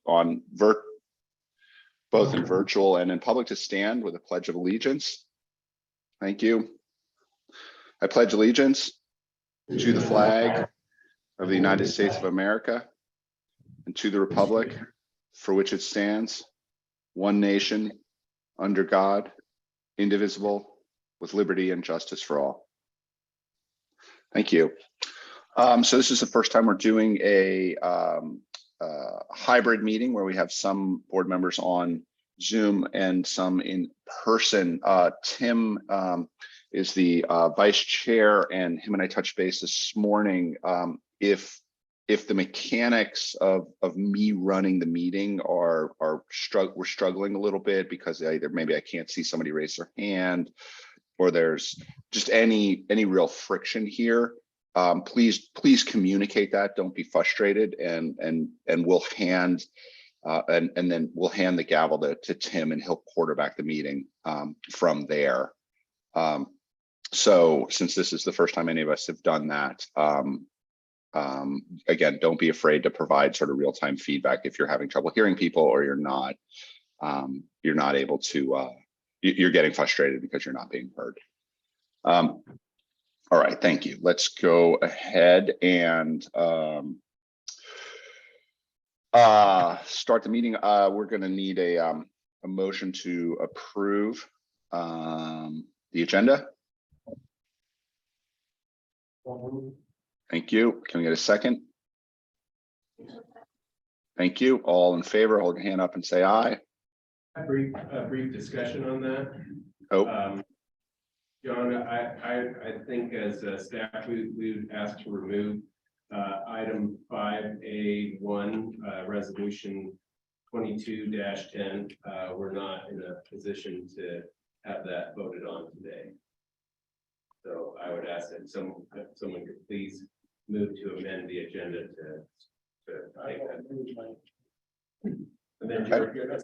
on both in virtual and in public to stand with a pledge of allegiance. Thank you. I pledge allegiance to the flag of the United States of America and to the republic for which it stands, one nation, under God, indivisible, with liberty and justice for all. Thank you. So this is the first time we're doing a hybrid meeting where we have some board members on Zoom and some in person. Tim is the vice chair, and him and I touched base this morning. If the mechanics of me running the meeting we're struggling a little bit because either maybe I can't see somebody raise their hand, or there's just any real friction here, please communicate that. Don't be frustrated, and we'll hand and then we'll hand the gavel to Tim, and he'll quarterback the meeting from there. So since this is the first time any of us have done that, again, don't be afraid to provide sort of real-time feedback if you're having trouble hearing people, or you're not able to, you're getting frustrated because you're not being heard. All right, thank you. Let's go ahead and start the meeting. We're going to need a motion to approve the agenda. Thank you. Can we get a second? Thank you. All in favor, hold your hand up and say aye. A brief discussion on that. Oh, John, I think as staff, we would ask to remove item 5A1, resolution 22-10. We're not in a position to have that voted on today. So I would ask that someone could please move to amend the agenda to take that. And then you're going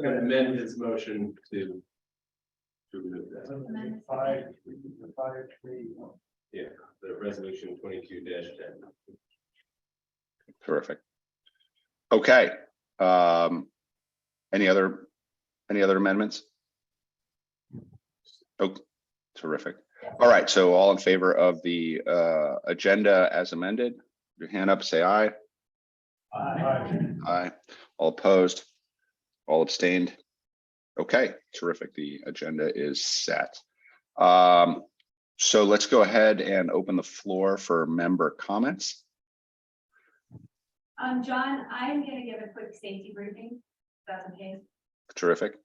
to amend his motion to remove that. 5-3-1. Yeah, the resolution 22-10. terrific. Okay. Any other amendments? Oh, terrific. All right. So all in favor of the agenda as amended, your hand up, say aye. Aye. Aye. All opposed? All abstained? Okay, terrific. The agenda is set. So let's go ahead and open the floor for member comments. John, I'm going to give a quick safety briefing, if that's okay. Terrific.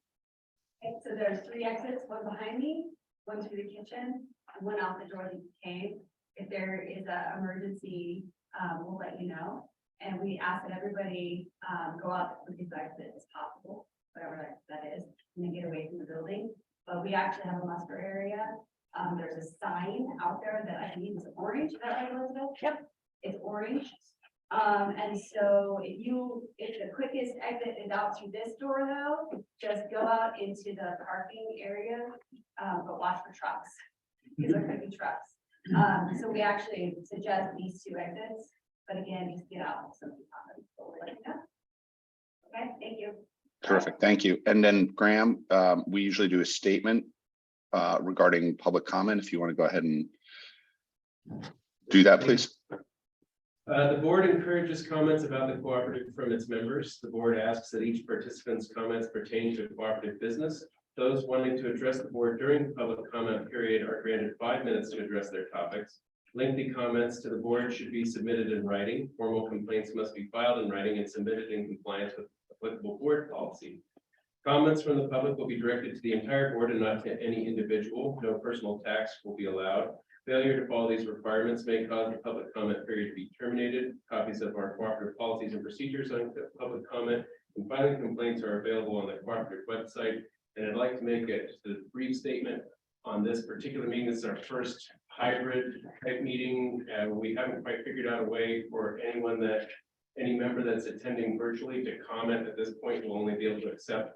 Okay, so there's 3 exits, one behind me, one through the kitchen, and one out the door that you came. If there is an emergency, we'll let you know. And we ask that everybody go out as quick as exit as possible, whatever that is, and then get away from the building. But we actually have a muster area. There's a sign out there that I believe is orange. Is that right, Elizabeth? Yep. It's orange. And so if the quickest exit is out through this door, though, just go out into the parking area, but watch for trucks, because there could be trucks. So we actually suggest these 2 exits, but again, just get out if something happens. So we'll let you know. Okay, thank you. Terrific. Thank you. And then Graham, we usually do a statement regarding public comment. If you want to go ahead and do that, please. The board encourages comments about the cooperative from its members. The board asks that each participant's comments pertain to cooperative business. Those wanting to address the board during the public comment period are granted 5 minutes to address their topics. Lengthy comments to the board should be submitted in writing. Formal complaints must be filed in writing and submitted in compliance with applicable board policy. Comments from the public will be directed to the entire board and not to any individual. No personal attacks will be allowed. Failure to follow these requirements may cause the public comment period to be terminated. Copies of our cooperative policies and procedures on public comment and filing complaints are available on the cooperative website. And I'd like to make a brief statement on this particular meeting. This is our first hybrid type meeting. We haven't quite figured out a way for any member that's attending virtually to comment at this point. We'll only be able to accept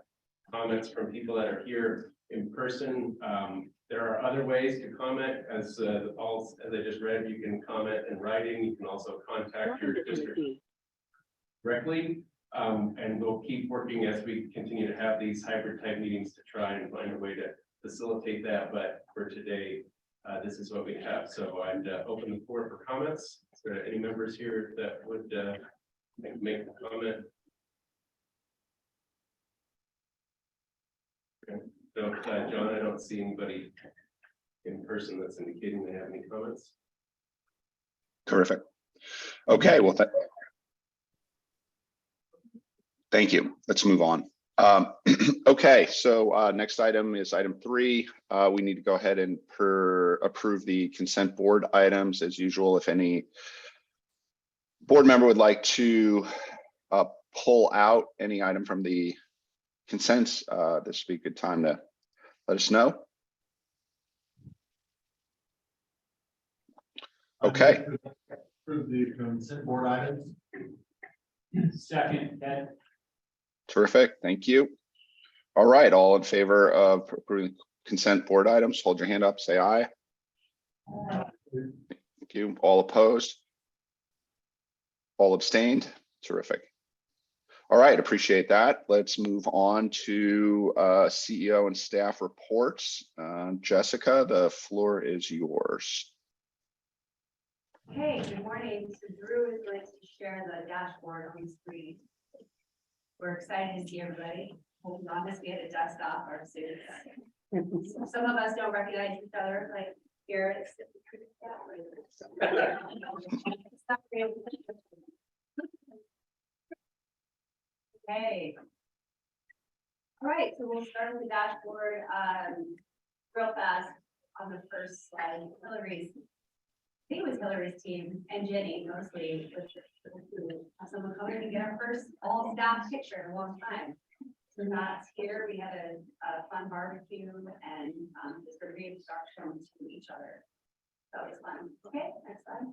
comments from people that are here in person. There are other ways to comment, as the policy, as I just read. You can comment in writing. You can also contact your district directly. And we'll keep working as we continue to have these hybrid type meetings to try and find a way to facilitate that. But for today, this is what we have. So I'd open the floor for comments. Is there any members here that would make a comment? Okay. So, John, I don't see anybody in person that's indicating they have any comments. Terrific. Okay, well, thank you. Let's move on. Okay, so next item is item 3. We need to go ahead and approve the consent board items as usual. If any board member would like to pull out any item from the consents, this would be a good time to let us know. Okay. Approve the consent board items. Second, Ed. Terrific, thank you. All right, all in favor of approving consent board items, hold your hand up, say aye. Thank you. All opposed? All abstained? Terrific. All right, appreciate that. Let's move on to CEO and staff reports. Jessica, the floor is yours. Hey, good morning. So Drew is going to share the dashboard on the screen. We're excited to see everybody. Holding on this, we had to dust off our suits. Some of us don't recognize each other, like Garrett. Okay. All right, so we'll start with the dashboard real fast on the first slide. I think it was Hillary's team and Jenny mostly have someone come in and get our first all staff picture in a long time. So that's here. We had a fun barbecue and just sort of reintroduction to each other. That was fun. Okay, next slide.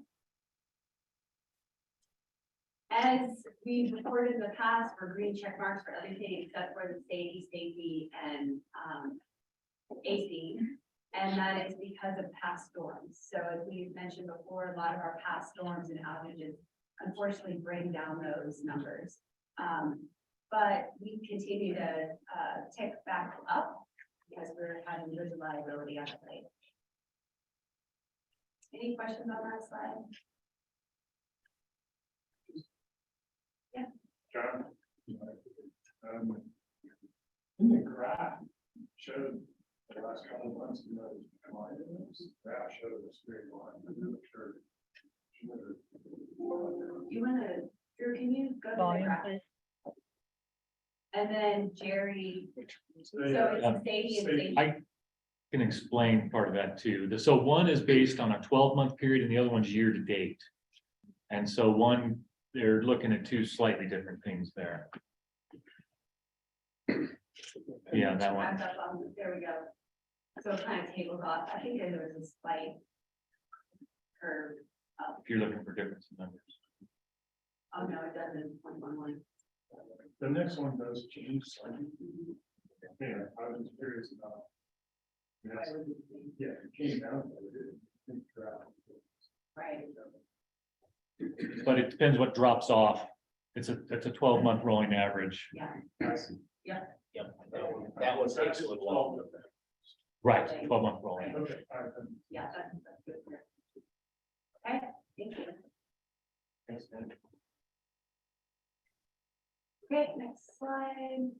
As we've reported in the past, we're green check marks for everything except for the safety, and AC. And that is because of past storms. So as we've mentioned before, a lot of our past storms and outages unfortunately bring down those numbers. But we continue to tick back up because we're having good reliability on the site. Any questions on that slide? Yeah. John. In the graph showed the last couple of months, graph showed a straight line. Sure. You want to, Drew, can you go to the graph? And then Jerry, so it's safety and safety. I can explain part of that too. So one is based on a 12-month period and the other one's year to date. And so one, they're looking at two slightly different things there. Yeah, that one. There we go. So it kind of tables off. I think there was a slight curve up. If you're looking for difference in numbers. Oh, no, it doesn't. 111. The next one does change slightly. Yeah, I was curious about. Yes. Yeah, it came down. Right. But it depends what drops off. It's a 12-month rolling average. Yeah. Yeah. Yep. That one takes a little longer. Right, 12-month rolling. Okay. Yeah, that's good. Okay, thank you. Thanks, man. Okay, next slide.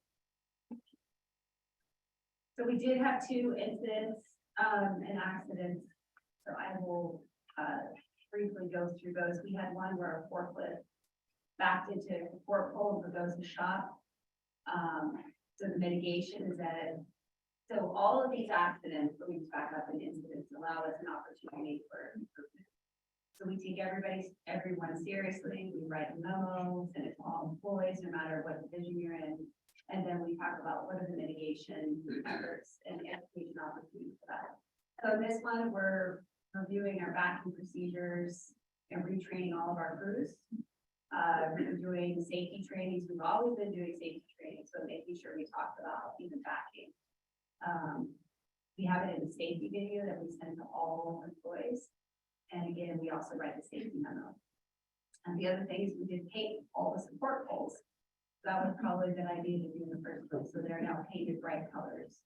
So we did have 2 incidents and accidents. So I will briefly go through those. We had one where a forklift backed into a fork pole for those who shot. So the mitigation is that. So all of these accidents, let me back up, and incidents allow us an opportunity for improvement. So we take everyone seriously. We write memos, and it's all employees, no matter what division you're in. And then we talk about what are the mitigation efforts and the education opportunities for that. So this one, we're reviewing our backing procedures and retraining all of our crews. We're doing safety trainings. We've always been doing safety training, so making sure we talk about even backing. We have it in the safety video that we send to all employees. And again, we also write the safety memo. And the other thing is we did paint all the support poles. That was probably a good idea to do in the first place, so they're now painted bright colors.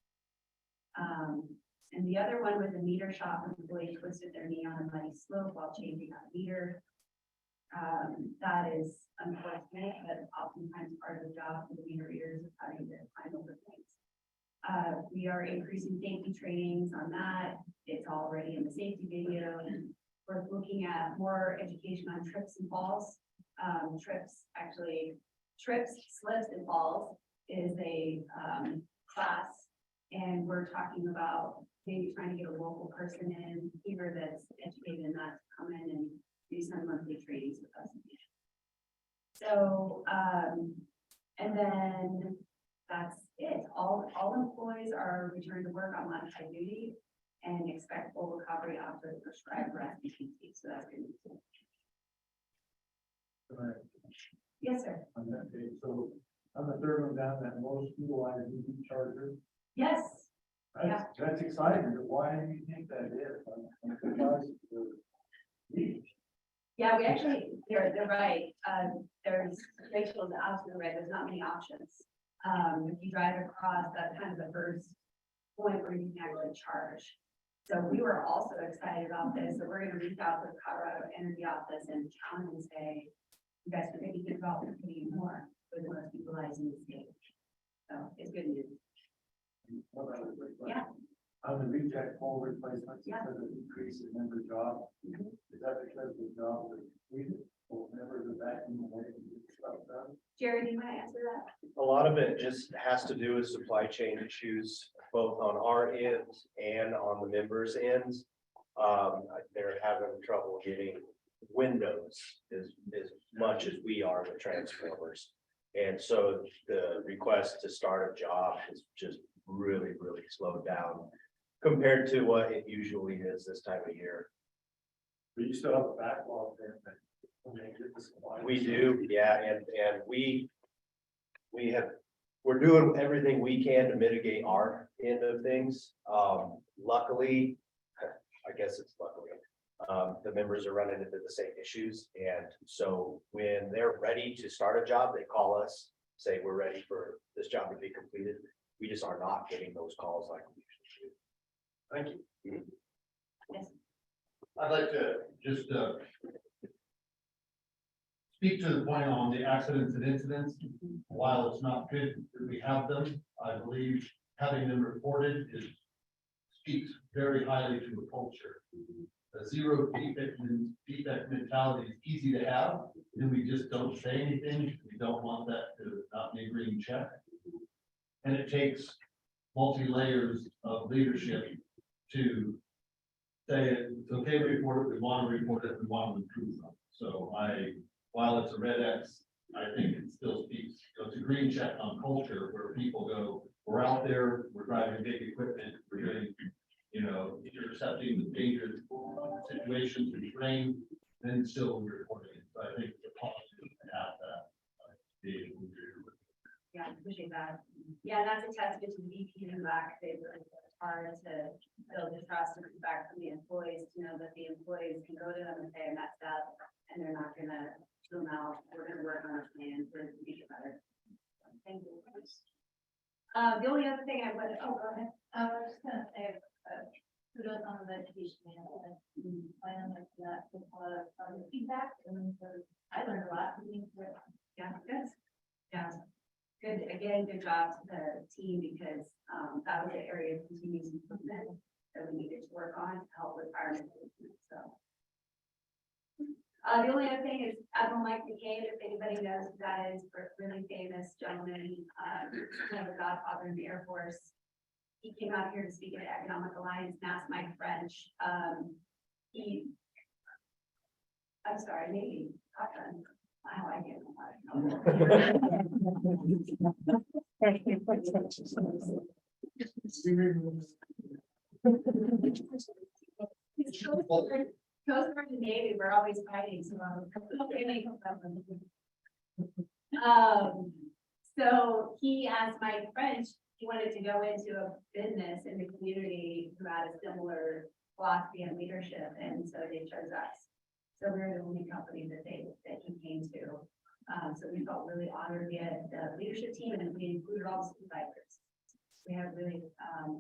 And the other one was a meter shop, when employee twisted their knee on a muddy slope while changing out a meter. That is unfortunate, but oftentimes part of the job for the meter readers is having to climb over things. We are increasing safety trainings on that. It's already in the safety video, and we're looking at more education on trips and falls. Trips, slips and falls is a class, and we're talking about maybe trying to get a local person in here that's educated in that to come in and do some monthly trainings with us. So, and then that's it. All employees are returned to work on modified duty and expect full recovery after the prescribed rest. So that's good news. Yes, sir. On that day, so on the third one down, that most utilized EV charger. Yes. That's exciting, but why do you think that is? Yeah, we actually, they're right. There's, Rachel's absolutely right. There's not many options. If you drive across, that's kind of the first point where you can actually charge. So we were also excited about this. So we're going to reach out to the Colorado Energy Office and challenge and say, you guys are maybe think about putting more for the most utilizing the state. So it's good news. Yeah. On the reject pole replacements, Yeah. because of increase in member job, is that because the job was completed, or members of that in the way to get stuff done? Jerry, do you want to answer that? A lot of it just has to do with supply chain issues, both on our ends and on the members' ends. They're having trouble getting windows as much as we are with transformers. And so the request to start a job has just really slowed down compared to what it usually is this time of year. But you still have a backlog there, but when they get the supply. We do, yeah, and we're doing everything we can to mitigate our end of things. Luckily, I guess it's luckily, the members are running into the same issues. And so when they're ready to start a job, they call us, say, we're ready for this job to be completed. We just are not getting those calls like we usually do. Thank you. Yes. I'd like to just speak to the point on the accidents and incidents. While it's not good that we have them, I believe having them reported speaks very highly to the culture. A zero defect mentality is easy to have, and we just don't say anything. We don't want that to not be a green check. And it takes multi-layers of leadership to say it's okay to report it, we want to report it, we want to improve it. So while it's a red X, I think it still speaks, it's a green check on culture where people go, we're out there, we're driving big equipment, we're doing, intercepting the dangerous situations in terrain, then still reporting it. So I think it's a positive to have that. Yeah, appreciate that. Yeah, that's a testament to the VP and back. They really worked hard to build the trust and respect from the employees to know that the employees can go to them and say, I messed up, and they're not gonna zoom out. We're gonna work on a plan to make it better. Thank you. The only other thing I would, go ahead. I was just gonna say, kudos on the education plan, like that, with a lot of feedback, and so I learned a lot. Yeah, good. Yeah. Good, again, good job to the team because that was an area of continuous improvement that we needed to work on to help with fire management, so. The only other thing is Admiral Mike McCabe, if anybody knows who that is, a really famous gentleman, kind of a godfather in the Air Force. He came out here to speak at Economic Alliance and asked Mike French. I'm sorry, maybe. Wow, I get Coast Guard and Navy, we're always fighting, so so he asked Mike French, he wanted to go into a business in the community who had a similar philosophy and leadership, and so they chose us. So we're the only company that he came to. So we felt really honored to get the leadership team and we included all the supervisors. We have really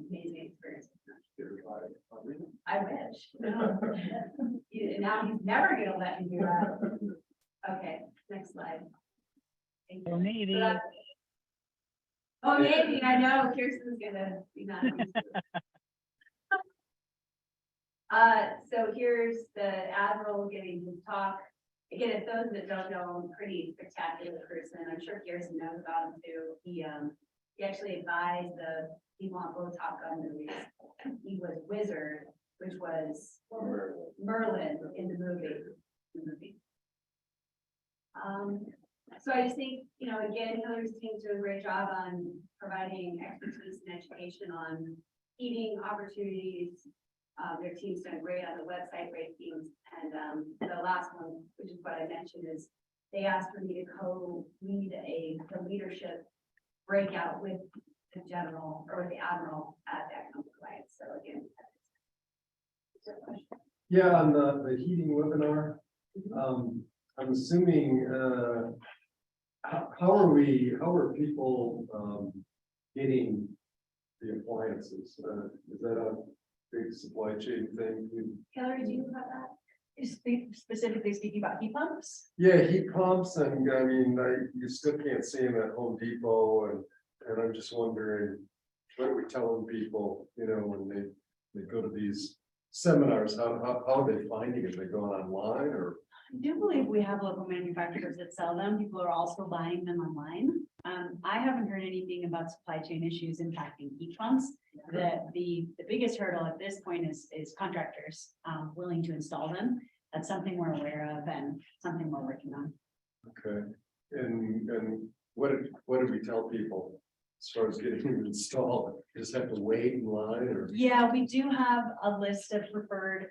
amazing experience. I wish. No. Now he's never gonna let me do that. Okay, next slide. Thank you. Maybe. So that's- Oh, maybe, I know, Kirsten's gonna be not. So here's the admiral giving his talk. Again, if those that don't know, I'm a pretty spectacular person. I'm sure Kirsten knows about him too. He actually advised the people on both Top Gun movies. He was Wizard, which was Merlin in the movie. So I just think, you know, again, Hillary's team's doing a great job on providing expertise and education on heating opportunities. Their team's done great on the website rankings. And the last one, which is what I mentioned, is they asked for me to co-lead the leadership breakout with the general or with the admiral at that company. So again. Yeah, on the heating webinar, I'm assuming, how are people, getting the appliances? Is that a big supply chain thing? Hillary, do you have that? Specifically speaking about heat pumps? Yeah, heat pumps, and I mean, you still can't see them at Home Depot, and I'm just wondering, what are we telling people, you know, when they go to these seminars, how are they finding it? They going online or? I do believe we have local manufacturers that sell them. People are also buying them online. I haven't heard anything about supply chain issues impacting heat pumps. The biggest hurdle at this point is contractors willing to install them. That's something we're aware of and something we're working on. Okay, and what did we tell people as far as getting them installed? You just have to wait in line or? Yeah, we do have a list of preferred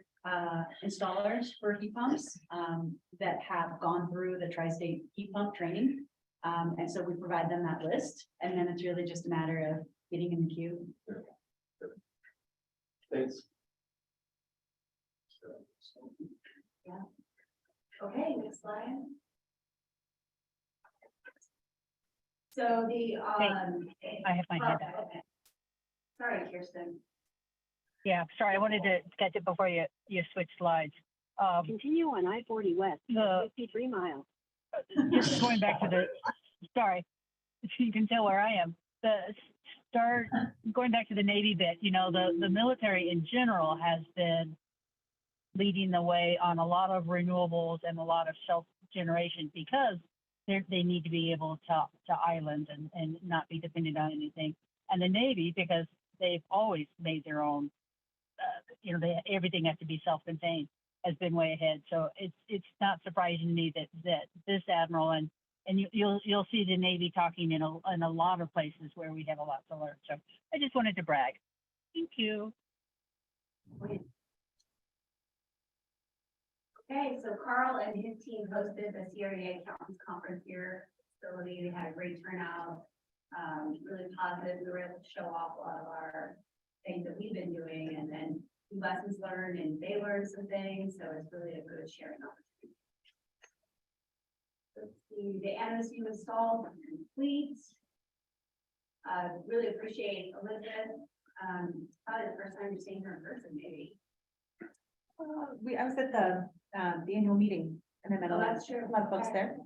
installers for heat pumps that have gone through the tri-state heat pump training. And so we provide them that list, and then it's really just a matter of getting in the queue. Thanks. Okay, next slide. So the, I have my hand up. okay. Sorry, Kirsten. Yeah, sorry, I wanted to catch it before you switch slides. Continue on I-40 West, The, 53 miles. just going back to the, sorry, you can tell where I am. Going back to the Navy bit, you know, the military in general has been leading the way on a lot of renewables and a lot of self-generation because they need to be able to island and not be dependent on anything. And the Navy, because they've always made their own, you know, everything has to be self-contained, has been way ahead. So it's not surprising to me that this admiral and you'll see the Navy talking in a lot of places where we have a lot to learn. So I just wanted to brag. Thank you. Okay, so Carl and his team hosted the CREA Accountants Conference here. Facility, they had a great turnout, really positive. We were able to show off a lot of our things that we've been doing and then lessons learned, and they learned some things. So it's really a good sharing opportunity. Let's see, the NSU installed and complete. Really appreciate Elizabeth. Probably the first time you're seeing her in person, maybe. I was at the annual meeting and I met Oh, that's true. a lot of folks there.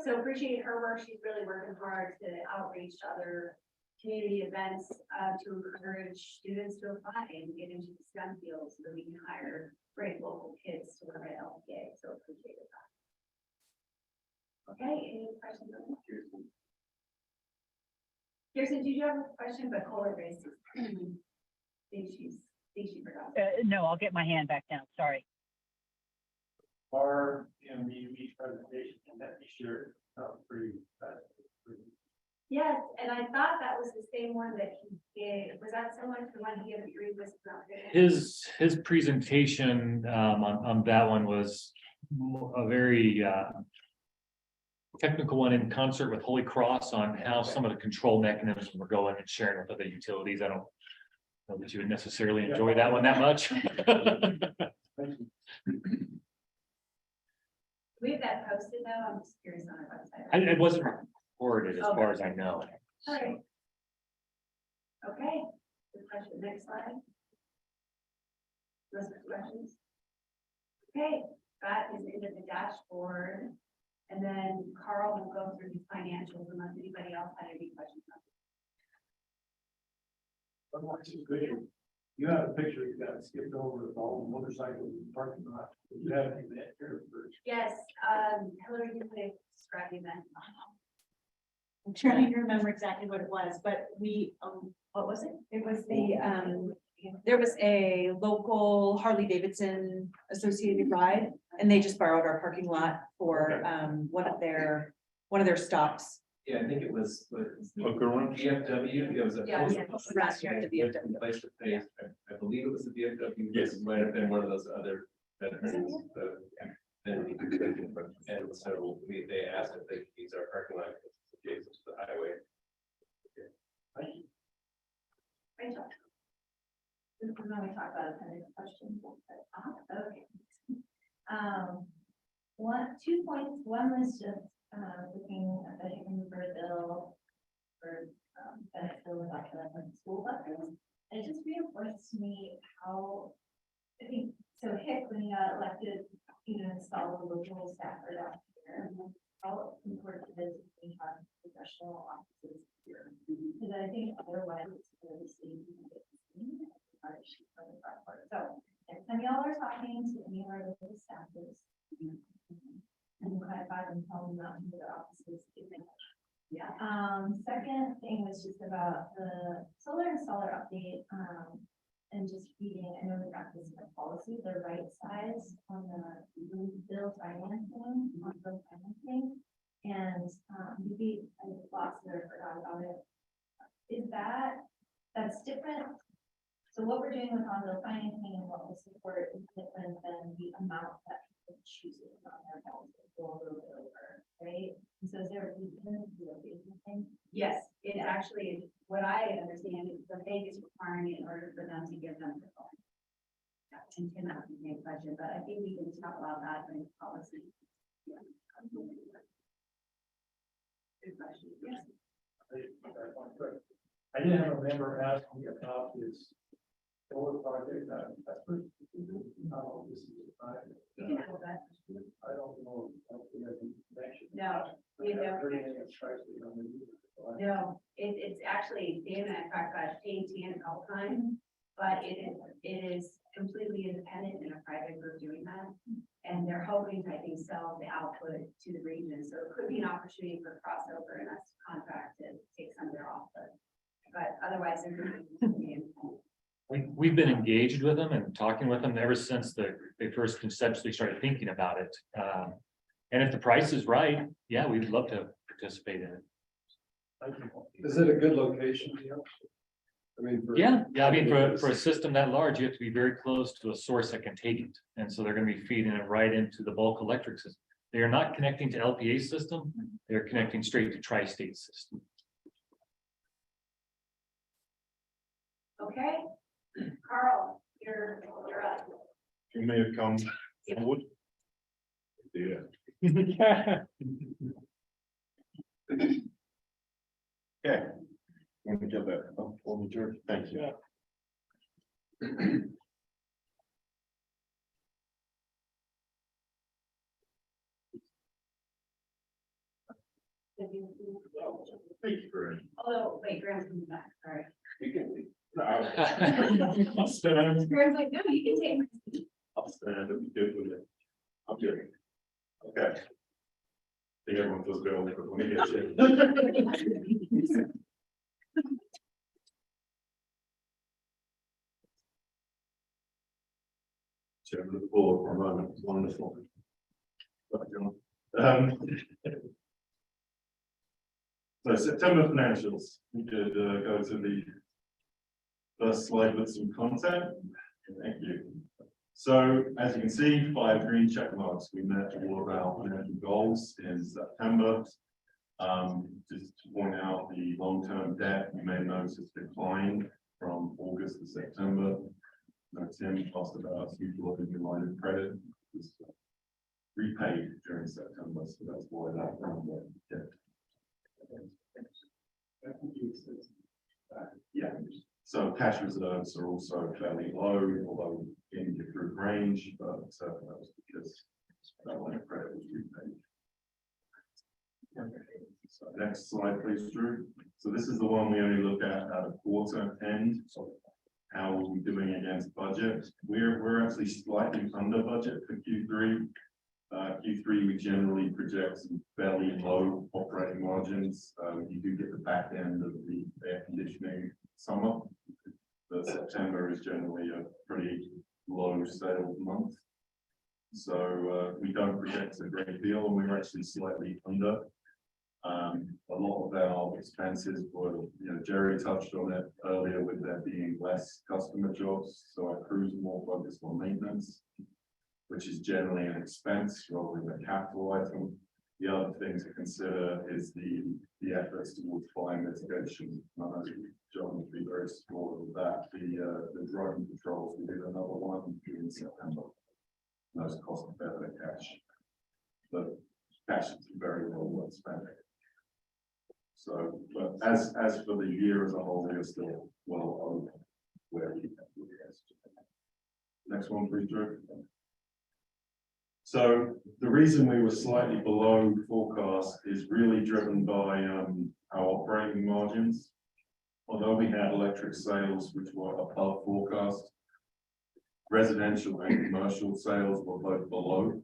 So appreciate her work. She's really working hard to outreach to other community events to encourage students to apply and get into the STEM fields so that we can hire great local kids to work at LPEA. So appreciate that. Okay, any questions? Kirsten, did you have a question? But Kohler raised his hand. Think she forgot. No, I'll get my hand back down. Sorry. Our MDV presentation, can that be shared? Pretty Yes, and I thought that was the same one that he gave. Was that someone who wanted to give a free list? His presentation on that one was a very technical one in concert with Holy Cross on how some of the control mechanisms were going and sharing with other utilities. I don't know that you would necessarily enjoy that one that much. We have that posted though, I'm just curious on our website. It wasn't reported as far as I know. All right. Okay, good question, next slide. Rest of questions? Okay, that is into the dashboard. And then Carl will go through these financials unless anybody else had any questions. You had a picture, you got skipped over with all the motorcycles in the parking lot. You have any that here first? Yes, Hillary, you could describe the event. I'm trying to remember exactly what it was, but what was it? It was there was a local Harley Davidson associated ride, and they just borrowed our parking lot for, one of their stops. Yeah, I think it was. one. VFW, it was a. Yeah, last year at the VFW. Place to pay, I believe it was the VFW. Yes. It might have been one of those other veterans. And so they asked if they could use our parking lot because it's adjacent to the highway. Great job. Now we talk about appendix questions. Okay. 2 points. One was just looking at the Hickenlooper bill for benefit without the school buses. And it just reinforced to me how, I think, so Hick, when he got elected, installed the local staff right out here. How important it is to have professional offices here. Because I think otherwise it's really sleepy. So next time y'all are talking to any of our local staffers, and you kind of buy them, tell them not to their offices. Yeah. Second thing was just about the solar installer update, and just reading, I know we got this in the policy, the right size on the bill financing, and maybe I lost it or forgot about it. Is that's different? So what we're doing with on-bill financing and what we support is different than the amount that people choose on their bills to go a little bit over, right? And so is there a reason to do a business thing? Yes, it actually, what I understand is the bank is requiring it in order for them to give them the loan. And cannot be made budget, but I think we can talk about that in policy. Yeah. Good question, yes. I did have a member ask me about this solar project, that's pretty, this is, You can have that. I don't know. No, we don't. don't. No, it's actually, Dan and I talked about AT&T a couple times, but it is completely independent in a private group doing that. And they're hoping to, I think, sell the output to the region, so it could be an opportunity for crossover and us contract to take some of their output. But otherwise, they're completely independent. We've been engaged with them and talking with them ever since they first conceptually started thinking about it. And if the price is right, yeah, we'd love to participate in it. Is it a good location? I mean, Yeah, I mean, for a system that large, you have to be very close to a source that can take it. And so they're gonna be feeding it right into the bulk electric system. They are not connecting to LPA system, they're connecting straight to tri-state system. Okay, Carl, you're up. You may have come Yep. forward. Yeah. Okay. Let me get that up for me, George. Thank you. Thank you very much. Although, wait, Graham's coming back, sorry. You can leave. I'll stand. Graham's like, no, you can take my seat. I'll stand and be good with it. I'm doing it. Okay. I think everyone feels good when we get you. Chairman of the board for a moment, it's wonderful. So September financials, we did go to the first slide with some content. Thank you. So as you can see, 5 green check marks. We met all of our financial goals in September. Just to point out the long-term debt, you may notice it's declined from August to September. Tim asked about utilizing your line of credit. repaid during September, so that's why that number dipped. Yeah, so cash reserves are also fairly low, although in the group range, but that was because that line of credit was repaid. So next slide, please, Drew. So this is the one we only look at a quarter end. So how are we doing against budget? We're actually slightly under budget for Q3. Q3, we generally project some fairly low operating margins. You do get the back end of the air conditioning summer. But September is generally a pretty low sales month. So we don't project a great deal, and we're actually slightly under. A lot of our expenses were, Jerry touched on it earlier with there being less customer jobs. So our crews are more focused on maintenance, which is generally an expense rather than a capital item. The other thing to consider is the efforts towards fire mitigation. I know John would be very supportive of that. The drone patrols, we did another one in September. Those cost better than cash, but cash is very well worth spending. So, but as for the year as a whole, we are still well over where we have. Next one, please, Drew. So the reason we were slightly below forecast is really driven by our operating margins. Although we had electric sales which were above forecast, residential and commercial sales were both below.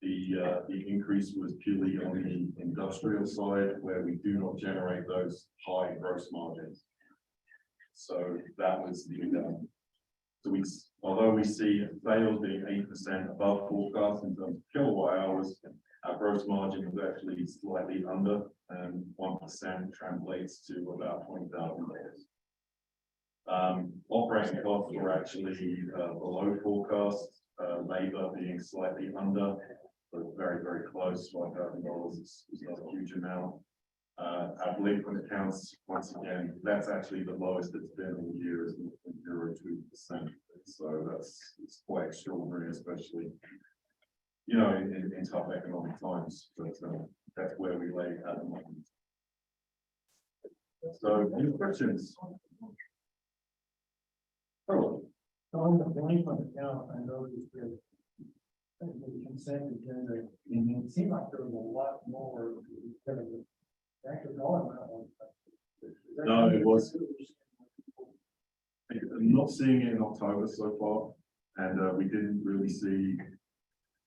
The increase was purely on the industrial side, where we do not generate those high gross margins. So that was although we see sales being 8% above forecast in terms of kilowatt hours, our gross margin was actually slightly under, and 1% translates to about $20,000. Operating costs were actually below forecast, labor being slightly under, but very, very close. $5,000 is not a huge amount. Our delinquent accounts, once again, that's actually the lowest it's been in years, 0.02%. So it's quite extraordinary, especially, in tough economic times. But that's where we lay at the moment. So, any questions? So on the delinquent account, I noticed that the consent agenda, it seemed like there was a lot more kind of actual dollar amount. No, it was. I'm not seeing it in October so far, and we didn't really see.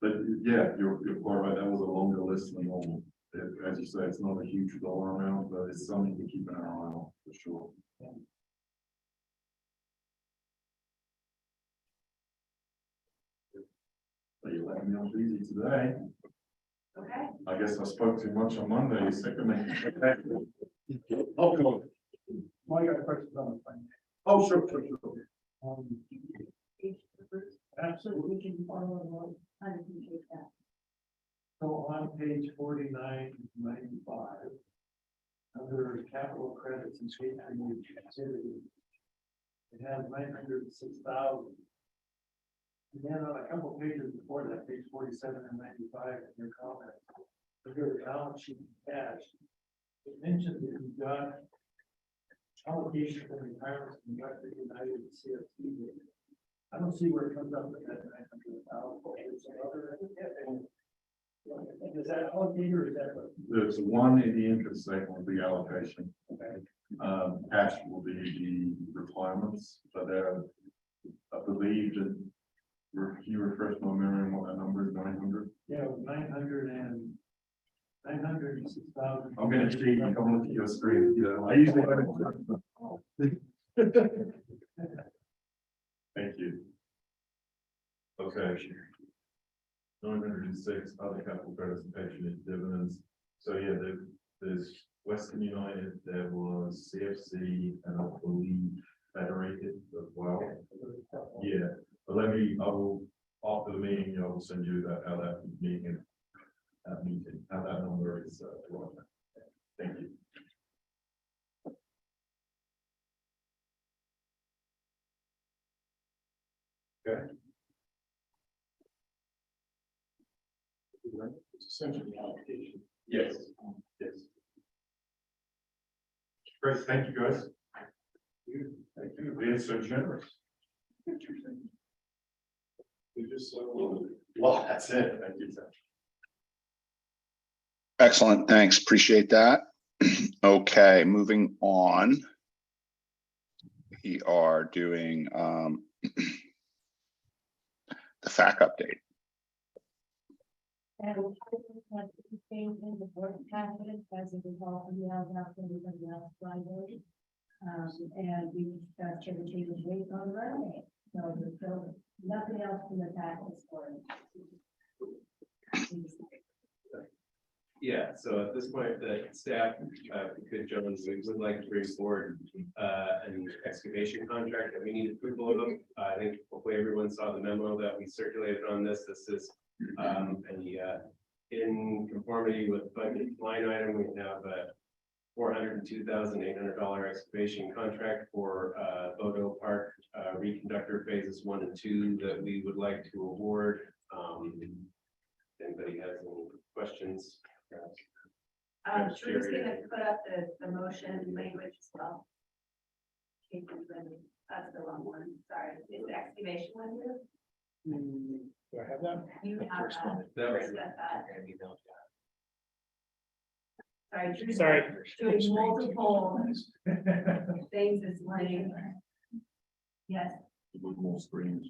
But yeah, you're quite right. That was a longer list than normal. As you say, it's not a huge dollar amount, but it's something to keep an eye on for sure. So you're letting me off easy today. Okay. I guess I spoke too much on Monday. You're sick of me. Oh, come on. Well, I got a question on the plan. Oh, sure. Absolutely. We can follow along. How did you take that? So on page 4995, under capital credits and state activity, it has 906,000. And then on a couple pages before that, page 47 and 95, in your comments, under the balance sheet cash, it mentions that you've got allocation for retirements conducted United CFC. I don't see where it comes up with that 900,000. Is that allocated or is that? There's one in the income statement, the allocation. Cash will be the requirements, but I believe that. Can you refresh my memory on what that number is? 900? Yeah, 906,000. I'm going to cheat and come look at your screen. I usually Thank you. Okay. 906 other capital credits and patronage dividends. So yeah, there's Western United, there was CFC, and I believe Federated as well. Yeah, but I will, after the meeting, I will send you how that meeting, how that number is. Thank you. Okay. Essentially allocation. Yes. Yes. Great, thank you, guys. Thank you, being so generous. We just, Well, that's it, thank you, sir. Excellent, thanks, appreciate that. Okay, moving on. We are doing the FAQ update. And changes the board packet as a result of the outcome of the last Friday. And we discussed the changes based on learning. So there's still nothing else in the package for it. Yeah, so at this point, the staff, could John, we would like to bring forward an excavation contract that we need approval of. I think hopefully everyone saw the memo that we circulated on this. This is in conformity with budget line item. We have a $402,800 excavation contract for Bodo Park reconductor phases 1 and 2 that we would like to award. Anybody has any questions? We're just gonna put up the motion language as well. That's the wrong one, sorry, it's the excavation one here. do I have that? You have that. That was- Chris got that. Sorry, Drew's Sorry. doing multiple things this morning. Yes, More screens.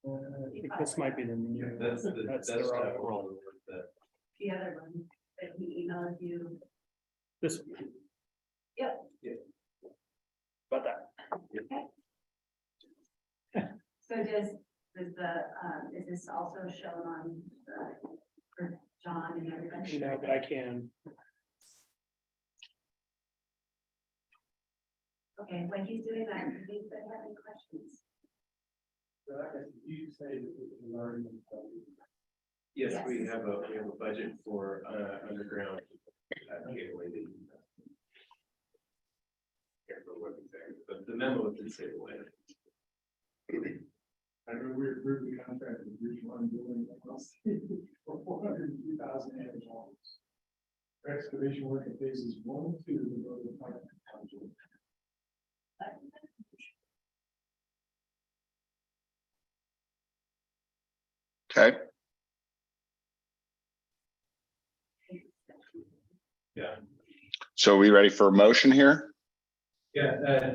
I think this might be the new. That's the wrong wrong one. the other one that he emailed you. This. Yep. About that. So does the, is this also shown on for John and everybody? No, but I can. Okay, when he's doing that, do you have any questions? You say that Yes, Yes. we have a budget for underground cabling. Can't remember what exactly, but the memo did say the way. I remember we approved the contract with Route 1 building for $402,000 annual. Excavation work in phases 1 and 2 of the Bodo Park project. Okay, Yeah, so are we ready for a motion here? yeah,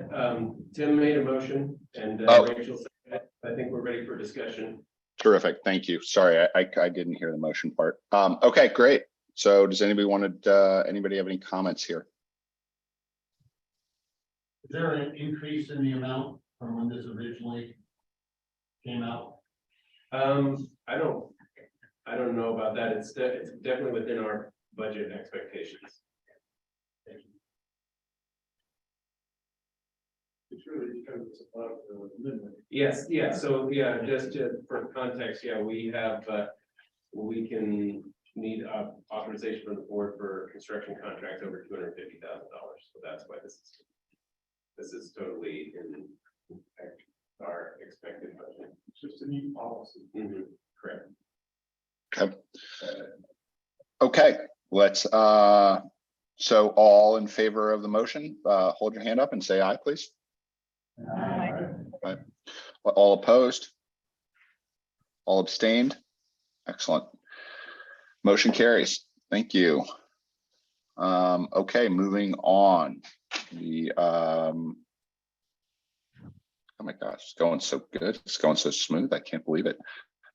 Tim made a motion and Oh. Rachel said, I think we're ready for discussion. Terrific, thank you. Sorry, I didn't hear the motion part. Okay, great. So does anybody anybody have any comments here? Is there an increase in the amount from when this originally came out? I don't know about that. It's definitely within our budget expectations. It's really because it's above the limit. Yes, yeah, so yeah, just for context, yeah, we have, we can need authorization from the board for construction contracts over $250,000. So that's why this is totally in our expected budget. It's just a neat policy. Correct. Okay. Okay, let's, so all in favor of the motion, hold your hand up and say aye, please. Aye. All opposed? All abstained? Excellent. Motion carries. Thank you. Okay, moving on. Oh my gosh, it's going so good. It's going so smooth. I can't believe it.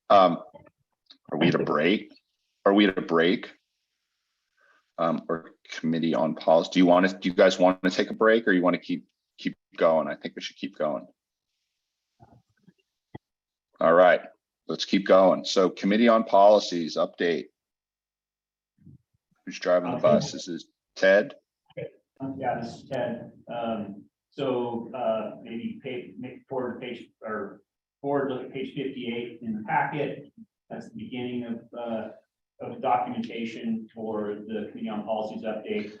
Are we at a break? Are we at a break? Or committee on policy? Do you guys want to take a break or you want to keep going? I think we should keep going. All right, let's keep going. So committee on policies update. Who's driving the bus? This is Ted. Yeah, this is Ted. Maybe make forward page or forward look at page 58 in the packet. That's the beginning of documentation for the committee on policies update.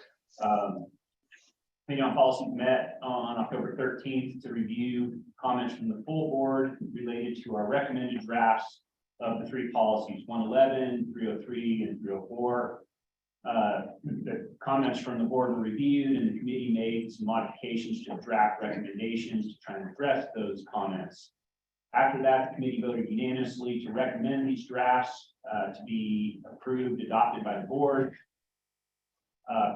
Committee on Policy met on October 13th to review comments from the full board related to our recommended drafts of the 3 policies, 111, 303, and 304. The comments from the board were reviewed and the committee made some modifications to the draft recommendations to try and address those comments. After that, the committee voted unanimously to recommend these drafts to be approved, adopted by the board.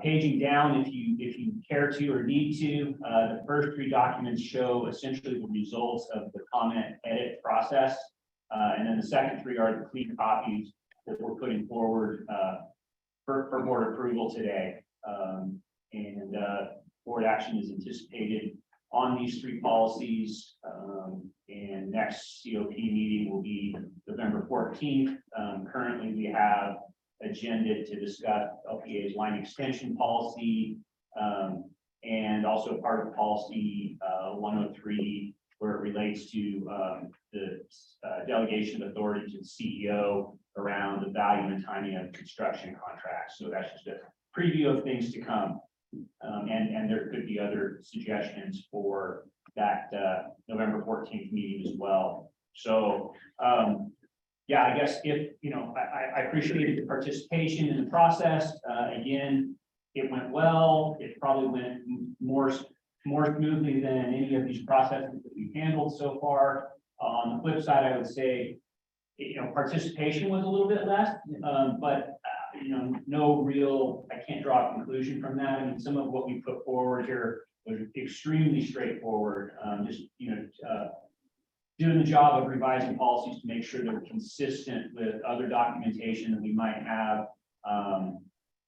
Paging down, if you care to or need to, the first 3 documents show essentially the results of the comment edit process. And then the second 3 are the clean copies that we're putting forward for board approval today. And board action is anticipated on these 3 policies. And next COP meeting will be November 14th. Currently, we have agenda to discuss LPEA's line extension policy, and also part of policy 103, where it relates to the delegation of authority to the CEO around the value and timing of construction contracts. So that's just a preview of things to come. And there could be other suggestions for that November 14th meeting as well. So yeah, I guess if, I appreciated the participation in the process. Again, it went well. It probably went more smoothly than any of these processes that we've handled so far. On the flip side, I would say, participation was a little bit less, but no real, I can't draw a conclusion from that. I mean, some of what we put forward here was extremely straightforward. Just, doing the job of revising policies to make sure they're consistent with other documentation that we might have.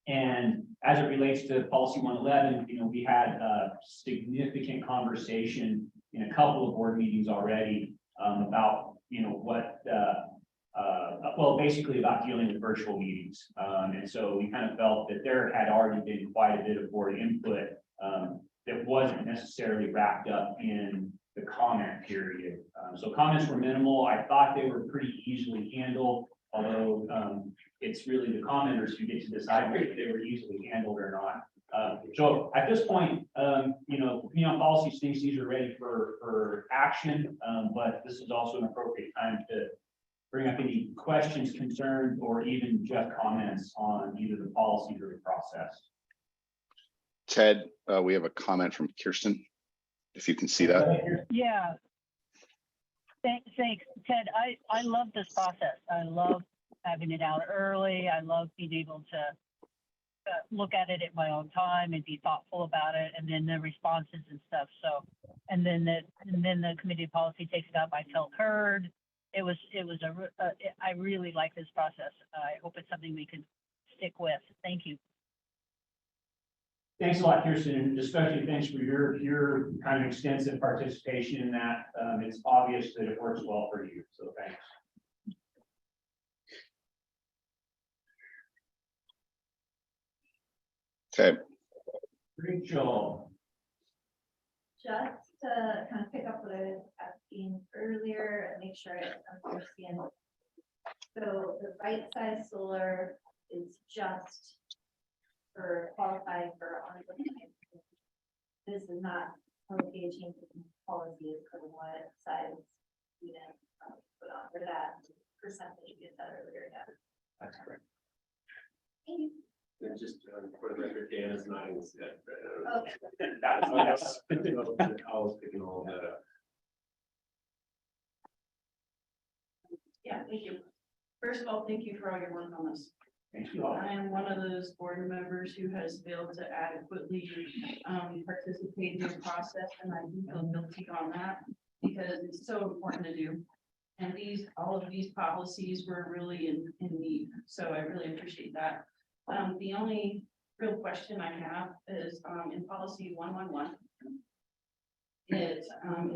And as it relates to policy 111, we had a significant conversation in a couple of board meetings already about, well, basically about dealing with virtual meetings. And so we kind of felt that there had already been quite a bit of board input that wasn't necessarily wrapped up in the comment period. So comments were minimal. I thought they were pretty easily handled, although it's really the commenters who get to decide whether they were easily handled or not. So at this point, Committee on Policies thinks these are ready for action, but this is also an appropriate time to bring up any questions, concerns, or even just comments on either the policies or the process. Ted, we have a comment from Kirsten, if you can see that. Yeah. Thanks, Ted. I love this process. I love having it out early. I love being able to look at it at my own time and be thoughtful about it, and then the responses and stuff. So, and then the committee policy takes it up. I felt heard. I really like this process. I hope it's something we can stick with. Thank you. Thanks a lot, Kirsten, and especially thanks for your kind of extensive participation in that. It's obvious that it works well for you, so thanks. Okay. Rachel. Just to kind of pick up what I was asking earlier and make sure I understand. So the right size solar is just for qualifying for ongoing. This is not LPEA change policy for what size unit put on for that percentage you said earlier. Yeah. That's correct. Thank you. And just for the record, Dan is nodding his head. Okay. I was picking all of that up. Yeah, thank you. First of all, thank you for all your work on this. Thank you all. I am one of those board members who has failed to adequately participate in the process, and I do feel guilty on that because it's so important to do. And all of these policies were really in need, so I really appreciate that. The only real question I have is in policy 111. It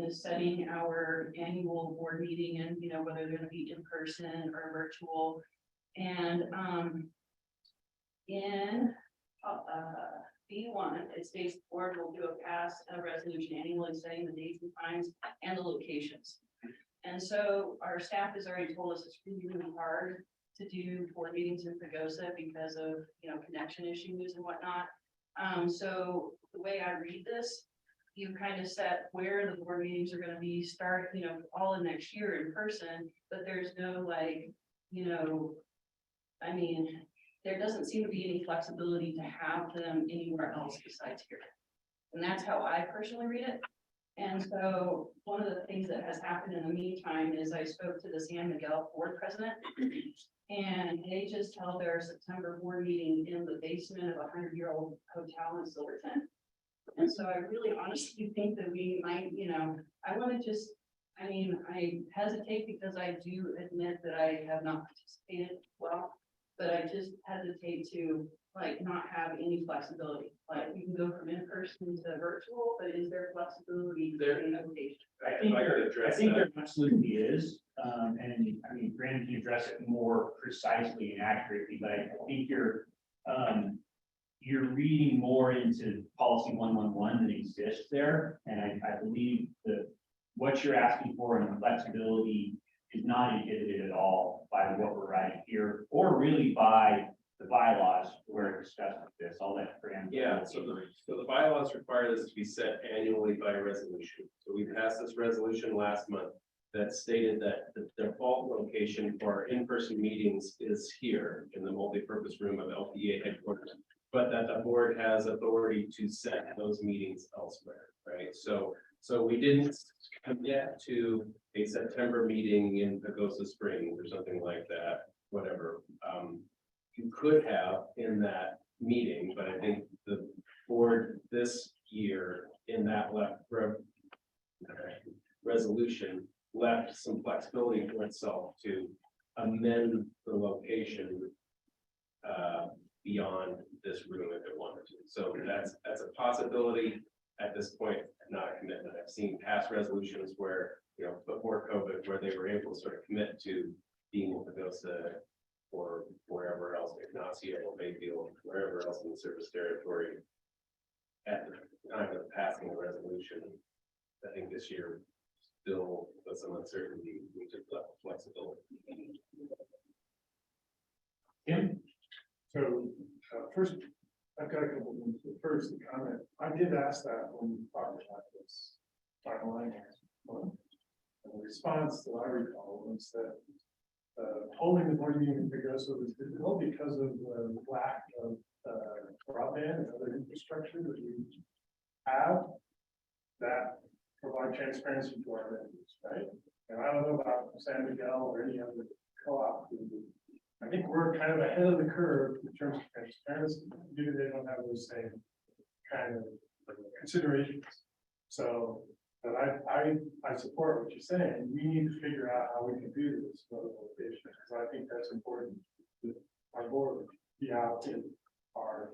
is setting our annual board meeting and whether they're going to be in person or virtual. And in B1, it states the board will pass a resolution annually setting the dates and times and the locations. And so our staff has already told us it's really, really hard to do board meetings in Pagosa because of connection issues and whatnot. So the way I read this, you kind of set where the board meetings are gonna be start, all in next year in person, but there's no like, I mean, there doesn't seem to be any flexibility to have them anywhere else besides here. And that's how I personally read it. And so one of the things that has happened in the meantime is I spoke to the San Miguel board president. And they just held their September board meeting in the basement of a 100-year-old hotel in Silverton. And so I really honestly think that we might, I want to just, I hesitate because I do admit that I have not participated well, but I just hesitate to like not have any flexibility. Like we can go from in-person to virtual, but is there flexibility? There- in location? I think, If I could address I think that. there absolutely is, and I mean, Brandon can address it more precisely and accurately, but I think you're reading more into policy 111 than exists there, and I believe that what you're asking for in flexibility is not inhibited at all by what we're writing here, or really by the bylaws where it discusses this. I'll let Brandon. Yeah, so the bylaws require this to be set annually by resolution. So we passed this resolution last month that stated that the default location for our in-person meetings is here in the multipurpose room of LPEA headquarters, but that the board has authority to set those meetings elsewhere, right? So we didn't commit to a September meeting in Pagosa Springs or something like that, whatever. You could have in that meeting, but I think the board this year in that resolution left some flexibility for itself to amend the location beyond this room if it wanted to. So that's a possibility at this point, not a commitment. I've seen past resolutions where, before COVID, where they were able to sort of commit to being in Pagosa or wherever else, Ignacio, Mayfield, wherever else in the service territory. At the time of passing the resolution, I think this year, still with some uncertainty, we took flexibility. Tim? So, first, I've got a couple of things. First, the comment, I did ask that when we talked about this timeline. And the response that I recall was that holding the board meeting in Pagosa was difficult because of the lack of broadband and other infrastructure that we have that provide transparency to our members, right? And I don't know about San Miguel or any other co-op. I think we're kind of ahead of the curve in terms of transparency. Maybe they don't have those same kind of considerations. So, but I support what you're saying. We need to figure out how we can do this motivation, because I think that's important. That our board be out in our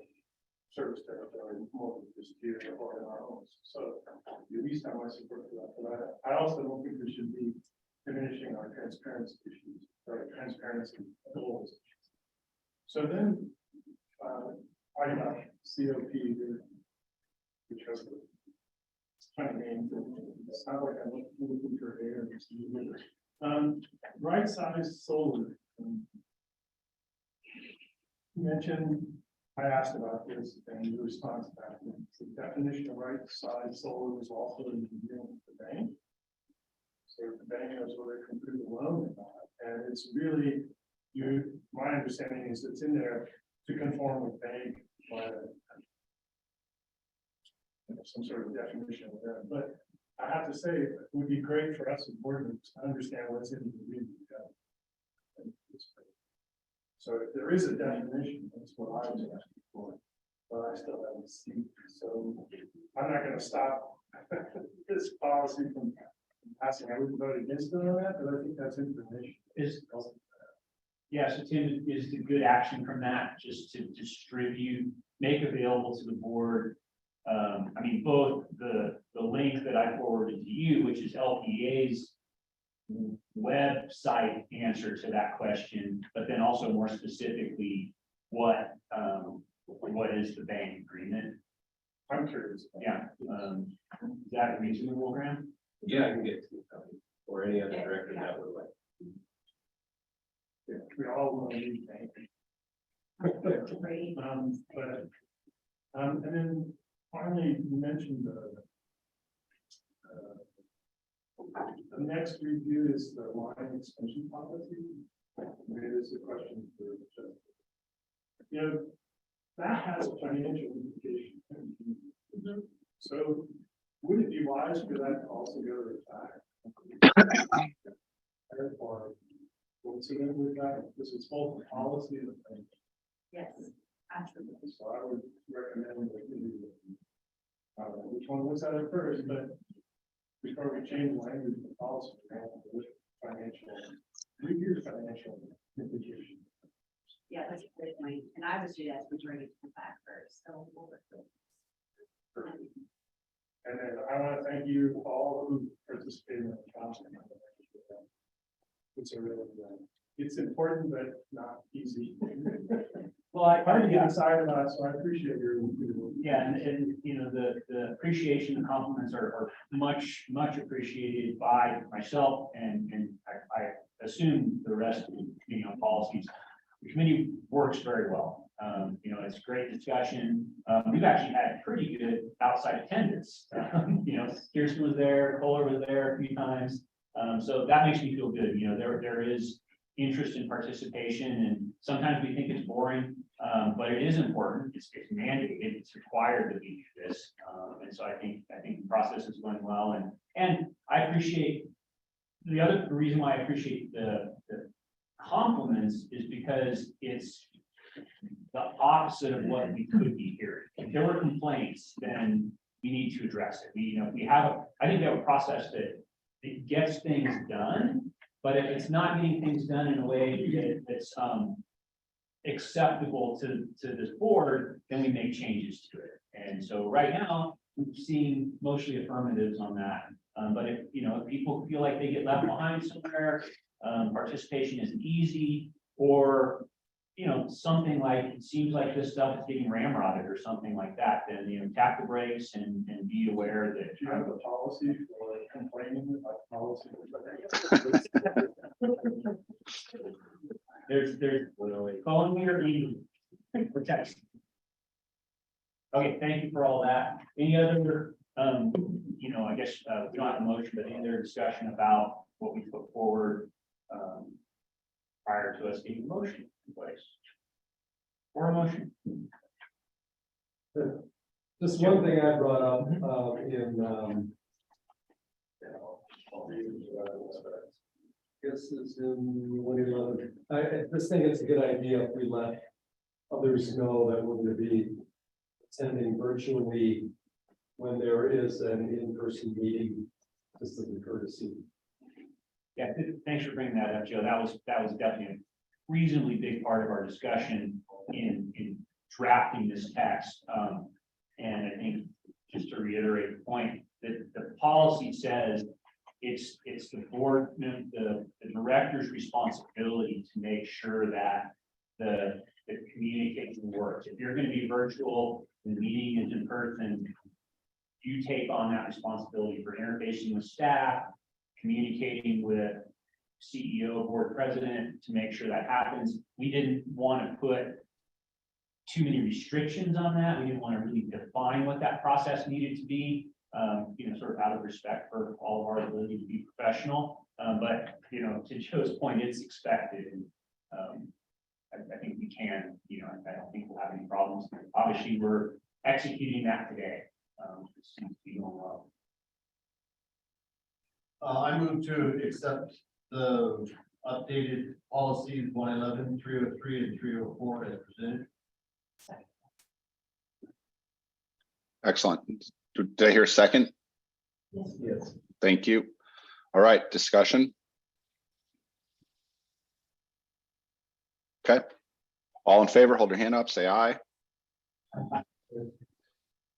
service territory more than just here or in our homes. So at least I want to support for that. But I also don't think we should be diminishing our transparency issues or transparency goals. So then I got COP here, which has the funny name. It's not like I'm looking for air. Right size solar. You mentioned, I asked about this and your response to that. The definition of right size solar was also in the agreement with the bank. So the bank knows whether it can do the loan or not. And it's really, my understanding is it's in there to conform with bank, some sort of definition of that. But I have to say, it would be great for us as board members to understand what's in the agreement. So if there is a definition, that's what I was asking for, but I still haven't seen. So I'm not going to stop this policy from passing. I wouldn't vote against it on that, but I think that's information. Yeah, so Tim, is the good action from that just to distribute, make available to the board? I mean, both the link that I forwarded to you, which is LPEA's website answer to that question, but then also more specifically, what is the bank agreement? I'm curious. Yeah, is that reasonable, Graham? Yeah, I can get to you, or any other director that would like. Yeah, we all want to leave bank. But And then finally, you mentioned the next review is the line extension policy. Maybe this is a question for Jeff. You know, that has a financial implication. So would it be wise for that to also go to the tax? Or coincident with that, this is both the policy and the thing. Yes, absolutely. So I would recommend that you, I don't know which one was that at first, but before we change language, the policy, we have to look at financial, review financial implications. Yeah, that's a great point. And I was just returning to come back first, so we'll work with it. And then I want to thank you all who participated in the council. It's a really, it's important, but not easy. Well, I Hard to get excited about, so I appreciate your. Yeah, and you know, the appreciation, the compliments are much appreciated by myself and I assume the rest of the committee on policies. The committee works very well. You know, it's great discussion. We've actually had pretty good outside attendance. You know, Kirsten was there, Kohler was there a few times. So that makes me feel good. You know, there is interest in participation, and sometimes we think it's boring, but it is important. It's mandated. It's required that we do this, and so I think the process is going well. And I appreciate the reason why I appreciate the compliments is because it's the opposite of what we could be hearing. If there were complaints, then we need to address it. I think we have a process that it gets things done, but if it's not getting things done in a way that's acceptable to this board, then we make changes to it. And so right now, we've seen mostly affirmatives on that. But if people feel like they get left behind somewhere, participation isn't easy, or something like it seems like this stuff is getting ramrodded or something like that, then tap the brakes and be aware that Do you have a policy for complaining about policy? there's calling me or email or text. Okay, thank you for all that. Any other I guess we don't have a motion, but any other discussion about what we put forward prior to us getting a motion in place? Or a motion? Just one thing I brought up guess is in 2011. I just think it's a good idea if we let others know that we're going to be attending virtually when there is an in-person meeting, just as a courtesy. Yeah, thanks for bringing that up, Joe. That was definitely a reasonably big part of our discussion in drafting this text. And I think just to reiterate the point that the policy says it's the board, the director's responsibility to make sure that the communication works. If you're going to be virtual, the meeting is in person, you take on that responsibility for interfacing with staff, communicating with CEO, board president to make sure that happens. We didn't want to put too many restrictions on that. We didn't want to really define what that process needed to be, sort of out of respect for all of our ability to be professional. But to Joe's point, it's expected. And I think we can, I don't think we'll have any problems. Obviously, we're executing that today. It seems to be going well. I move to accept the updated policies 111, 303, and 304 as presented. Excellent. Did I hear a second? Yes. Thank you. All right, discussion. Okay. All in favor, hold your hand up, say aye.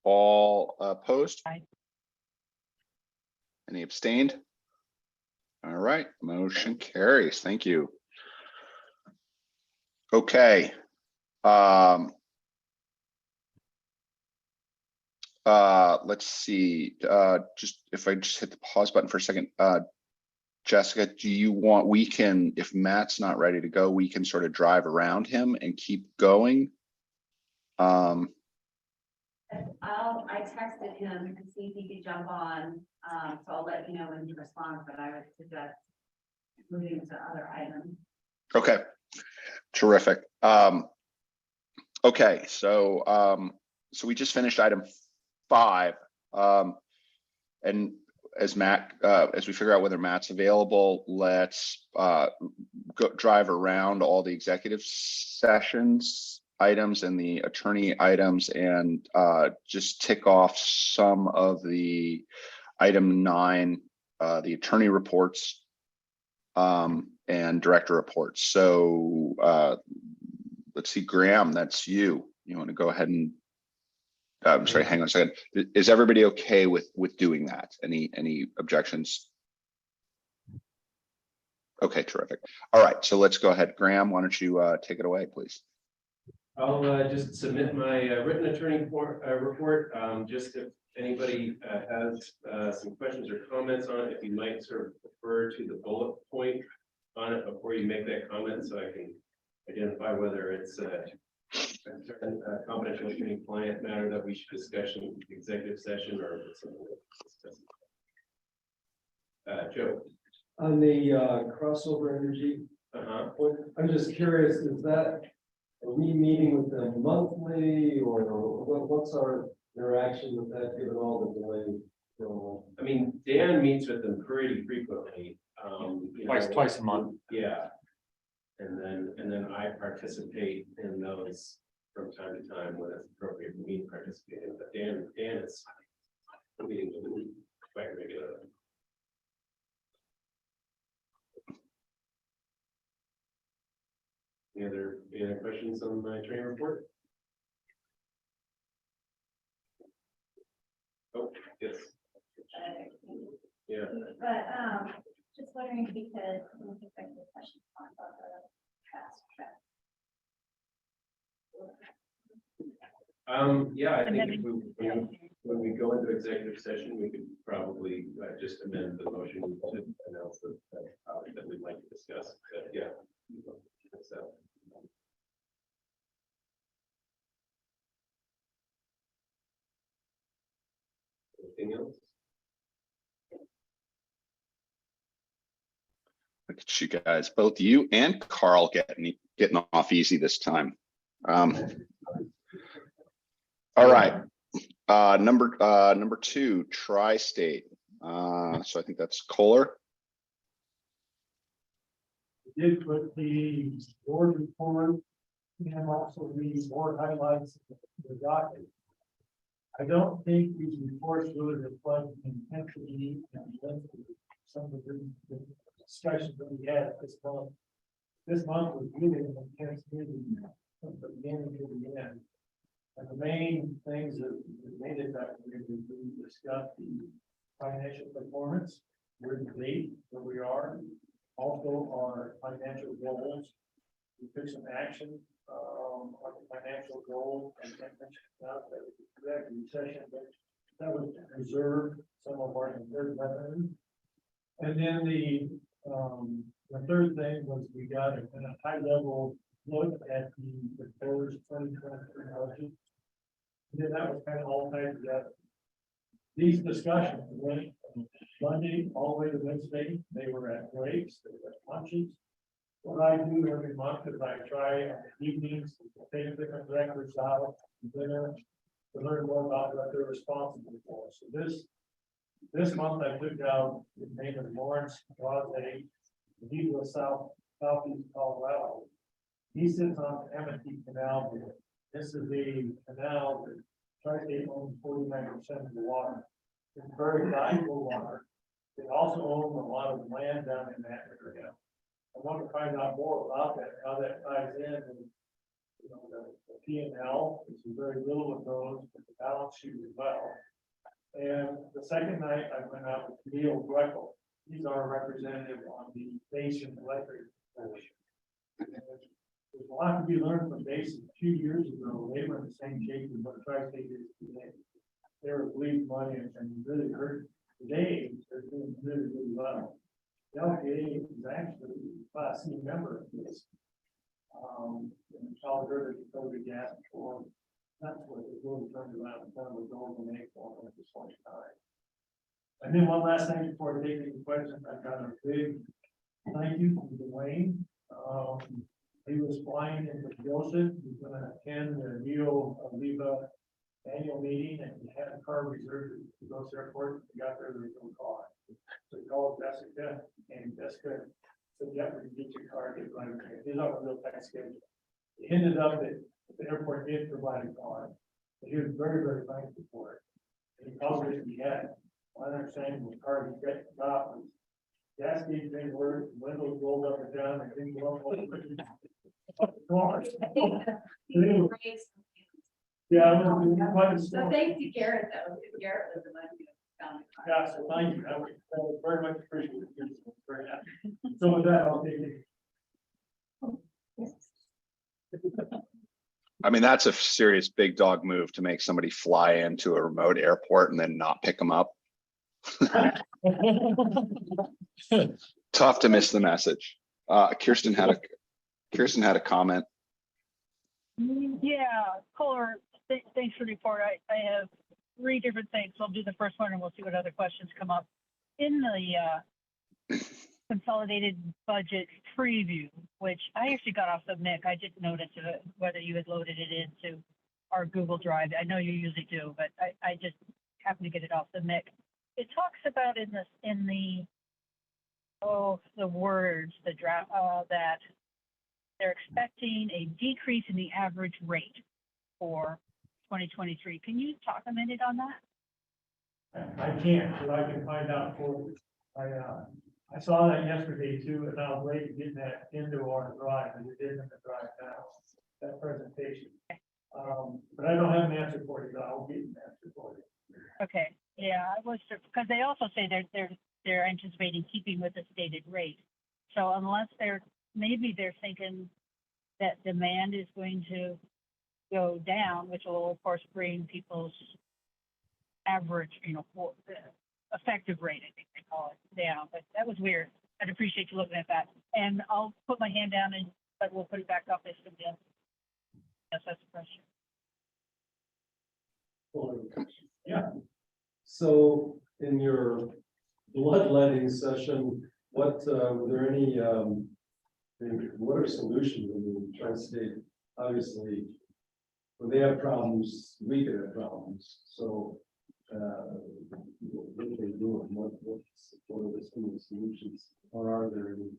All opposed? Aye. Any abstained? All right, motion carries. Thank you. Okay. Let's see. Just if I just hit the pause button for a second. Jessica, do you want, we can, if Matt's not ready to go, we can sort of drive around him and keep going. I texted him to see if he could jump on, so I'll let you know when he responds, but I would suggest moving to other items. Okay, terrific. Okay, so we just finished item 5. And as we figure out whether Matt's available, let's drive around all the executive sessions items and the attorney items and just tick off some of the item 9, the attorney reports and director reports. So let's see, Graham, that's you. You want to go ahead and I'm sorry, hang on a second. Is everybody okay with doing that? Any objections? Okay, terrific. All right, so let's go ahead. Graham, why don't you take it away, please? I'll just submit my written attorney report. Just if anybody has some questions or comments on it, if you might sort of refer to the bullet point on it before you make that comment, so I can identify whether it's a confidential attorney client matter that we should discuss in executive session or if it's something that's discussed. Joe. On the crossover energy, I'm just curious, is that, are we meeting with them monthly or what's our interaction with that, given all the delay? I mean, Dan meets with them pretty frequently. Twice a month. Yeah. And then I participate in those from time to time when it's appropriate for me to participate in, but Dan is meeting with them quite regularly. Any other questions on my training report? Oh, yes. Yeah. But just wondering if we could, with respect to the question about the fast track. Yeah, I think if when we go into executive session, we could probably just amend the motion to announce the topic that we'd like to discuss. But yeah. So. Anything else? Look at you guys, both you and Carl getting off easy this time. All right, number 2, tri-state. So I think that's Kohler. Did put the board report and also the board highlights of the docket. I don't think these reports really reflect the intensity and some of the discussions that we had this month. This month was really an intense meeting from the beginning to the end. And the main things that made it that we discussed the financial performance, where to date, where we are, also our financial goals. We took some action on the financial goal and recession, but that was reserved some of our third revenue. And then the third thing was we got a high level look at the proposed 2023 budget. And then that was kind of all tied together. These discussions went from Monday all the way to Wednesday. They were at breaks, they were at lunches. What I do every month is I try on the evenings to take different records out dinner to learn more about what they're responsible for. So this month I took out the name of Lawrence Rosé. He was southeast Colorado. He sits on the Amity Canal. This is the canal that Tri-State owns 49% of the water. It's very valuable water. They also own a lot of land down in that area. I want to find out more about that, how that ties in, and the P&L, is very little of those, but the balance sheet as well. And the second night, I went out with Neil Greco. He's our representative on the Basin Electric Commission. There's a lot to be learned from Basin. A few years ago, they were in the same shape as what Tri-State is today. They were bleeding money and really hurt. Today, they're doing really, really well. The LPEA is actually a Class C member of this. In Colorado, Dakota Gas Forum. That's what it really turned around and done with golden maple at this point in time. And then one last thing before taking the question, I got a big thank you from Dwayne. He was flying into Joseph, he's gonna attend the LPEA annual meeting, and he had a car reserved to go to the airport. He got there was no car. So he called Jessica, and Jessica said, "Yeah, we can get your car, get right there." He's on a real tight schedule. It ended up that the airport did provide a car. But he was very, very thankful for it. And he told me he had, I understand the car he got stopped. Gas gauge didn't work, windows rolled up and down, and didn't go up. Yeah, I mean, quite a So story. thanks to Garrett though, because Garrett was the one who found the car. Yeah, so thank you. I would very much appreciate it. Very happy. So with that, I'll take it. I mean, that's a serious big dog move to make somebody fly into a remote airport and then not pick them up. Tough to miss the message. Kirsten had a comment. Yeah, Kohler, thanks for the report. I have 3 different things. I'll do the first one and we'll see what other questions come up. In the consolidated budget preview, which I actually got off the MIC. I didn't notice whether you had loaded it into our Google Drive. I know you usually do, but I just happened to get it off the MIC. It talks about in the words, the draft, that they're expecting a decrease in the average rate for 2023. Can you talk a minute on that? I can't, but I can find out for you. I saw that yesterday too, and I was waiting to get that into our drive, and it is in the drive now, that presentation. But I don't have an answer for you, but I'll get an answer for you. Okay, yeah, I was, because they also say they're anticipating keeping with the stated rate. So unless maybe they're thinking that demand is going to go down, which will of course bring people's average, effective rate, I think they call it, down. But that was weird. I'd appreciate you looking at that. And I'll put my hand down but we'll put it back up if somebody else. Yes, that's the question. Yeah. So in your bloodletting session, were there any, what are solutions? I mean, tri-state, obviously, when they have problems, we could have problems. So, what are they doing? What are the solutions? Or are there any?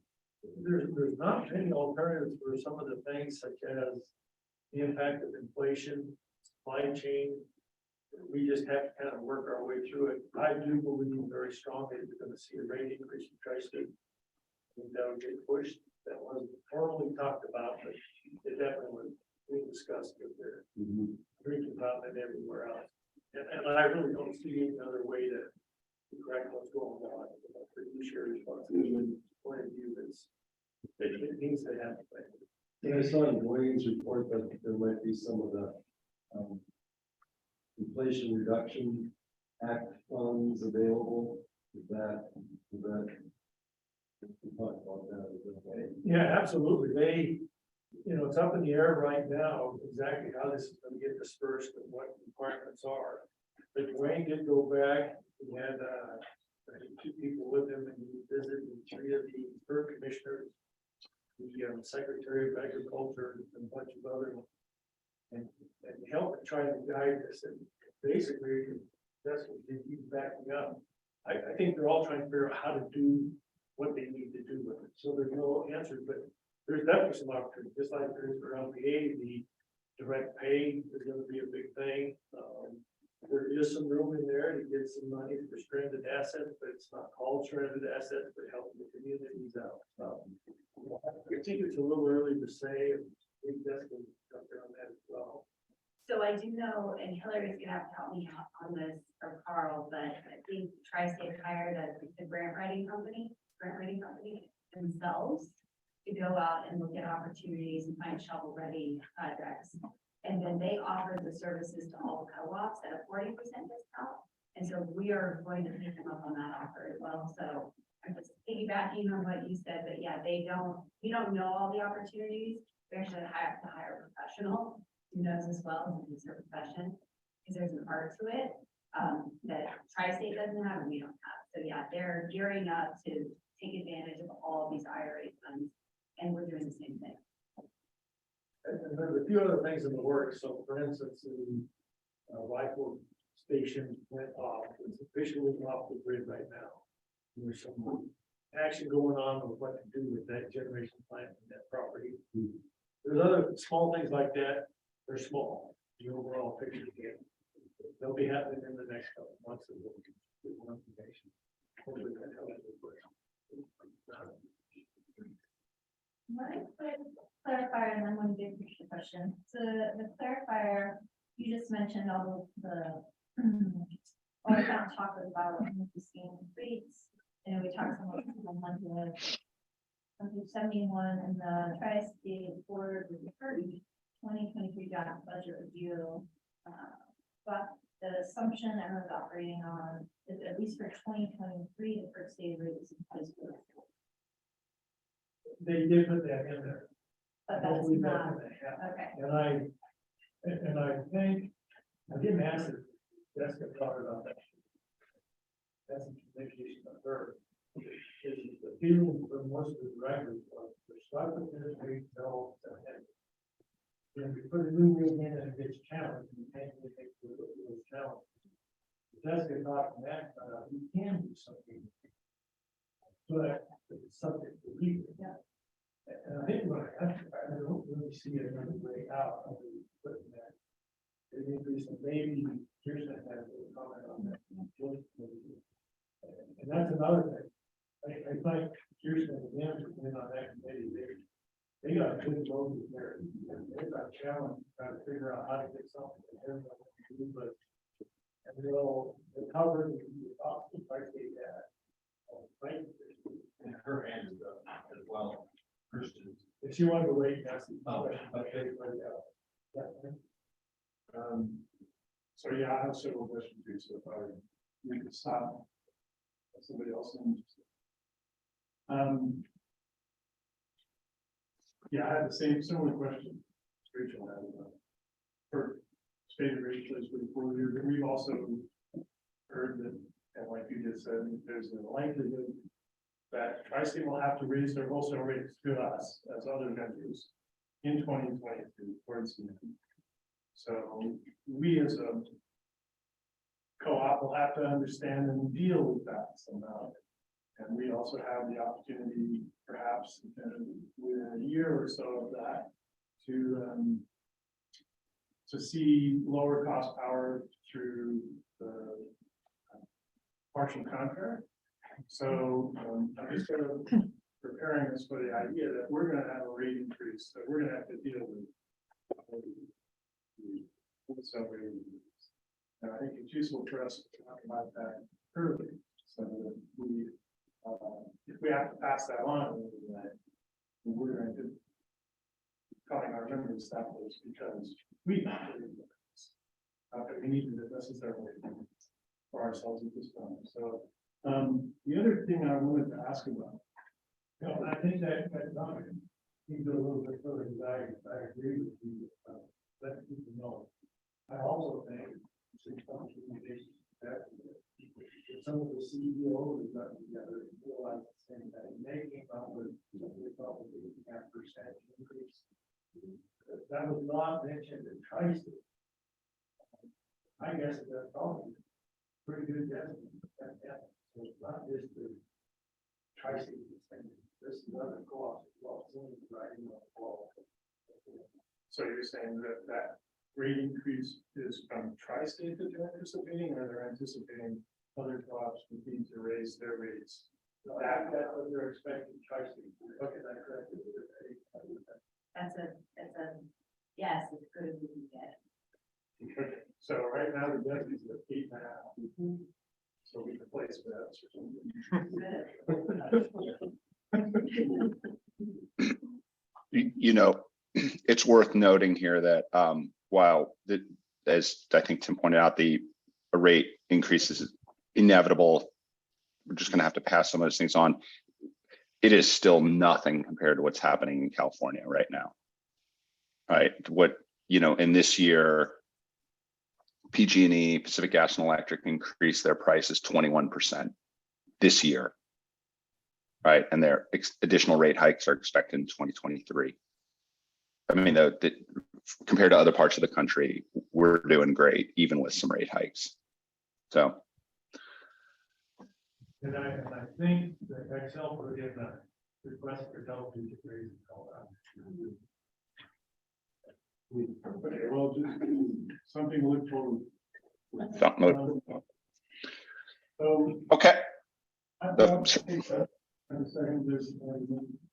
There's not many alternatives for some of the things such as the impact of inflation, supply chain. We just have to kind of work our way through it. I do believe very strongly we're going to see a rate increase in tri-state. I think that would get pushed. That wasn't formally talked about, but it definitely was being discussed with their drinking fountain and everywhere else. And I really don't see any other way to correct what's going on. For fiduciary responsibility point of view, it needs to happen. And I saw in Dwayne's report that there might be some of the Inflation Reduction Act funds available. Is that we talk about that? Yeah, absolutely. It's up in the air right now, exactly how this is going to get dispersed and what requirements are. But Dwayne did go back. He had, I think 2 people with him, and he visited 3 of the FERC commissioners, the Secretary of Agriculture, and a bunch of other ones. And help try to guide this. And basically, that's what he's backing up. I think they're all trying to figure out how to do what they need to do with it. So there's no answer, but there's definitely some opportunity, just like there is for LPEA. The direct pay is going to be a big thing. There is some room in there to get some money for stranded assets, but it's not called stranded assets, but helping the communities out. I think it's a little early to say. I think that's going to come down that as well. So I do know, and Hillary's gonna have to help me out on this, or Carl, but I think Tri-State hired a grant writing company themselves to go out and look at opportunities and find shovel-ready projects. And then they offer the services to all the co-ops at a 40% discount. And so we are going to take them up on that offer as well. So I'm just piggybacking on what you said, but yeah, we don't know all the opportunities. We actually have to hire a professional to knows as well, in her profession, because there's an art to it, that Tri-State doesn't have and we don't have. So yeah, they're gearing up to take advantage of all these IRA funds, and we're doing the same thing. And there's a few other things in the works. So for instance, the rifle station went off. It's officially off the grid right now. There's some action going on with what to do with that generation plant and that property. There's other small things like that. They're small. The overall picture again. They'll be happening in the next couple of months. And we'll get more information. Hopefully that helps. One quick clarifier and then one big picture question. So the clarifier, you just mentioned all of the, all the kind of talk about interesting rates. And we talked about on page 71 in the Tri-State Board of the FERC 2023 draft budget review. But the assumption everyone's operating on is at least for 2023, the FERC state rate is supposed to. They did put that in there. But that's Believe that not, in there, yeah. okay. And I think, I didn't ask it, Jessica talked about that. That's a communication of her. Is the feeling for most of the drivers of the start of the rate fell ahead. When we put a new rate in and it gets challenged, we can't really make those challenges. Jessica talked from that, we can do something. But it's subject to legal. Yeah. And I think when I don't really see another way out of putting that. It increase and maybe Kirsten has a comment on that. And that's another thing. I think Kirsten again, in on that committee, they got a good load there. They've got a challenge trying to figure out how to get something. But and they'll cover the cost of Tri-State that. Right. And her hand is up as well. Kirsten. If she wanted to wait, that's the okay. So yeah, I have several questions too, so if we could stop. Somebody else interested. Yeah, I had the similar question. Rachel had for stated Rachel is for you, but we've also heard that, and like you just said, there's a likelihood that Tri-State will have to raise their wholesale rates to us as other vendors in 2022 towards the end. So we as a co-op will have to understand and deal with that somehow. And we also have the opportunity, perhaps within a year or so of that, to see lower cost power through the partial contract. So I'm just sort of preparing us for the idea that we're going to have a rate increase, that we're going to have to deal with wholesale rate increase. And I think it's useful for us to talk about that early, so that we, if we have to pass that on, we're going to calling our members that was because we not that we need to necessarily for ourselves at this time. So the other thing I wanted to ask about, I think that you go a little bit further. I agree with you. Let people know. I also think that some of the CEOs have gotten together and realized the same thing. They came up with probably 0.5% increase. That was not mentioned in Tri-State. I guess that's probably pretty good estimate. So it's not just the Tri-State thing. This is other co-ops as well. Writing on the wall. So you're saying that rate increase is from Tri-State that they're anticipating, or they're anticipating other co-ops would need to raise their rates? That's what they're expecting Tri-State. Okay, that's correct. That's a yes, it's good as we can get. Okay. So right now the debt is at 8.5. So we can place bets or something. You know, it's worth noting here that while as I think Tim pointed out, the rate increase is inevitable. We're just going to have to pass some of those things on. It is still nothing compared to what's happening in California right now. Right? What you know, in this year, PG&E, Pacific Gas and Electric, increased their prices 21% this year. Right, and their additional rate hikes are expected in 2023. I mean, compared to other parts of the country, we're doing great, even with some rate hikes. So. And I think that Excel will get that request for Delta to raise all that. Okay, well, just something to look forward to. Okay. I'm saying there's a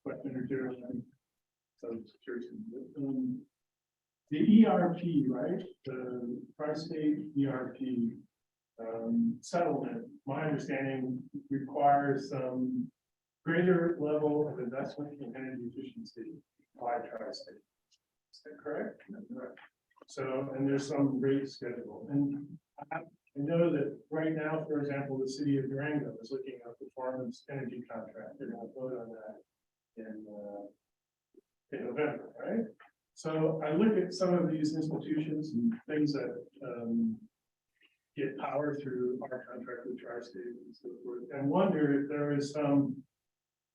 question or two. So curious. The ERP, right? The Tri-State ERP settlement, my understanding requires some greater level of investment in energy efficiency by Tri-State. Is that correct? So, and there's some rate schedule. And I know that right now, for example, the city of Durango is looking at performance energy contract. They're going to vote on that in November, right? So I look at some of these institutions and things that get power through our contract with Tri-State and so forth, and wonder if there is some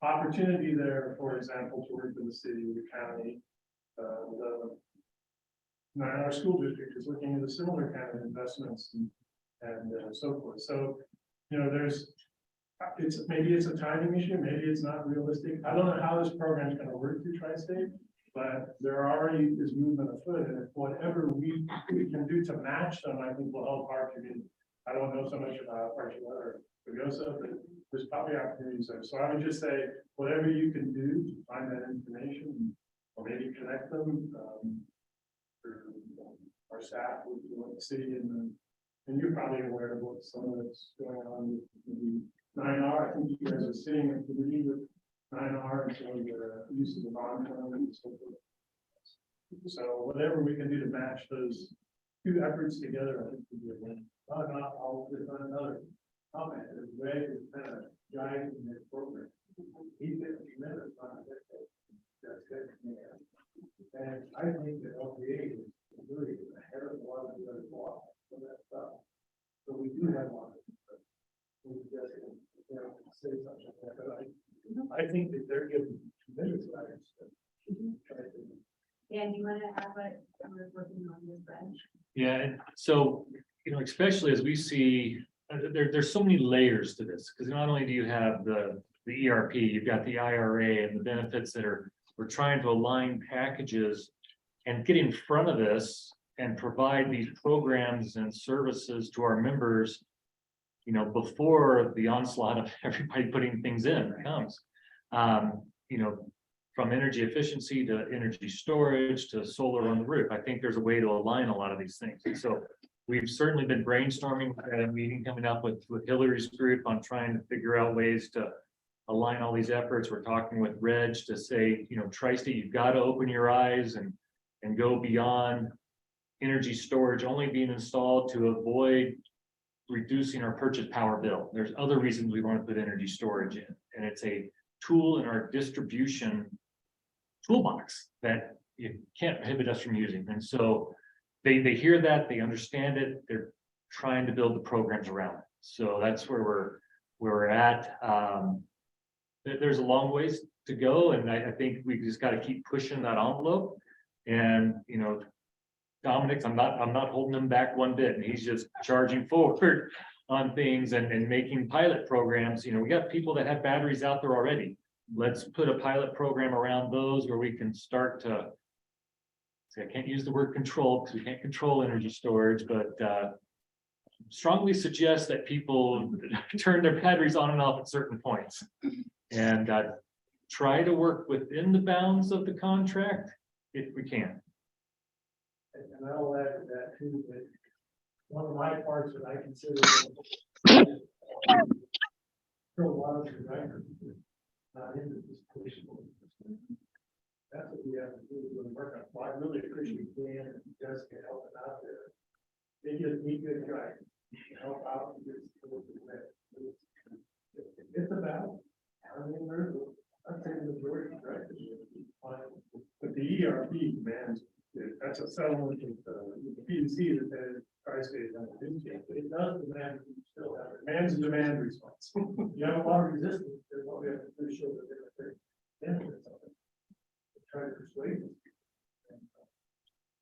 opportunity there, for example, to work with the city or the county. Our school district is looking at a similar kind of investments and so forth. So, you know, maybe it's a timing issue, maybe it's not realistic. I don't know how this program is going to work through Tri-State, but there already is movement afoot, and if whatever we can do to match them, I think will help our community. I don't know so much about Archuleta or Pagosa, but there's probably opportunities there. So I would just say, whatever you can do to find that information, or maybe connect them, our staff with the city and you're probably aware of what some of that's going on with the 9R. I think you guys are sitting at the meeting with 9R and some of the use of the bond fund and so forth. So whatever we can do to match those two efforts together, I think would be a win. I'll just on another comment. Greg is kind of giant in this program. He's been tremendous on it. That's good. And I think that LPEA is really ahead of a lot of the other laws for that stuff. So we do have one. We just, you know, say something like that, but I think that they're giving tremendous guidance. Dan, do you want to add what we're working on this branch? Yeah, and so, you know, especially as we see, there's so many layers to this, because not only do you have the ERP, you've got the IRA and the benefits that we're trying to align packages and get in front of this and provide these programs and services to our members, you know, before the onslaught of everybody putting things in comes. You know, from energy efficiency to energy storage to solar on the roof. I think there's a way to align a lot of these things. And so we've certainly been brainstorming at a meeting coming up with Hillary's group on trying to figure out ways to align all these efforts. We're talking with Reg to say, you know, Tri-State, you've got to open your eyes and go beyond energy storage only being installed to avoid reducing our purchase power bill. There's other reasons we want to put energy storage in, and it's a tool in our distribution toolbox that you can't prohibit us from using. And so they hear that, they understand it, they're trying to build the programs around it. So that's where we're at. There's a long ways to go, and I think we just got to keep pushing that envelope. And you know, Dominic's, I'm not holding him back one bit, and he's just charging forward on things and making pilot programs. You know, we got people that have batteries out there already. Let's put a pilot program around those where we can start to, see, I can't use the word control because we can't control energy storage, but strongly suggest that people turn their batteries on and off at certain points and try to work within the bounds of the contract if we can. And I'll add to that too, that one of my parts that I consider a lot of the drivers not into this position. That's what we have to do when we work on. Well, I really appreciate Dan and Jessica helping out there. They just need good guidance, help out and get support for that. It's a battle. I mean, I'm saying the majority, right? But the ERP demands, that's a settlement with the PUC that the tri-state on the newspaper, but it does demand, you still have, it demands a demand response. You have a lot of resistance, there's what we have to do, show that they're benefits of it. Try to persuade them.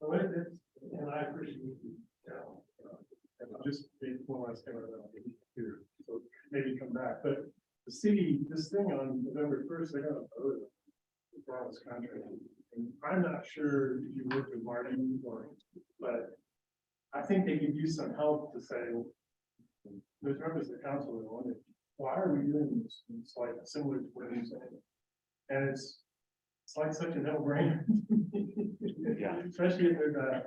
So it's, and I appreciate you, and I'll just be one last comment about it here, so maybe come back, but the city, this thing on November 1st, they're gonna vote on this contract. And I'm not sure if you worked with Marty or, but I think they could use some help to say, there's members of the council that want it. Why are we doing this? It's like similar to what you're saying. And it's like such a no-brainer. Yeah. Especially if there's a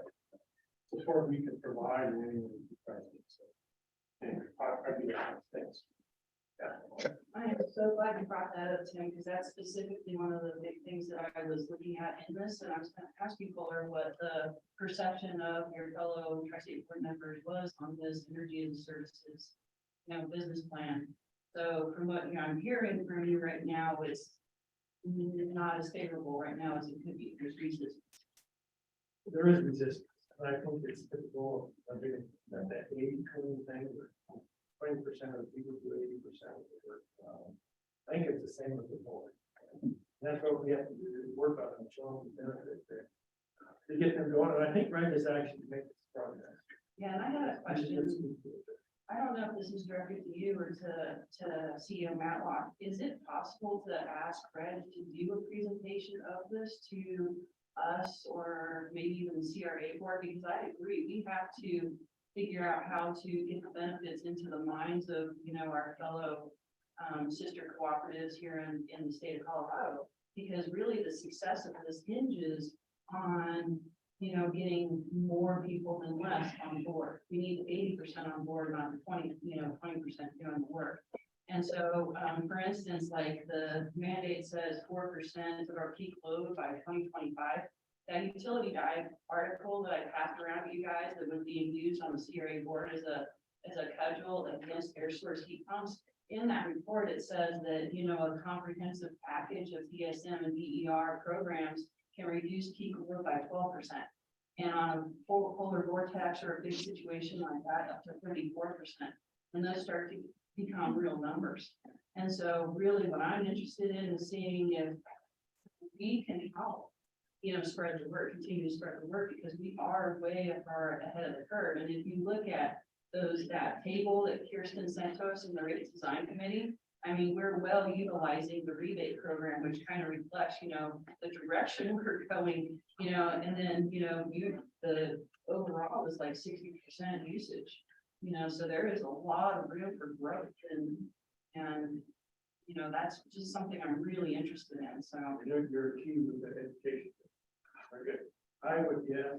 support we can provide in any of the crises. So, anyway, I do that. Thanks. Yeah. I am so glad you brought that up, Tim, because that's specifically one of the big things that I was looking at in this, and I was going to ask you, Fuller, what the perception of your fellow tri-state board members was on this energy and services, business plan. So from what I'm hearing from you right now, it's not as favorable right now as it could be. There's resistance. There is resistance, and I think it's typical of that 80-20 thing. 20% of the people do 80% of the work. I think it's the same with the board. And that's what we have to do, is work on and show them the benefit there. To get them going, and I think Brent is actually making this progress. Yeah, and I had a question. I don't know if this is directed to you or to CEO Matlock. Is it possible to ask Fred to do a presentation of this to us or maybe even the CRA board? Because I agree, we have to figure out how to get the benefits into the minds of, our fellow sister cooperatives here in the state of Colorado. Because really the success of this hinges on, getting more people than less on board. We need 80% on board, not 20% doing the work. And so, for instance, like the mandate says 4% of our peak load by 2025. That utility dive article that I passed around to you guys that was being used on the CRA board as a cudgel against air source heat pumps. In that report, it says that, a comprehensive package of DSM and DER programs can reduce peak load by 12%. And on a polar vortex or a big situation like that, up to 34%. And those start to become real numbers. And so really what I'm interested in is seeing if we can help spread the word, continue to spread the word, because we are way far ahead of the curve. And if you look at that table that Kirsten sent to us in the rates design committee, I mean, we're well utilizing the rebate program, which kind of reflects, the direction we're going, and then, the overall is like 60% usage, so there is a lot of room for growth and that's just something I'm really interested in. So You're key with the education. Very good. I would guess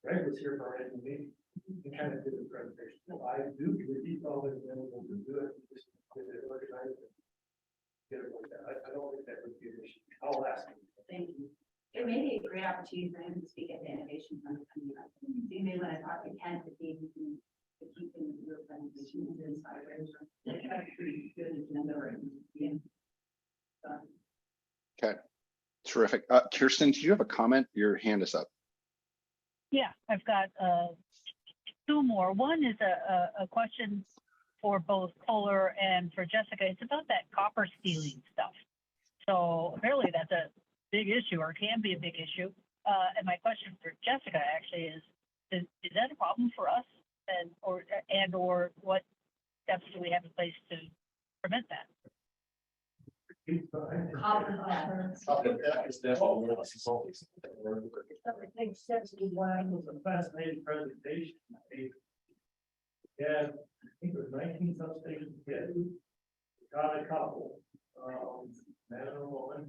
Greg was here for our annual meeting. He kind of did the presentation. I do believe he's always available to do it. Just get it organized and get it like that. I don't think that would be an issue. I'll ask him. Thank you. It may be a great opportunity for him to speak at the innovation fund coming up. So you may want to talk to Ken to see if he can keep in your presentation inside. They have a pretty good agenda right now. Okay, terrific. Kirsten, do you have a comment? Your hand is up. Yeah, I've got two more. One is a question for both Kohler and for Jessica. It's about that copper stealing stuff. So apparently that's a big issue, or can be a big issue. And my question for Jessica actually is that a problem for us? Or what steps do we have in place to prevent that? Was a fascinating presentation. Yeah, I think it was 19 substations. Yeah, got a couple, man and a woman.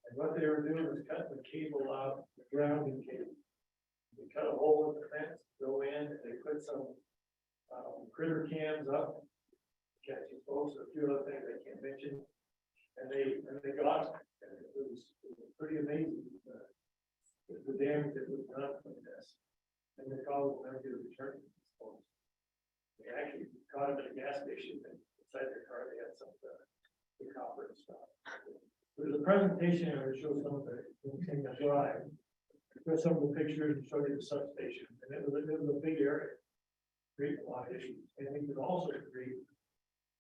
And what they were doing was cutting the cable out, the grounding cable. They cut a hole in the fence, go in, and they put some critter cams up, catching folks, a few other things I can't mention. And they got it. And it was pretty amazing. The damage that was done from this. And they called them to return. They actually caught him at a gas station and inside their car they had some the copper and stuff. There's a presentation I would show some of the things I drive. There's some of the pictures and show you the substation, and it was a big area. Create a lot of issues, and it could also create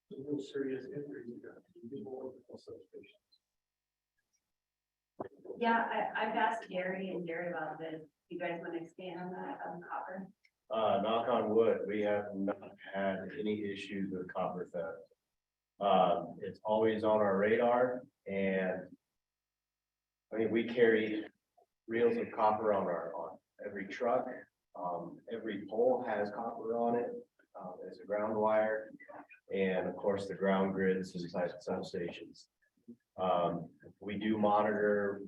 some real serious injuries to people with substations. Yeah, I've asked Gary and Gary about this. You guys want to expand on that, on copper? Knock on wood, we have not had any issues with copper theft. It's always on our radar, and I mean, we carry reels of copper on every truck. Every pole has copper on it, as a ground wire, and of course, the ground grids inside the substations. We do monitor,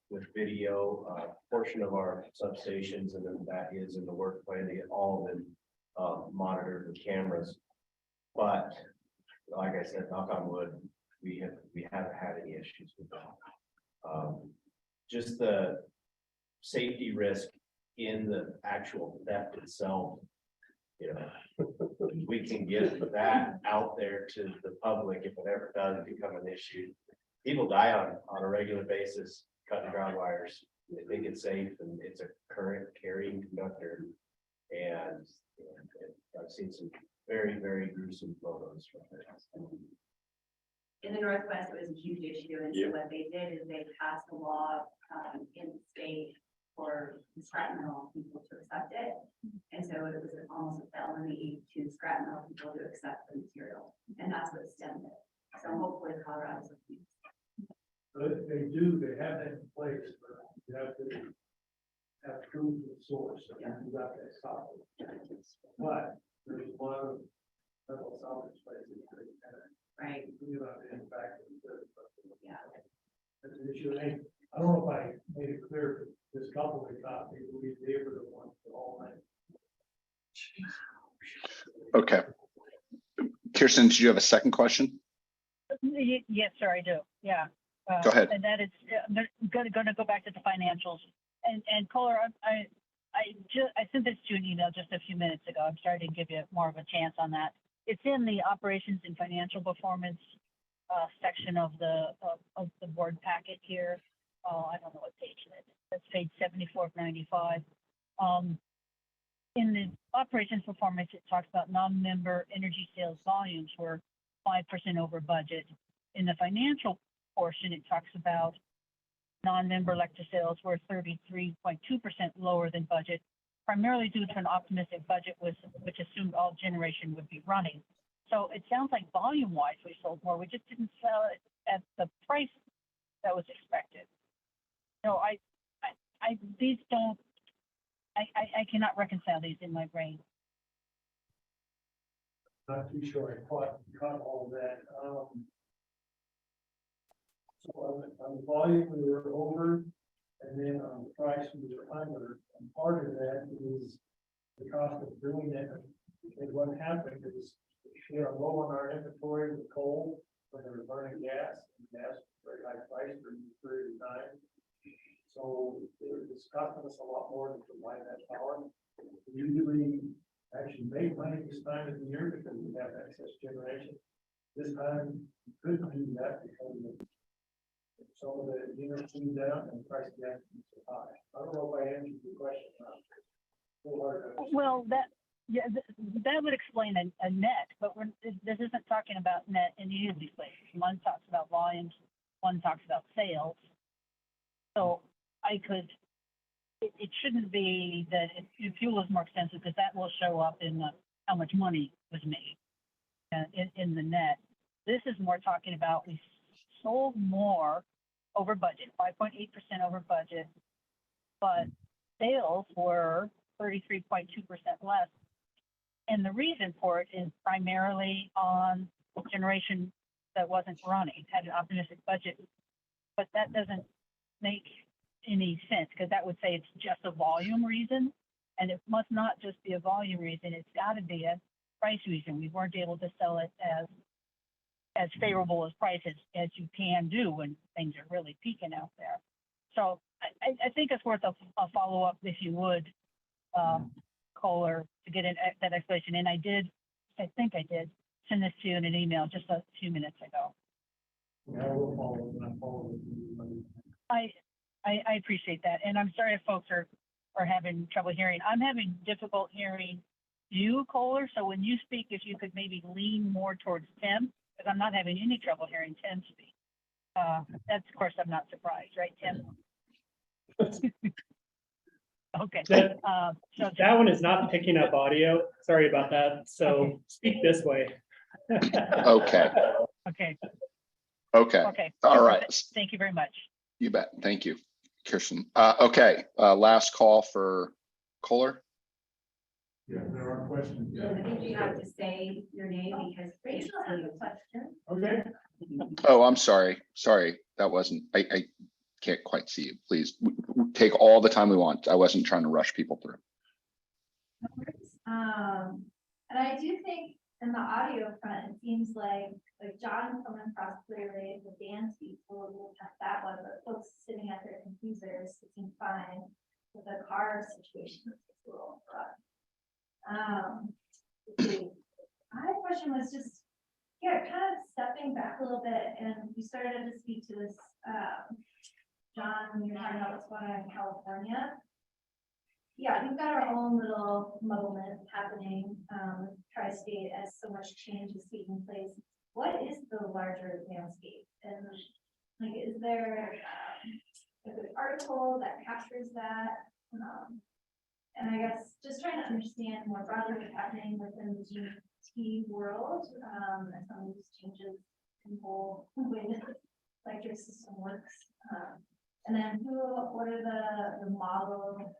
with video, portion of our substations, and then that is in the work plan to get all of them monitored with cameras. But like I said, knock on wood, we haven't had any issues with that. Just the safety risk in the actual theft itself, you know, we can get that out there to the public if it ever does become an issue. People die on a regular basis cutting ground wires. They think it's safe, and it's a current carrying conductor. And I've seen some very, very gruesome photos from it. In the Northwest, it was a huge issue, and so what they did is they passed a law in the state for scrap metal people to accept it. And so it was almost a felony to scrap metal people to accept the material, and that's what stemmed it. So hopefully Colorado's. But they have that in place, but you have to have proof of source, and you got that copy. But there's a lot of metal salvage places that kind of. Right. You know, in fact, Yeah. that's an issue. And I don't know if I made it clear, this couple of copies, they were the ones for all night. Okay. Kirsten, did you have a second question? Yes, sir, I do. Yeah. Go ahead. And that is, going to go back to the financials. And Kohler, I sent this to you an email just a few minutes ago. I'm sorry to give you more of a chance on that. It's in the operations and financial performance section of the board packet here. I don't know what page it is. That's page 74 of 95. In the operations performance, it talks about non-member energy sales volumes were 5% over budget. In the financial portion, it talks about non-member electric sales were 33.2% lower than budget, primarily due to an optimistic budget which assumed all generation would be running. So it sounds like volume-wise we sold more. We just didn't sell it at the price that was expected. So I cannot reconcile these in my brain. Not too sure I caught all of that. So on the volume, we were over, and then on the price, we were under. And part of that is the cost of doing it. And what happened is we are low on our inventory with coal when they were burning gas, and gas was very high price for a period of time. So it's costing us a lot more to provide that power. We usually actually make money this time of the year because we have excess generation. This time we couldn't do that because of some of the units came down and the price of gas was so high. I don't know if I answered your question. Well, that would explain a net, but this isn't talking about net in either of these places. One talks about volumes, one talks about sales. So it shouldn't be that if fuel is more expensive, because that will show up in how much money was made in the net. This is more talking about we sold more over budget, 5.8% over budget, but sales were 33.2% less. And the reason for it is primarily on generation that wasn't running, had an optimistic budget, but that doesn't make any sense because that would say it's just a volume reason, and it must not just be a volume reason. It's got to be a price reason. We weren't able to sell it as favorable as prices as you can do when things are really peaking out there. So I think it's worth a follow-up if you would, Kohler, to get that explanation. And I think I did send this to you in an email just a few minutes ago. Yeah, I will follow. I appreciate that. And I'm sorry if folks are having trouble hearing. I'm having difficult hearing you, Kohler. So when you speak, if you could maybe lean more towards Tim, because I'm not having any trouble hearing Tim speak. That's, of course, I'm not surprised, right, Tim? Okay. So that one is not picking up audio. Sorry about that. So speak this way. Okay. Okay. Okay. Okay. All right. Thank you very much. You bet. Thank you, Kirsten. Okay. Last call for Kohler. Yeah, there are questions. I think you have to say your name because Rachel has a question. Okay. Oh, I'm sorry. Sorry. That wasn't, I can't quite see you. Please take all the time we want. I wasn't trying to rush people through. And I do think in the audio front, it seems like John coming across clearly, the Dan speaks a little past that one, but folks sitting at their computers, it seems fine. With the car situation, it's a little rough. My question was just, yeah, kind of stepping back a little bit, and you started to speak to this, John, when you're talking about what's going on in California. Yeah, we've got our own little moment happening, tri-state as so much change is taking place. What is the larger landscape? And like, is there a good article that captures that? And I guess just trying to understand more broadly what's happening within the GT world, and some of these changes in the whole way the electric system works. And then what are the model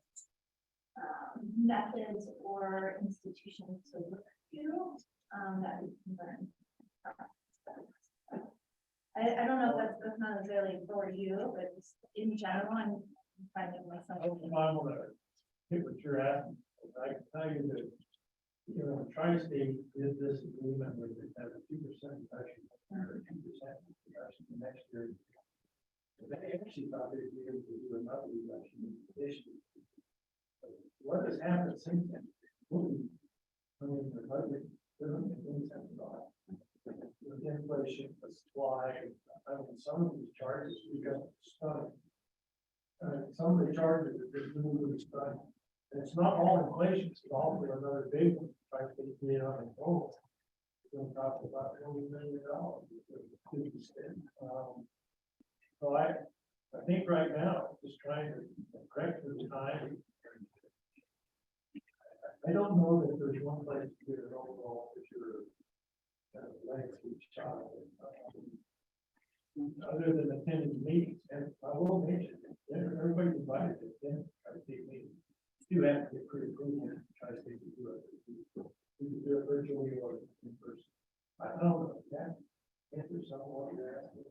methods or institutions to look to that we can learn from? I don't know if that's not necessarily for you, but just in general, I'm finding myself. I want to hit what you're asking. I can tell you that, you know, Tri-State did this agreement where they had a 2% reduction, or 2% reduction the next year. They actually thought they'd be able to do another reduction this year. What has happened since then? I mean, the budget doesn't make any sense at all. With inflation, the supply, I mean, some of these charges we got stunning. Some of the charges that they're really stunning. And it's not all inflation, it's also another big one, like they made on the goal. We're going to talk about $20 million. So I think right now, just trying to correct the time. I don't know that there's one place to get an overall picture of length each child. Other than attending meetings, and I will mention, everybody invited to attend tri-state meetings. You have to get pretty cool to try to do it. You can do it virtually or in person. I don't know that. If there's someone you're asking.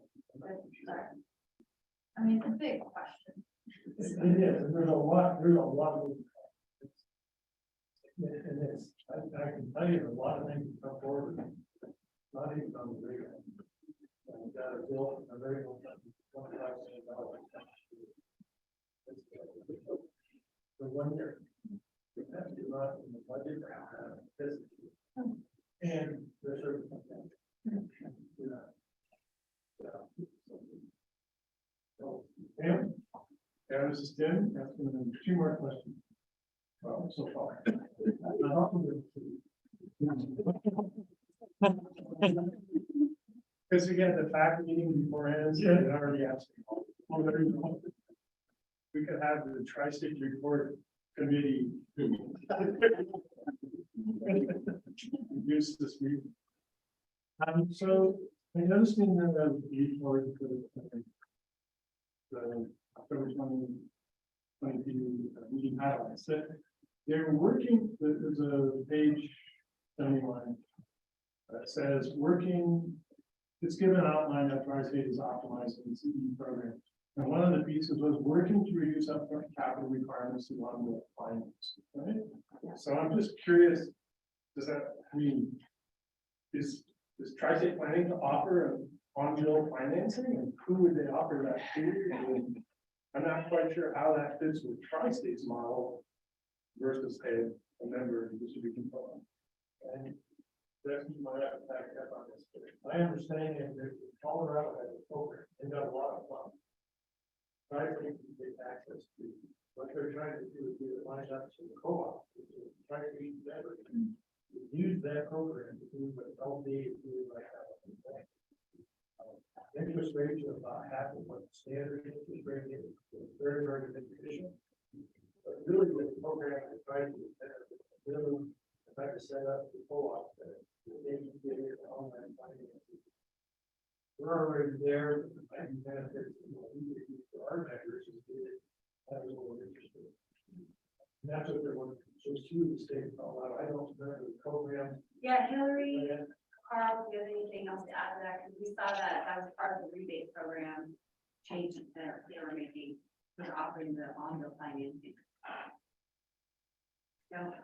I mean, it's a big question. It is, and there's a lot of. And it's, I can tell you, a lot of things come forward, not even on the radar. And got a bill, a very $25 million. For 1 year. That's not in the budget. And there's certain. Tim? Yeah, this is Tim. That's going to be 2 more questions. Well, so far. Because we got the fact meeting beforehand, and already asked. We could have the tri-state report committee. Use this meeting. So I noticed in the report the October 2022 meeting highlights that they're working. There's a page 71 that says working. It's given an outline that Tri-State is optimizing the CE program. And one of the pieces was working to reduce upfront capital requirements along with finance. Right? So I'm just curious, does that mean is Tri-State planning to offer on-bill financing, and who would they offer that to? And I'm not quite sure how that fits with Tri-State's model versus a member distribution program. And that's my back up on this. My understanding is that Colorado has a program, they got a lot of fun. private get access to. What they're trying to do is get it lined up to the co-op, trying to use that program to do what LPEA is doing right now. Interest rates are about half of what the standard interest rate is. It's very, very efficient. But really, what the program is trying to do is really try to set up the co-op that they can get it online financing. We're already there, but the benefits for our measures is get it at a lower interest rate. And that's what they're working. So it's through the state of Colorado. I don't remember the program. Yeah, Hillary, Carl, do you have anything else to add to that? Because we saw that was part of the rebate program change that they were making for offering the on-bill financing. No,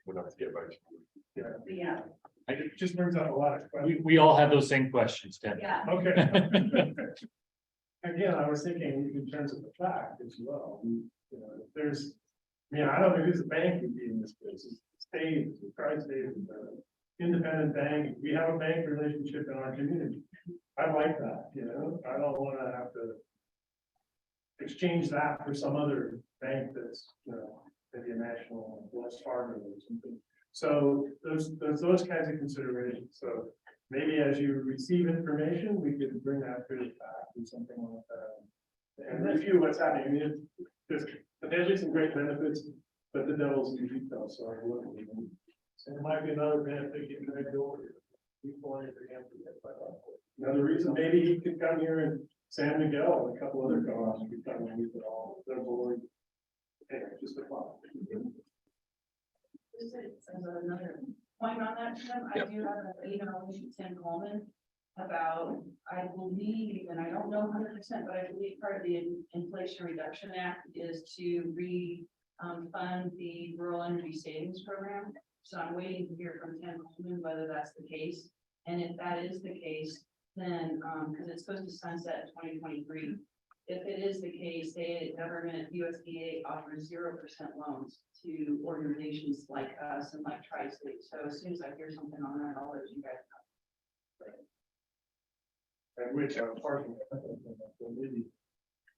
we'll have to get back to you. yeah, It just brings up a lot of questions. We all have those same questions, Tim. yeah. Okay. Again, I was thinking in terms of the fact as well, you know, if there's, I don't know who's the bank would be in this business, state, the tri-state, independent bank, we have a bank relationship in our community. I like that, I don't wanna have to exchange that for some other bank that's, maybe a national Wells Fargo or something. So there's those kinds of considerations, so maybe as you receive information, we could bring that to the fact or something like that. And review what's happening, there's some great benefits, but the devil's in the details, so I look at them. And there might be another benefit you can go over. Another reason, maybe he could come here in San Miguel and a couple other co-ops could come and use it all, their board. Anyway, just a thought. Just as another point on that, Tim, I do have an email from Tim Coleman about, I believe, and I don't know 100%, but I believe part of the Inflation Reduction Act is to fund the Rural Energy Savings Program. So I'm waiting to hear from Tim Coleman whether that's the case. And if that is the case, then, because it's supposed to sunset in 2023, if it is the case, the government, USDA offers 0% loans to organizations like us and like Tri-State. So as soon as I hear something on that, I'll let you guys know. And which are part of maybe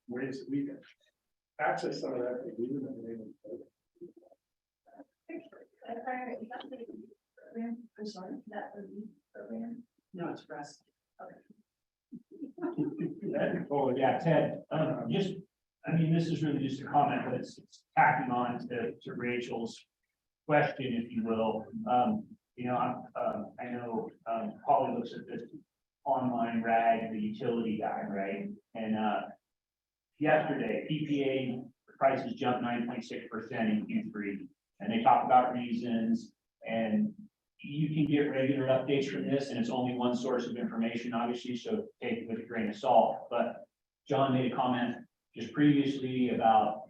ways that we can access some of that. I'm sorry, that program? No, it's for us. Oh, yeah, Ted, this is really just a comment, but it's tacking on to Rachel's question, if you will. I know Polly looks at this online rag, the utility guy, right? And yesterday, PPA prices jumped 9.6% in Q3, and they talk about reasons, and you can get regular updates from this, and it's only one source of information, obviously, so take it with a grain of salt. But John made a comment just previously about,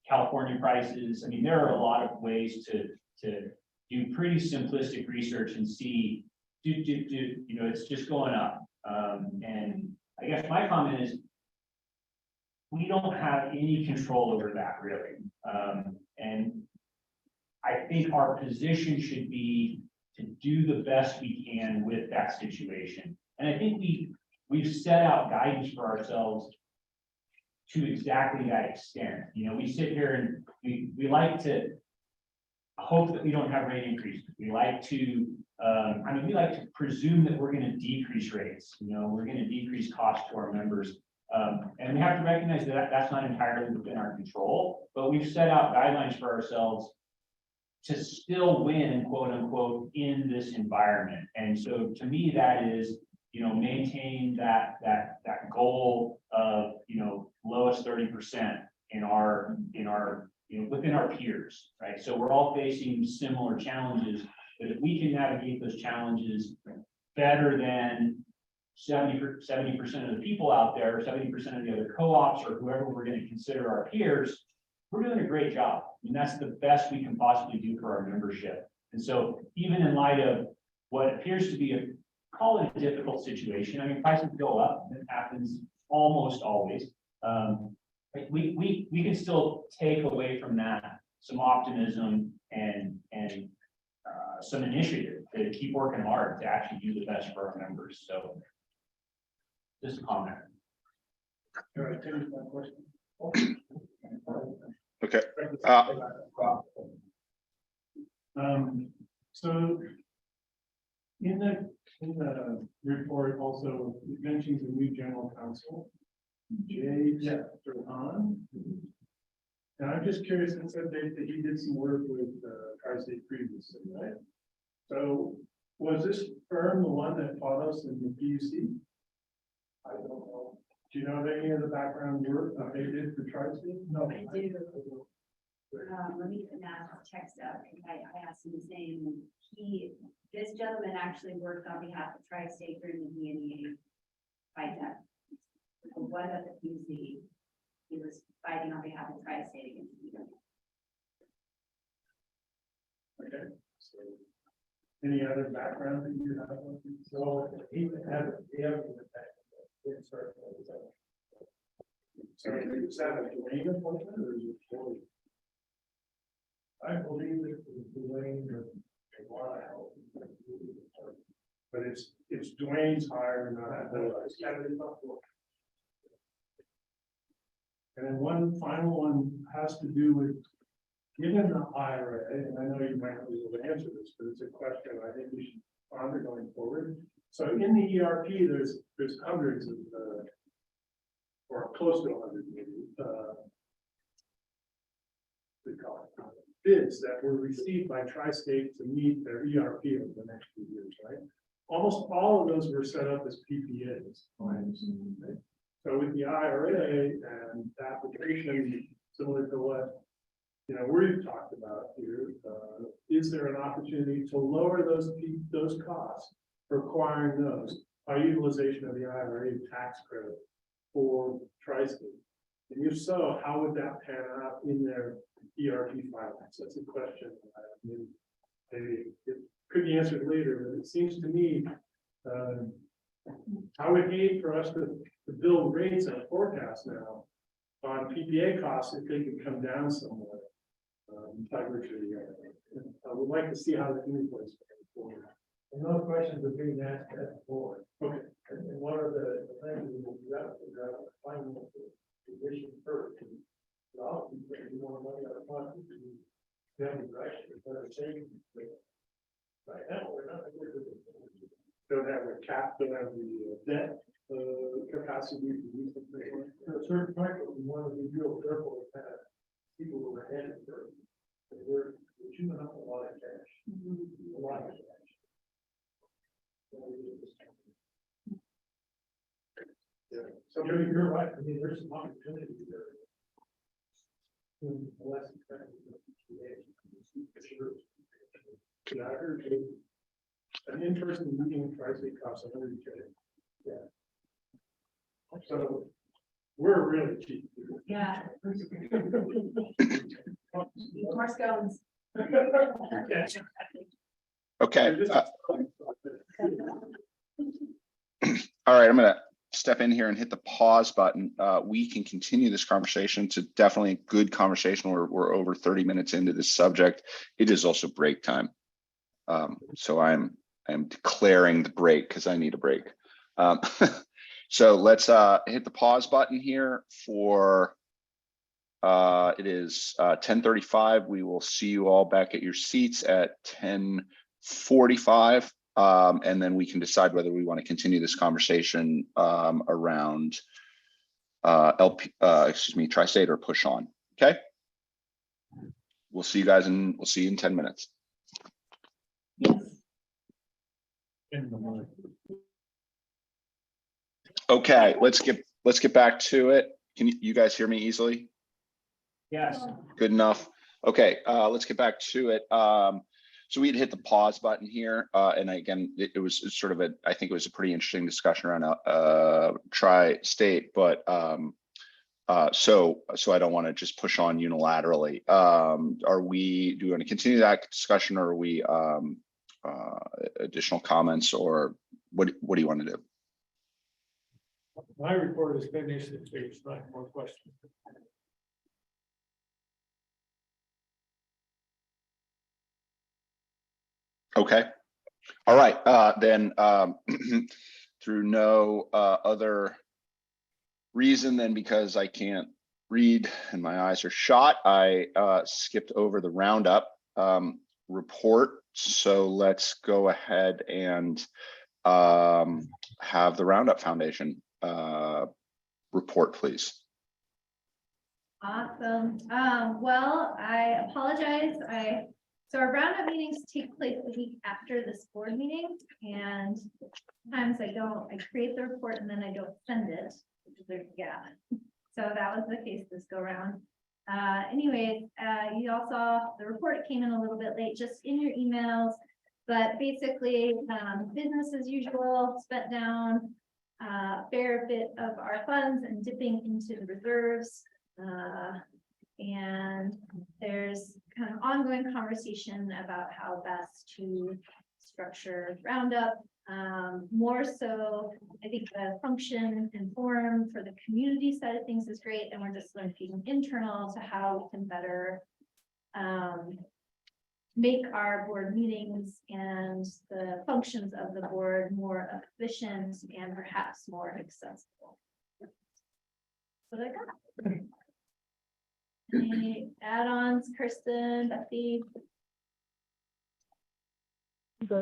California prices. There are a lot of ways to do pretty simplistic research and see, it's just going up. And I guess my comment is, we don't have any control over that, really. And I think our position should be to do the best we can with that situation. And I think we've set out guidance for ourselves to exactly that extent. We sit here and we like to hope that we don't have rate increases. We like to, we like to presume that we're going to decrease rates. We're going to decrease costs to our members. And we have to recognize that that's not entirely within our control, but we've set out guidelines for ourselves to still win, quote unquote, in this environment. And so to me, that is, maintain that goal of, lowest 30% in our, within our peers, right? So we're all facing similar challenges, but if we can navigate those challenges better than 70% of the people out there, 70% of the other co-ops or whoever we're going to consider our peers, we're doing a great job. And that's the best we can possibly do for our membership. And so even in light of what appears to be call it a difficult situation, prices go up, it happens almost always. We can still take away from that some optimism and some initiative to keep working hard to actually do the best for our members. So just a comment. Okay. So in the report also, it mentions a new general counsel, Jay Durhan. And I'm just curious, it said that he did some work with Tri-State previously, right? So was this firm the one that taught us in the PUC? I don't know. Do you know any of the background work that they did for Tri-State? No. I do. Let me get that text up, because I asked him the same. This gentleman actually worked on behalf of Tri-State during the DNEA fight that. One of the PUC, he was fighting on behalf of Tri-State against the Okay. So any other background that you have? So he had, so is that a Dwayne appointment or is it Joey? I believe it was Dwayne or Wild. But it's Dwayne's hire, not otherwise. And then one final one has to do with, given the IRA, and I know you might not be able to answer this, but it's a question I think we should ponder going forward. So in the ERP, there's hundreds of, or close to 100 maybe, bids that were received by Tri-State to meet their ERP over the next few years, right? Almost all of those were set up as PPAs. Right? So with the IRA and the application, similar to what we've talked about here, is there an opportunity to lower those costs for acquiring those by utilization of the IRA tax credit for Tri-State? And if so, how would that pan out in their ERP filings? That's a question. Maybe it could be answered later, but it seems to me I would hate for us to build rates and forecast now on PPA costs if they could come down somewhat. By virtue of the IRA. I would like to see how the invoice goes forward. And those questions are being asked at the board. Okay. And one of the things we will do that is finding the position first. Well, you want money out of pocket to them, right? Better saving. Right now, we're not. Don't have a cap, don't have the debt capacity to use the thing. At a certain point, we want to be real careful with that. People who are headed for, we're chewing up a lot of cash. A lot of cash. Yeah. So you're right. I mean, there's some opportunity there. Less I heard an interesting meeting Tri-State costs $100K. Yeah. So we're really cheap. Yeah. More scones. Okay. All right, I'm gonna step in here and hit the pause button. We can continue this conversation. It's definitely a good conversation. We're over 30 minutes into this subject. It is also break time. So I'm declaring the break because I need a break. So let's hit the pause button here for it is 10:35. We will see you all back at your seats at 10:45. And then we can decide whether we want to continue this conversation around Tri-State or push on. Okay. We'll see you guys in 10 minutes. Yes. Okay, let's get back to it. Can you guys hear me easily? Yes. Good enough. Okay, let's get back to it. So we'd hit the pause button here, and again, it was sort of I think it was a pretty interesting discussion around Tri-State, but so I don't want to just push on unilaterally. Do we want to continue that discussion, or are we additional comments, or what do you want to do? My report is finished. If there's not more questions. Okay. All right. Then through no other reason than because I can't read and my eyes are shot, I skipped over the roundup report. So let's go ahead and have the Roundup Foundation report, please. Awesome. Well, I apologize. So our roundup meetings take place the week after this board meeting, and sometimes I create the report and then I don't send it. Yeah. So that was the case this go round. Anyways, you all saw the report came in a little bit late, just in your emails, but basically, business as usual, spent down a fair bit of our funds and dipping into the reserves. And there's kind of ongoing conversation about how best to structure roundup. More so, I think the function and form for the community side of things is great, and we're just looking internal to how we can better make our board meetings and the functions of the board more efficient and perhaps more accessible. So I got. Any add-ons, Kirsten, Betsy?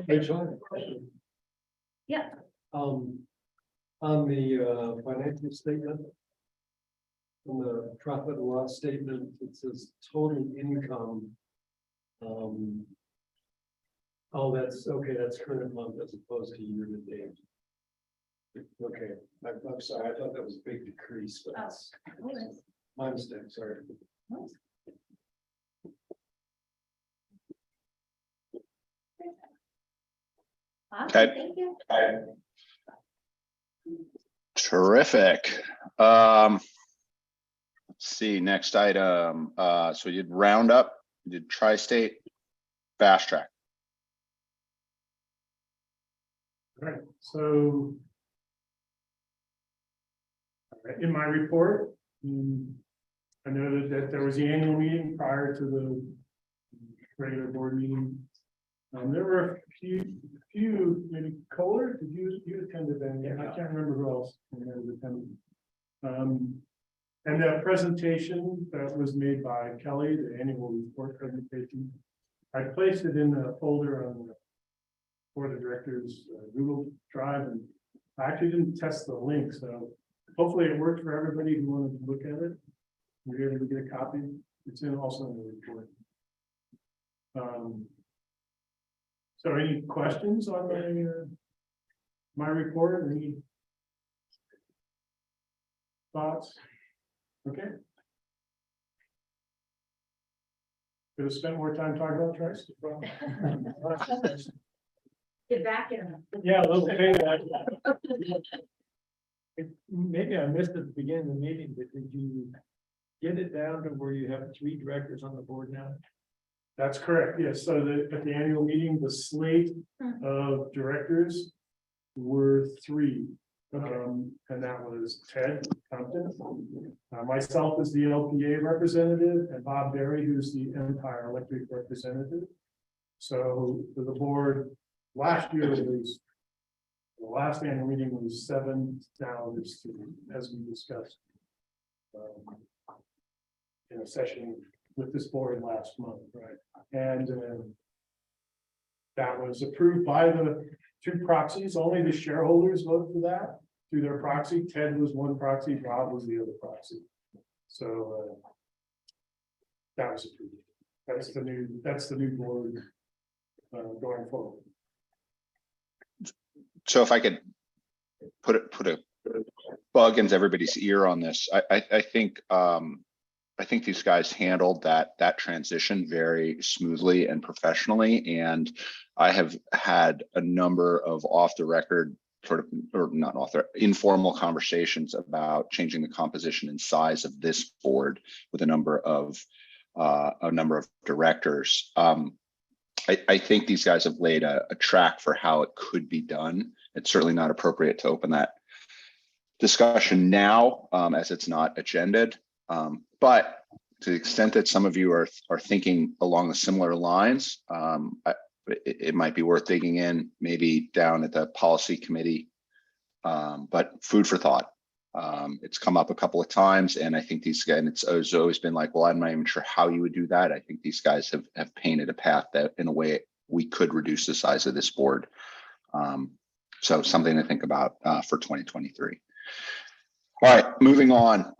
Rachel, I have a question. Yeah. On the financial statement, on the profit and loss statement, it says total income. Oh, that's okay. That's current month as opposed to year to date. Okay, I'm sorry. I thought that was a big decrease, but that's my mistake. Sorry. Awesome, Okay. thank you. Terrific. Let's see, next item. So you did Roundup, you did Tri-State, Fast Track. All right, so in my report, I noted that there was the annual meeting prior to the regular board meeting. There were a few, maybe Kohler, did you attended that? Yeah, I can't remember who else was attending. And that presentation that was made by Kelly, the annual report presentation, I placed it in the folder on the board of directors Google Drive, and I actually didn't test the link, so hopefully it worked for everybody who wanted to look at it. We're able to get a copy. It's also in the report. So any questions on my report? Any thoughts? Okay. Could have spent more time talking about Tri-State. Get back in. Yeah, a little bit. Maybe I missed at the beginning of the meeting, but did you get it down to where you have 3 directors on the board now? That's correct, yes. So at the annual meeting, the slate of directors were 3. And that was Ted Compton, myself as the LPEA representative, and Bob Berry, who's the Empire Electric representative. So for the board, last year was, the last annual meeting was 7, now there's 2, as we discussed in a session with this board last month, right? And that was approved by the 2 proxies. Only the shareholders vote for that through their proxy. Ted was one proxy, Bob was the other proxy. So that was approved. That's the new board going forward. So if I could put a bug into everybody's ear on this, I think these guys handled that transition very smoothly and professionally, and I have had a number of off the record informal conversations about changing the composition and size of this board with a number of directors. I think these guys have laid a track for how it could be done. It's certainly not appropriate to open that discussion now, as it's not agended. But to the extent that some of you are thinking along the similar lines, it might be worth digging in, maybe down at the policy committee. But food for thought. It's come up a couple of times, and I think these guys, and it's always been like, well, I'm not even sure how you would do that. I think these guys have painted a path that in a way we could reduce the size of this board. So something to think about for 2023. All right, moving on.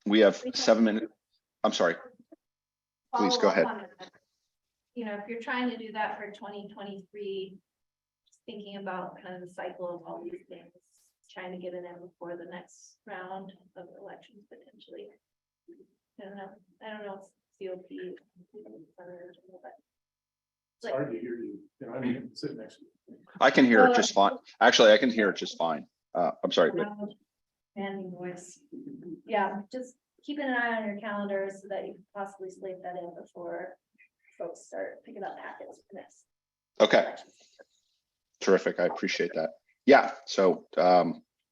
We have 7 minutes. I'm sorry. Please go ahead. You know, if you're trying to do that for 2023, just thinking about kind of the cycle of all these things, trying to get it in before the next round of elections potentially. I don't know if COP. It's hard to hear you. You know, I mean, sit next to you. I can hear it just fine. Actually, I can hear it just fine. I'm sorry. Expanding voice. Yeah, just keeping an eye on your calendar so that you can possibly slate that in before folks start picking up packets for this. Okay. Terrific. I appreciate that. Yeah. So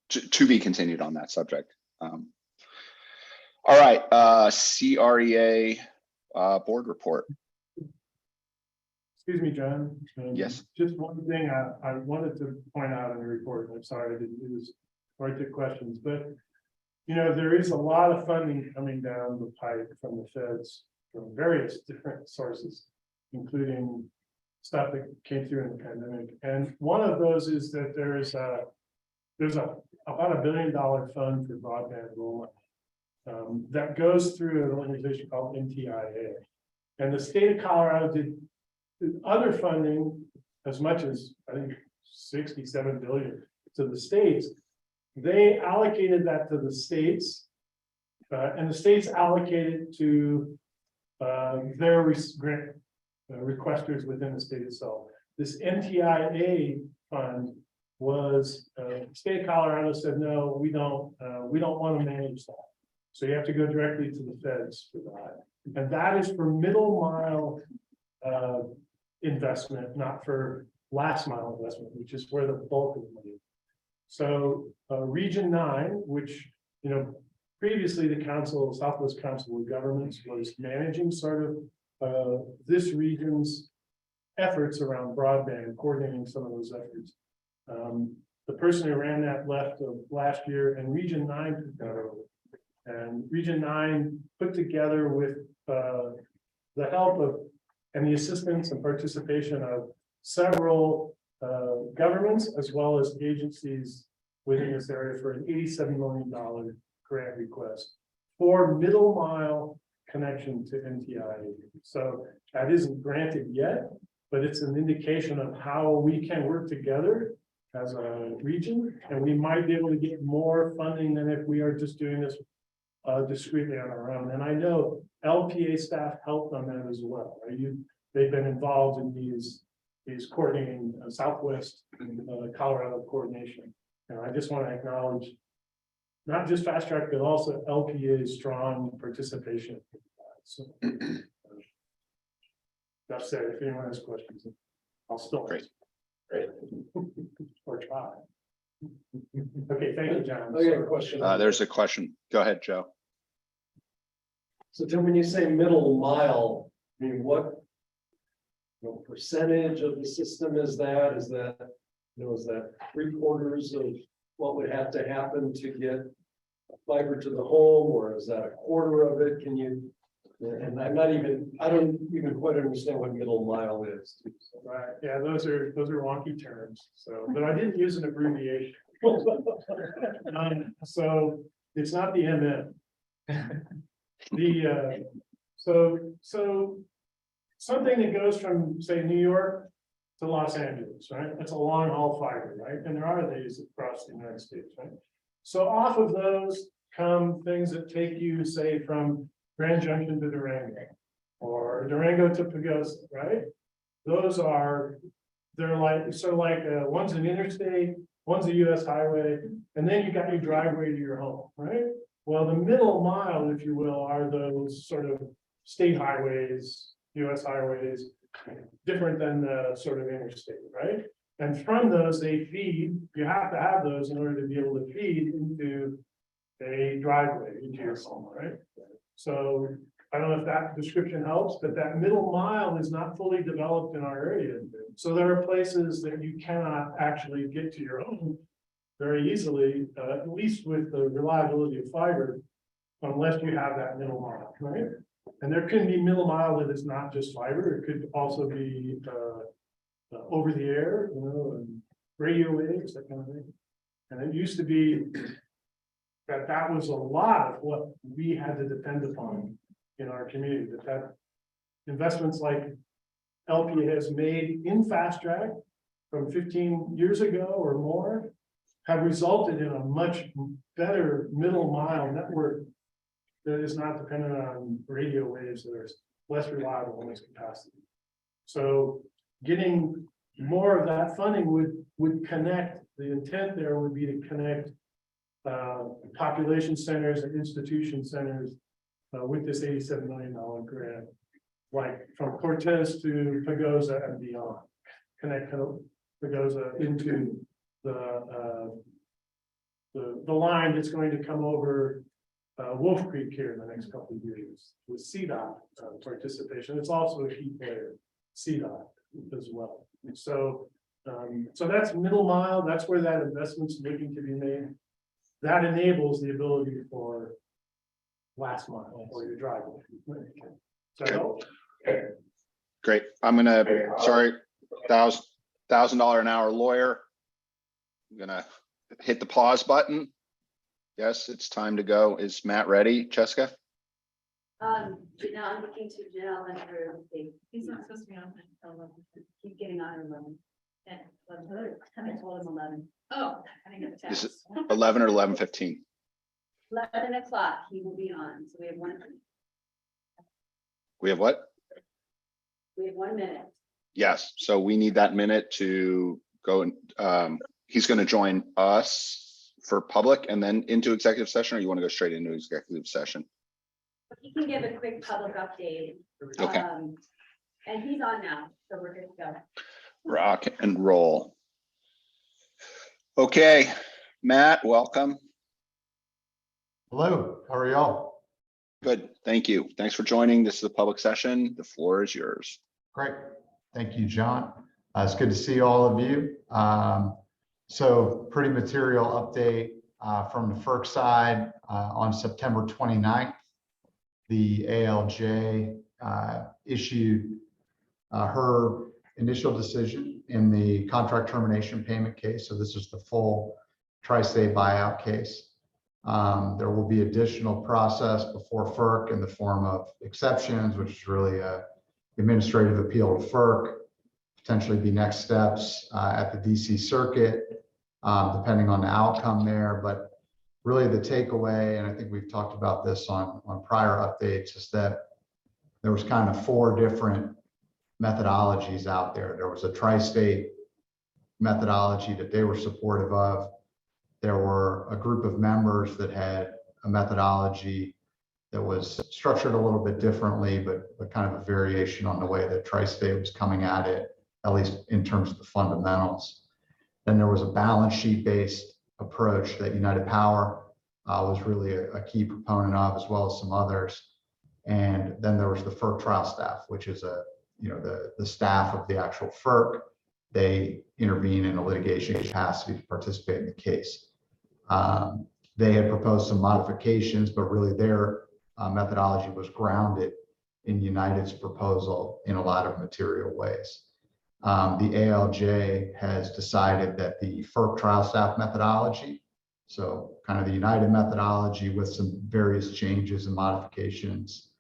to be continued on that subject. All right. CREA board report. Excuse me, John. Yes. Just one thing I wanted to point out in the report. I'm sorry I didn't do this right to questions, but you know, there is a lot of funding coming down the pipe from the feds from various different sources, including stuff that came through in the pandemic. And one of those is that there's about $1 billion fund for broadband enrollment that goes through an organization called NTIA. And the state of Colorado did other funding as much as I think 67 billion to the states. They allocated that to the states, and the states allocated to their grant requesters within the state itself. This NTIA fund was state of Colorado said no, we don't want to manage that. So you have to go directly to the feds for that, and that is for middle mile investment, not for last mile investment, which is where the bulk of the money is. So Region 9, which, you know, previously the council, Southwest Council of Governments was managing sort of this region's efforts around broadband, coordinating some of those efforts. The person who ran that left last year, and Region 9 took that over. And Region 9 put together with the help of and the assistance and participation of several governments as well as agencies within this area for an $87 million grant request for middle mile connection to NTIA. So that isn't granted yet, but it's an indication of how we can work together as a region, and we might be able to get more funding than if we are just doing this discreetly on our own. And I know LPEA staff helped on that as well. Right? They've been involved in these coordinating Southwest Colorado coordination. And I just want to acknowledge not just Fast Track, but also LPEA's strong participation. So that said, if anyone has questions, I'll still Great. or try. Okay, thank you, John. I got a question. There's a question. Go ahead, Joe. So Tim, when you say middle mile, I mean, what percentage of the system is that? Is that, is that 3/4 of what would have to happen to get fiber to the home, or is that 1/4 of it? Can you, and I don't even quite understand what middle mile is. Right, yeah, those are wonky terms, so, but I didn't use an abbreviation. So it's not the MM. So something that goes from, say, New York to Los Angeles, right? That's a long haul fiber, right? And there are these across the United States, right? So off of those come things that take you, say, from Grand Junction to Durango, or Durango to Pagosa, right? Those are, they're like, sort of like one's an interstate, one's a US highway, and then you got your driveway to your home, right? Well, the middle mile, if you will, are those sort of state highways, US highways, different than the sort of interstate, right? And from those, they feed, you have to have those in order to be able to feed into a driveway into your home, right? So I don't know if that description helps, but that middle mile is not fully developed in our area. So there are places that you cannot actually get to your home very easily, at least with the reliability of fiber, unless you have that middle mile, right? And there can be middle mile that is not just fiber, it could also be over the air, you know, and radio waves, that kind of thing. And it used to be that was a lot of what we had to depend upon in our community, that investments like LPEA has made in FASTTRACK from 15 years ago or more have resulted in a much better middle mile network that is not dependent on radio waves that are less reliable in its capacity. So getting more of that funding would connect, the intent there would be to connect population centers and institution centers with this $87 million grant, like from Cortez to Pagosa and beyond. Connect Pagosa into the line that's going to come over Wolf Creek here in the next couple of years with CDOT participation. It's also a key player, CDOT as well. So, so that's middle mile. That's where that investment's looking to be made. That enables the ability for last mile or your driveway. So, Great. I'm gonna, sorry, $1,000 an hour lawyer. I'm gonna hit the pause button. Yes, it's time to go. Is Matt ready, Jessica? Now I'm looking to Janelle and her. He's not supposed to be on until 11. Keep getting on 11. And 11. I told him 11. Oh, I didn't get the Is text. it 11 or 11:15? 11 o'clock, he will be on. So we have 1 minute. We have what? We have 1 minute. Yes, so we need that minute to go and he's going to join us for public and then into executive session, or you want to go straight into executive session? He can give a quick public update. Okay. And he's on now, so we're good to go. Rock and roll. Okay, Matt, welcome. Hello, how are y'all? Good, thank you. Thanks for joining. This is a public session. The floor is yours. Great, thank you, John. It's good to see all of you. So pretty material update from the FERC side on September 29th. The ALJ issued her initial decision in the contract termination payment case. So this is the full tri-state buyout case. There will be additional process before FERC in the form of exceptions, which is really a administrative appeal to FERC, potentially be next steps at the DC circuit, depending on the outcome there. But really the takeaway, and I think we've talked about this on prior updates, is that there was kind of 4 different methodologies out there. There was a tri-state methodology that they were supportive of. There were a group of members that had a methodology that was structured a little bit differently, but kind of a variation on the way that tri-state was coming at it, at least in terms of the fundamentals. Then there was a balance sheet based approach that United Power was really a key proponent of, as well as some others. And then there was the FERC trial staff, which is the staff of the actual FERC. They intervene in a litigation capacity to participate in the case. They had proposed some modifications, but really their methodology was grounded in United's proposal in a lot of material ways. The ALJ has decided that the FERC trial staff methodology, so kind of the United methodology with some various changes and modifications,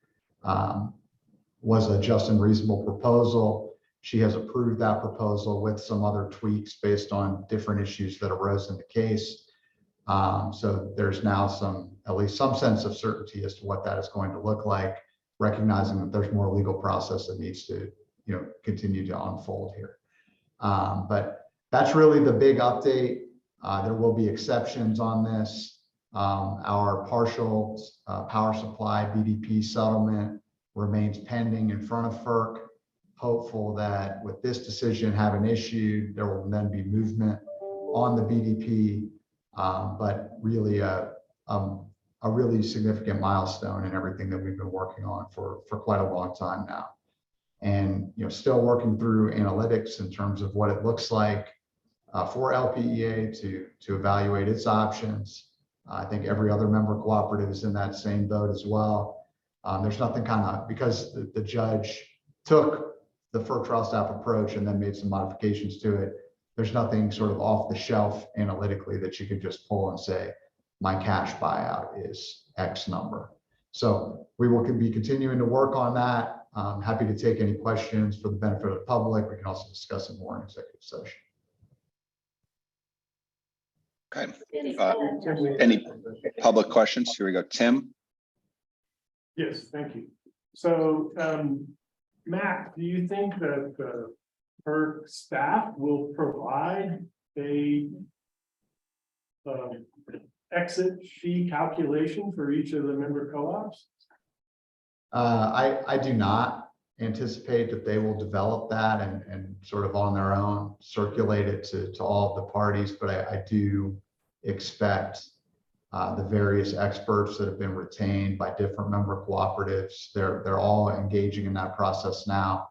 was a just and reasonable proposal. She has approved that proposal with some other tweaks based on different issues that arose in the case. So there's now at least some sense of certainty as to what that is going to look like, recognizing that there's more legal process that needs to continue to unfold here. But that's really the big update. There will be exceptions on this. Our partial power supply BDP settlement remains pending in front of FERC. Hopeful that with this decision having issued, there will then be movement on the BDP, but really a really significant milestone in everything that we've been working on for quite a long time now. And still working through analytics in terms of what it looks like for LPEA to evaluate its options. I think every other member cooperative is in that same boat as well. There's nothing because the judge took the FERC trial staff approach and then made some modifications to it. There's nothing sort of off the shelf analytically that you can just pull and say, my cash buyout is X number. So we will be continuing to work on that. I'm happy to take any questions for the benefit of the public. We can also discuss it more in executive session. Okay. Any public questions? Here we go. Tim? Yes, thank you. So, Matt, do you think that FERC staff will provide a exit fee calculation for each of the member co-ops? I do not anticipate that they will develop that and sort of on their own circulate it to all of the parties, but I do expect the various experts that have been retained by different member cooperatives, they're all engaging in that process now.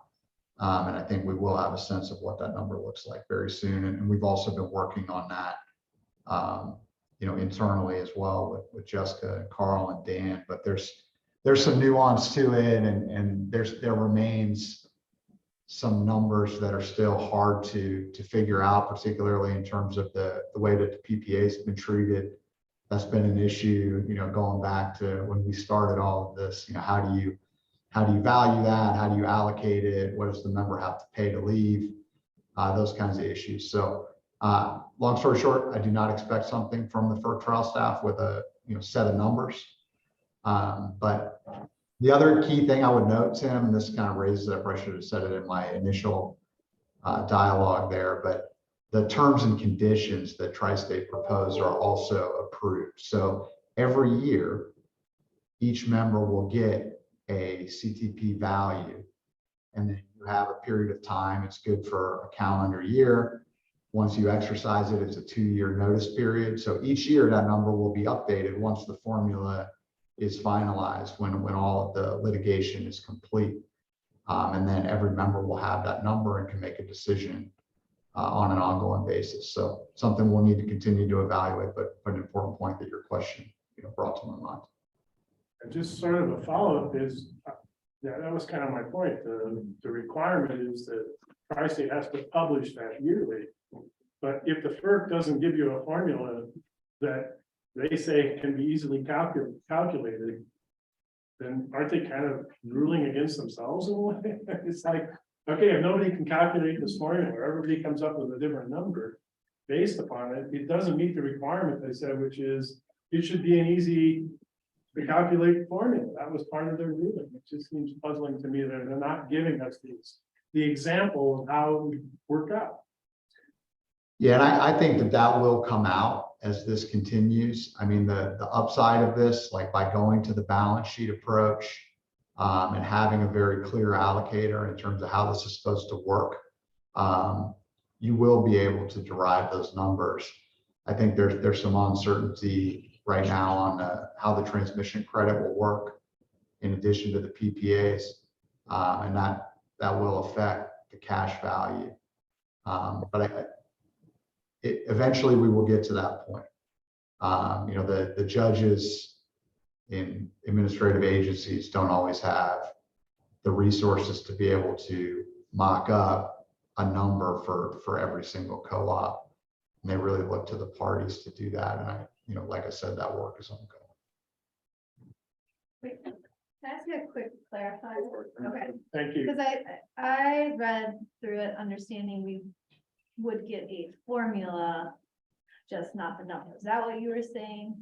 And I think we will have a sense of what that number looks like very soon. And we've also been working on that, internally as well with Jessica and Carl and Dan, but there's some nuance to it, and there remains some numbers that are still hard to figure out, particularly in terms of the way that the PPA has been treated. That's been an issue, going back to when we started all of this. How do you value that? How do you allocate it? What does the member have to pay to leave? Those kinds of issues. So long story short, I do not expect something from the FERC trial staff with a set of numbers. But the other key thing I would note, Tim, and this kind of raises it, I should have said it in my initial dialogue there, but the terms and conditions that Tri-State proposed are also approved. So every year, each member will get a CTP value, and then you have a period of time. It's good for a calendar year. Once you exercise it, it's a 2-year notice period. So each year that number will be updated once the formula is finalized, when all of the litigation is complete. And then every member will have that number and can make a decision on an ongoing basis. So something we'll need to continue to evaluate, but an important point that your question brought to my mind. And just sort of a follow-up is, that was kind of my point. The requirement is that Tri-State has to publish that yearly. But if the FERC doesn't give you a formula that they say can be easily calculated, then aren't they kind of ruling against themselves in a way? It's like, okay, if nobody can calculate this formula, everybody comes up with a different number based upon it. It doesn't meet the requirement they said, which is it should be an easy to calculate formula. That was part of their ruling. It just seems puzzling to me that they're not giving us the example of how it would work out. Yeah, and I think that will come out as this continues. I mean, the upside of this, like by going to the balance sheet approach and having a very clear allocator in terms of how this is supposed to work, you will be able to derive those numbers. I think there's some uncertainty right now on how the transmission credit will work in addition to the PPAs, and that will affect the cash value. But eventually we will get to that point. The judges in administrative agencies don't always have the resources to be able to mock up a number for every single co-op. And they really look to the parties to do that. And like I said, that work is ongoing. Wait, can I ask you a quick clarifying? Okay. Thank you. Because I read through it, understanding we would get a formula, just not the number. Is that what you were saying,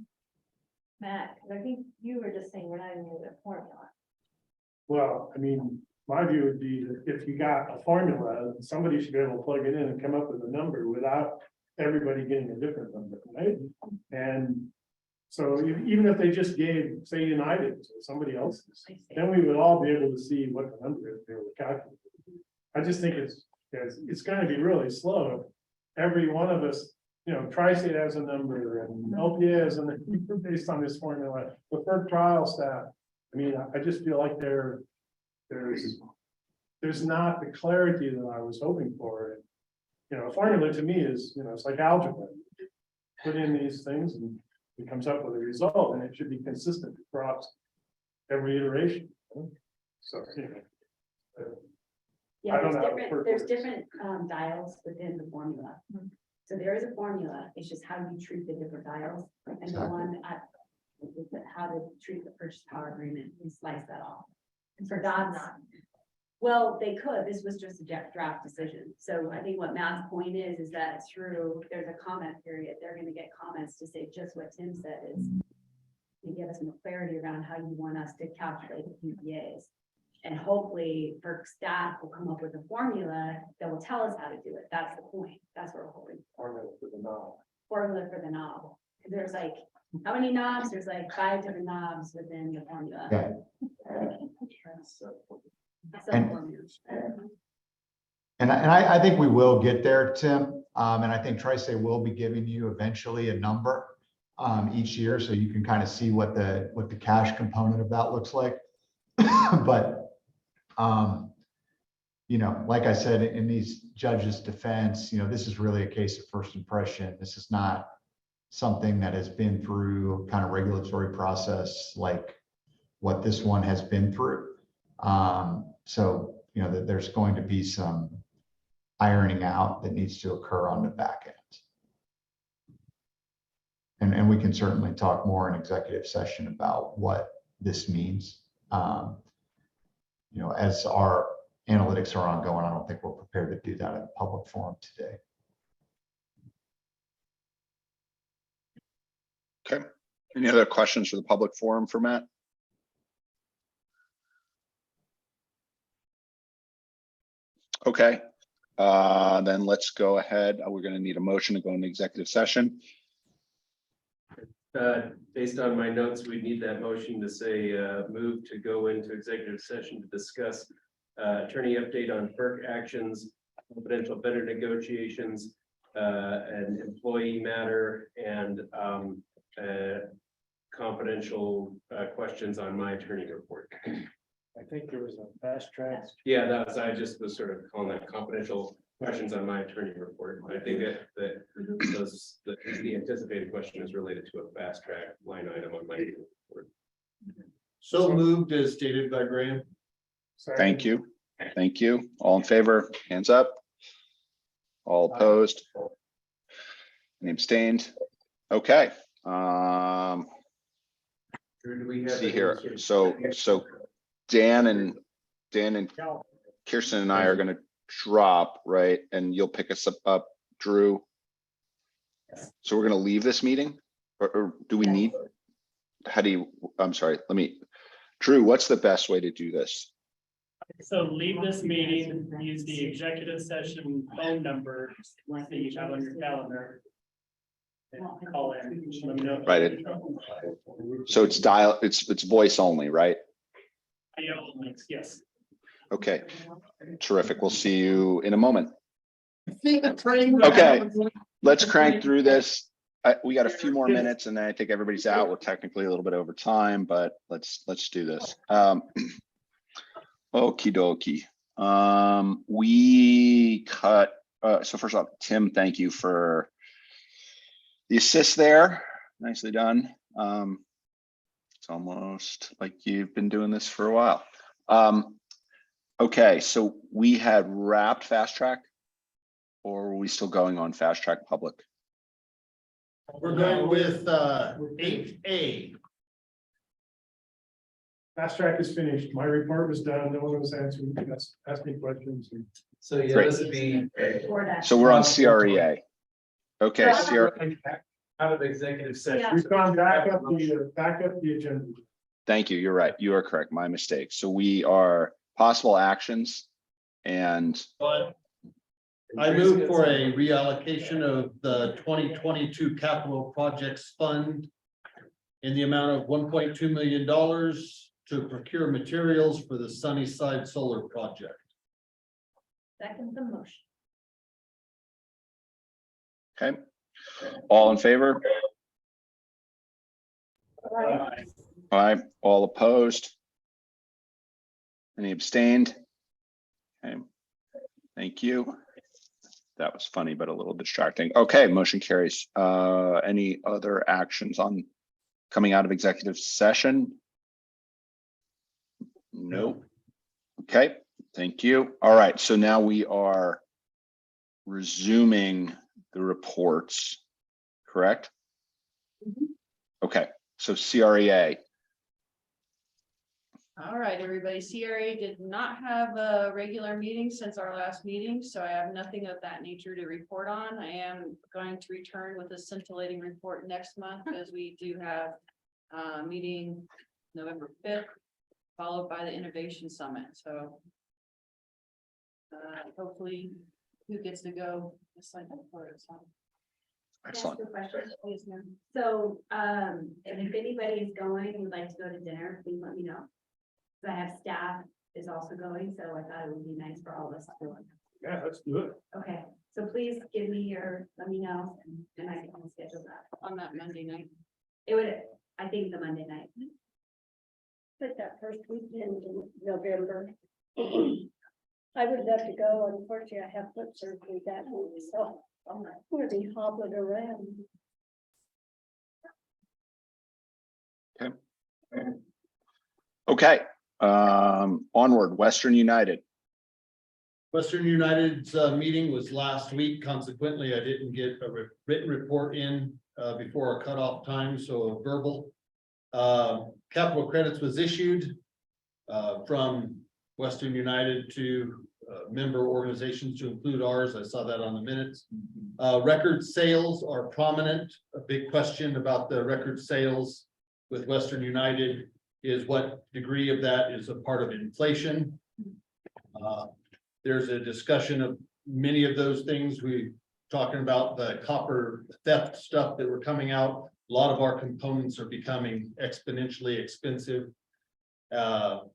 Matt? Because I think you were just saying we're not even getting a formula. Well, I mean, my view would be that if you got a formula, somebody should be able to plug it in and come up with a number without everybody getting a different number, right? And so even if they just gave, say, United to somebody else's, then we would all be able to see what the number is they were calculating. I just think it's going to be really slow. Every one of us, Tri-State has a number and LPEA has a number based on this formula. The FERC trial staff, I mean, I just feel like there's not the clarity that I was hoping for. a formula to me is, it's like algebra. Put in these things and it comes up with a result, and it should be consistent across every iteration. So, I Yeah, don't there's know how to different, work there's with it. different dials within the formula. So there is a formula, it's just how you treat the different dials, and the Exactly. one at how to treat the purchase power agreement, we slice that off. And for God's, well, they could, this was just a draft decision. So I think what Matt's point is that through, there's a comment period, they're gonna get comments to say just what Tim said is to give us more clarity around how you want us to calculate the PPAs. And hopefully FERC staff will come up with a formula that will tell us how to do it. That's the point. That's what we're hoping. Formula for the knob. Formula for the knob. 'Cause there's like, how many knobs? There's like 5 different knobs within the formula. Yeah. Some And- formulas. And I think we will get there, Tim. And I think Tri-State will be giving you eventually a number each year, so you can kind of see what the cash component of that looks like. But like I said, in these judges' defense, this is really a case of first impression. This is not something that has been through kind of regulatory process like what this one has been through. So, that there's going to be some ironing out that needs to occur on the back end. And we can certainly talk more in executive session about what this means. As our analytics are ongoing, I don't think we're prepared to do that in a public forum today. Okay. Any other questions for the public forum for Matt? Okay, then let's go ahead. We're going to need a motion to go into executive session. Based on my notes, we need that motion to say, move to go into executive session to discuss attorney update on FERC actions, confidential vendor negotiations, and employee matter, and confidential questions on my attorney report. I think there was a fast track. Yeah, I just was sort of calling that confidential questions on my attorney report. I think that the anticipated question is related to a fast track line item on my report. So moved as stated by Graham. Thank you. Thank you. All in favor, hands up. All opposed? Any abstained? Okay. Do we have See here. So Dan and Kirsten and I are going to drop, right? And you'll pick us up, Drew. So we're going to leave this meeting, or do we need? How do you? I'm sorry. Drew, what's the best way to do this? So leave this meeting, use the executive session phone number that you have on your calendar. And call in. Let me know if Right. you're in trouble. So it's voice only, right? Yes. Okay, terrific. We'll see you in a moment. Okay. Okay, let's crank through this. We got a few more minutes and then I think everybody's out. We're technically a little bit over time, but let's do this. Okie dokie. We cut, so first off, Tim, thank you for the assist there. Nicely done. It's almost like you've been doing this for a while. Okay, so we had wrapped fast track, or are we still going on fast track public? We're going with 8A. Fast track is finished. My report was done. No one was asking questions. So yeah, Great. this would be So we're on CREA. Okay, out of executive session. We've gone back up the agenda. thank you. You're right. You are correct. My mistake. So we are possible actions and I move for a reallocation of the 2022 capital projects fund in the amount of $1.2 million to procure materials for the Sunnyside Solar Project. Second the motion. okay. All in favor? Aye. All opposed? Any abstained? Okay. Thank you. That was funny, but a little distracting. Okay, motion carries. Any other actions on coming out of executive session? No. Okay, thank you. All right, so now we are resuming the reports, correct? Okay, so CREA. All right, everybody, CRA did not have a regular meeting since our last meeting, so I have nothing of that nature to report on. I am going to return with a scintillating report next month, as we do have a meeting November 5th, followed by the Innovation Summit, so hopefully who gets to go sign up for it, so. Excellent. Please, ma'am. So, and if anybody is going and would like to go to dinner, please let me know. So I have staff is also going, so I thought it would be nice for all of us to go. Yeah, let's do it. Okay, so please give me let me know, and I can schedule that. On that Monday night. It would, I think the Monday night. But that first weekend in November. I would love to go. Unfortunately, I have foot surgery that week, so I'm going to be hobbling around. Okay, onward, Western United. Western United's meeting was last week. Consequently, I didn't get a written report in before our cutoff time, so a verbal. Capital credits was issued from Western United to member organizations, to include ours. I saw that on the minutes. Record sales are prominent. A big question about the record sales with Western United is what degree of that is a part of inflation. There's a discussion of many of those things. We talking about the copper theft stuff that were coming out. A lot of our components are becoming exponentially expensive.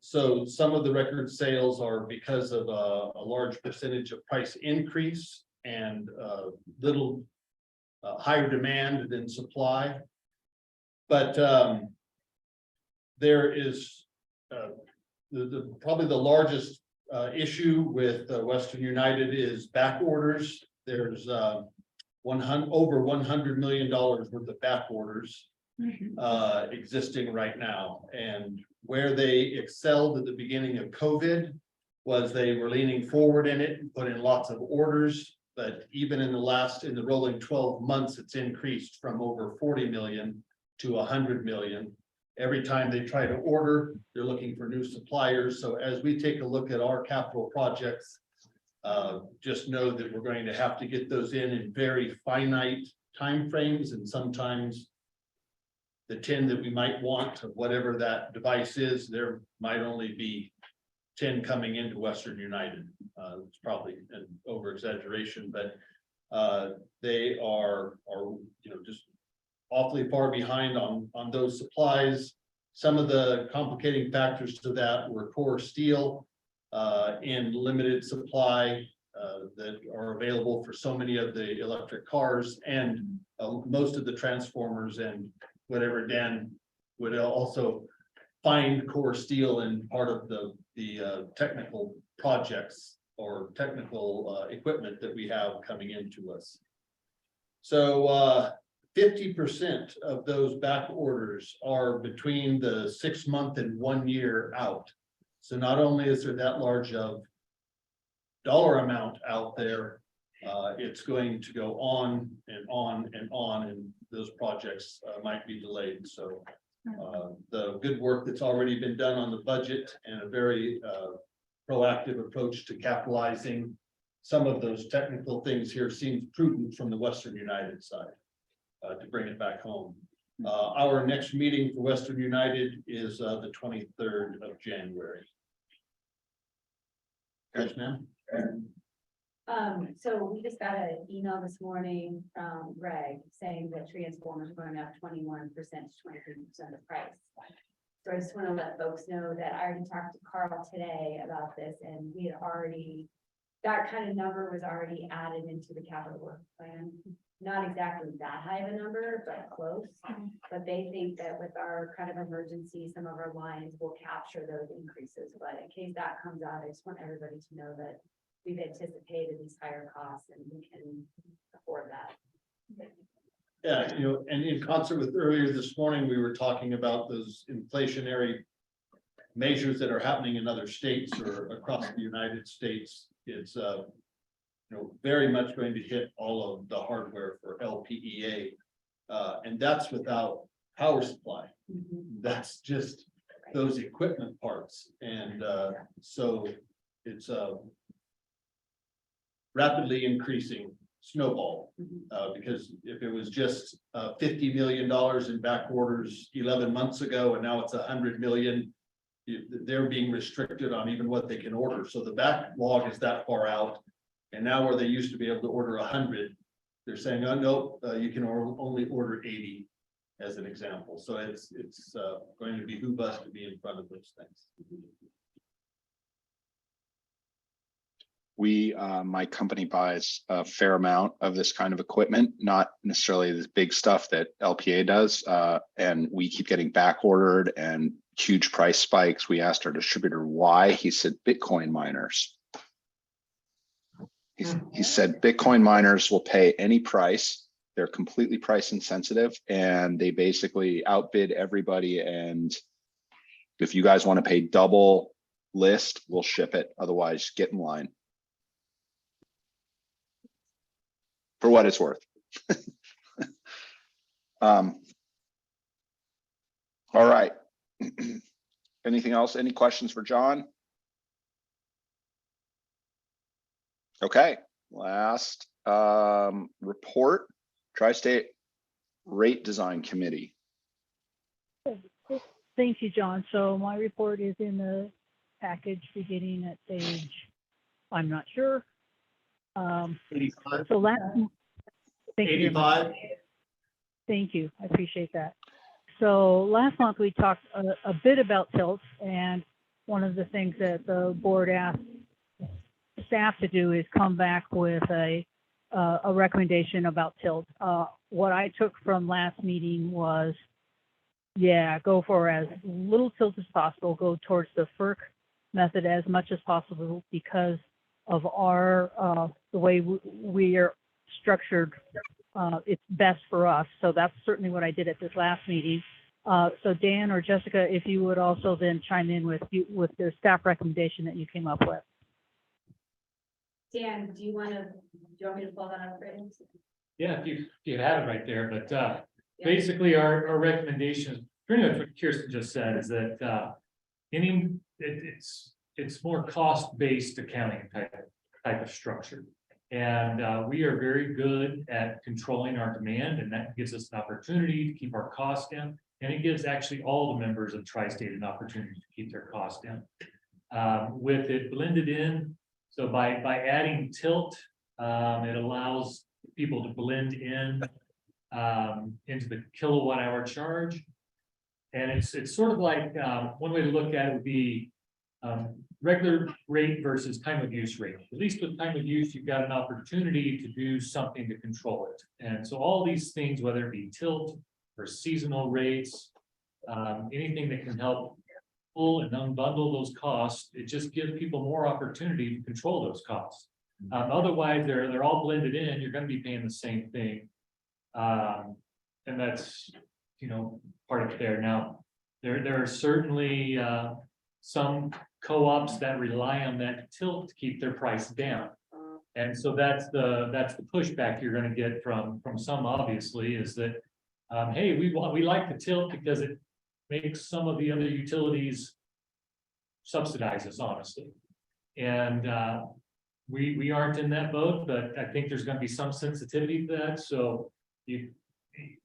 So some of the record sales are because of a large percentage of price increase and little higher demand than supply. But there is probably the largest issue with Western United is back orders. There's over $100 million worth of back orders existing right now. And where they excelled at the beginning of COVID was they were leaning forward in it and put in lots of orders. But even in the rolling 12 months, it's increased from over 40 million to 100 million. Every time they try to order, they're looking for new suppliers. So as we take a look at our capital projects, just know that we're going to have to get those in very finite timeframes, and sometimes the 10 that we might want of whatever that device is, there might only be 10 coming into Western United. It's probably an over exaggeration, but they are just awfully far behind on those supplies. Some of the complicating factors to that were core steel in limited supply that are available for so many of the electric cars, and most of the transformers and whatever. Dan would also find core steel in part of the technical projects or technical equipment that we have coming into us. So 50% of those back orders are between the 6 month and 1 year out. So not only is there that large of dollar amount out there, it's going to go on and on and on, and those projects might be delayed. So the good work that's already been done on the budget and a very proactive approach to capitalizing some of those technical things here seems prudent from the Western United side to bring it back home. Our next meeting for Western United is the 23rd of January. Yes, ma'am. So we just got an email this morning from Greg saying that transformers are going up 21% to 23% of price. So I just want to let folks know that I already talked to Carl today about this, and we had already, that kind of number was already added into the capital work plan. Not exactly that high of a number, but close. But they think that with our kind of emergency, some of our lines will capture those increases. But in case that comes out, I just want everybody to know that we've anticipated these higher costs and we can afford that. Yeah, you know, and in concert with earlier this morning, we were talking about those inflationary measures that are happening in other states or across the United States. It's, you know, very much going to hit all of the hardware for LPEA. And that's without power supply. That's just those equipment parts. And so it's a rapidly increasing snowball. Because if it was just $50 million in back orders 11 months ago, and now it's 100 million, they're being restricted on even what they can order. So the backlog is that far out. And now where they used to be able to order 100, they're saying, oh, no, you can only order 80 as an example. So it's going to behoove us to be in front of those things. We, my company buys a fair amount of this kind of equipment, not necessarily this big stuff that LPA does. And we keep getting back ordered and huge price spikes. We asked our distributor why. He said, Bitcoin miners. He said, Bitcoin miners will pay any price. They're completely price insensitive and they basically outbid everybody. And if you guys want to pay double list, we'll ship it. Otherwise, get in line. For what it's worth. All right. Anything else? Any questions for John? Okay, last report, Tri-State Rate Design Committee. Thank you, John. So my report is in the package beginning at page, I'm not sure. 85. So last, thank you very much. 85. Thank you. I appreciate that. So last month we talked a bit about tilts, and one of the things that the board asked staff to do is come back with a recommendation about tilts. What I took from last meeting was, yeah, go for as little tilt as possible, go towards the FERC method as much as possible because of our the way we are structured. It's best for us. So that's certainly what I did at this last meeting. So Dan or Jessica, if you would also then chime in with the staff recommendation that you came up with. Dan, do you want me to pull that up for you? Yeah, if you have it right there, but basically our recommendation is pretty much what Kirsten just said, is that it's more cost-based accounting type of structure. And we are very good at controlling our demand, and that gives us an opportunity to keep our costs down. And it gives actually all the members of Tri-State an opportunity to keep their costs down. With it blended in, so by adding tilt, it allows people to blend in into the kilowatt hour charge. And it's sort of like one way to look at it would be regular rate versus time of use rate. At least with time of use, you've got an opportunity to do something to control it. And so all these things, whether it be tilt or seasonal rates, anything that can help pull and unbundle those costs, it just gives people more opportunity to control those costs. Otherwise, they're all blended in. You're going to be paying the same thing, and that's part of it there. Now, there are certainly some co-ops that rely on that tilt to keep their price down, and so that's the pushback you're going to get from some. Obviously, is that hey, we like the tilt because it makes some of the other utilities subsidize us, honestly, and we aren't in that boat, but I think there's going to be some sensitivity to that. So you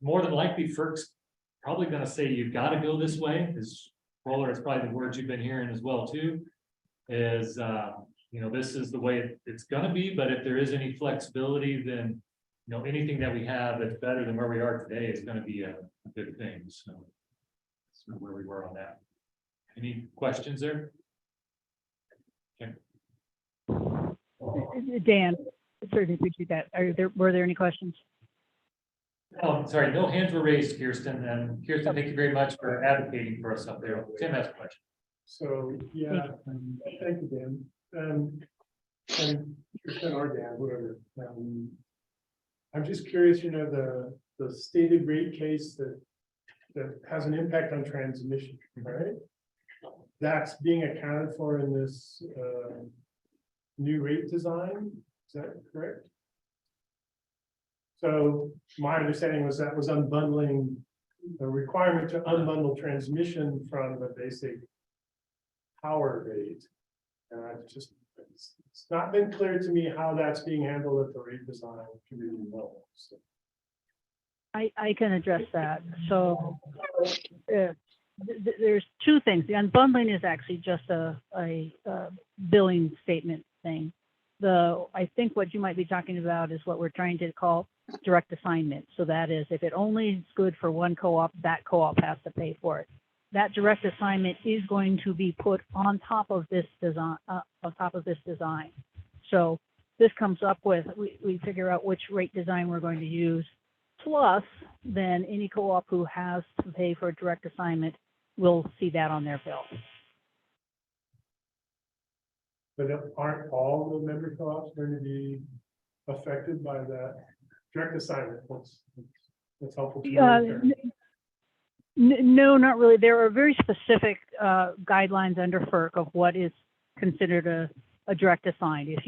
more than likely FERC's probably going to say you've got to go this way. Because roller is probably the words you've been hearing as well too. Is this is the way it's going to be. But if there is any flexibility, then anything that we have that's better than where we are today is going to be a good thing. So that's where we were on that. Any questions there? Okay. Dan, certainly appreciate that. Were there any questions? Oh, sorry, no hands were raised, Kirsten. And Kirsten, thank you very much for advocating for us up there. Tim has a question. So, yeah, thank you, Dan. and Kristen or Dan, whoever. I'm just curious, the stated rate case that has an impact on transmission, right? That's being accounted for in this new rate design, is that correct? So my understanding was that was unbundling, the requirement to unbundle transmission from the basic power rate. And it's not been clear to me how that's being handled at the rate design committee level. So. I can address that. So there's two things. The unbundling is actually just a billing statement thing. I think what you might be talking about is what we're trying to call direct assignment. So that is, if it only is good for one co-op, that co-op has to pay for it. That direct assignment is going to be put on top of this design. So this comes up with, we figure out which rate design we're going to use. Plus, then any co-op who has to pay for a direct assignment will see that on their bill. But aren't all the member co-ops going to be affected by that direct assignment? That's helpful to know. No, not really. There are very specific guidelines under FERC of what is considered a direct assign. If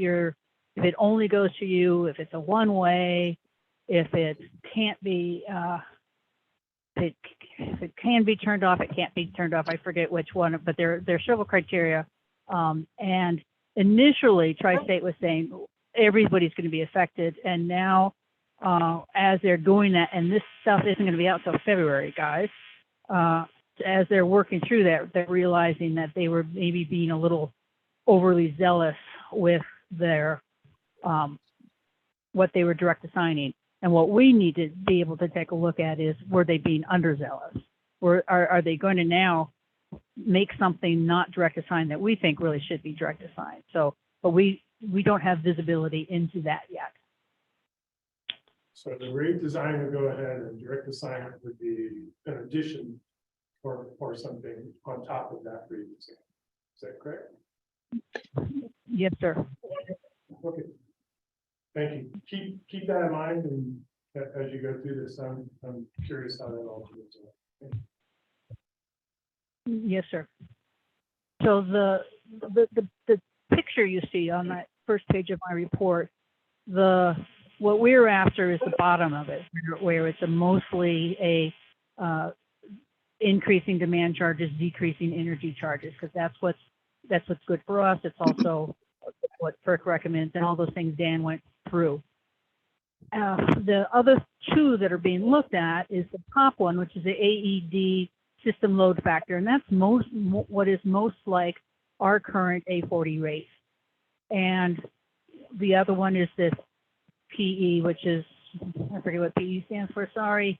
it only goes to you, if it's a one-way, if it can't be, if it can be turned off, it can't be turned off. I forget which one, but there are several criteria. And initially, Tri-State was saying everybody's going to be affected, and now as they're doing that, and this stuff isn't going to be out till February, guys. As they're working through that, they're realizing that they were maybe being a little overly zealous with their what they were direct assigning. And what we need to be able to take a look at is, were they being underzealous? Or are they going to now make something not direct assigned that we think really should be direct assigned? So, but we don't have visibility into that yet. So the rate design would go ahead and direct assignment would be an addition or something on top of that rate design. Is that correct? Yes, sir. Okay. Thank you. Keep that in mind, and as you go through this, I'm curious how that all goes. Yes, sir. So the picture you see on that first page of my report, what we're after is the bottom of it, where it's mostly a increasing demand charges, decreasing energy charges, because that's what's good for us. It's also what FERC recommends, and all those things Dan went through. The other two that are being looked at is the top one, which is the AED system load factor, and that's what is most like our current A40 rate. And the other one is this PE, which is, I forget what PE stands for, sorry,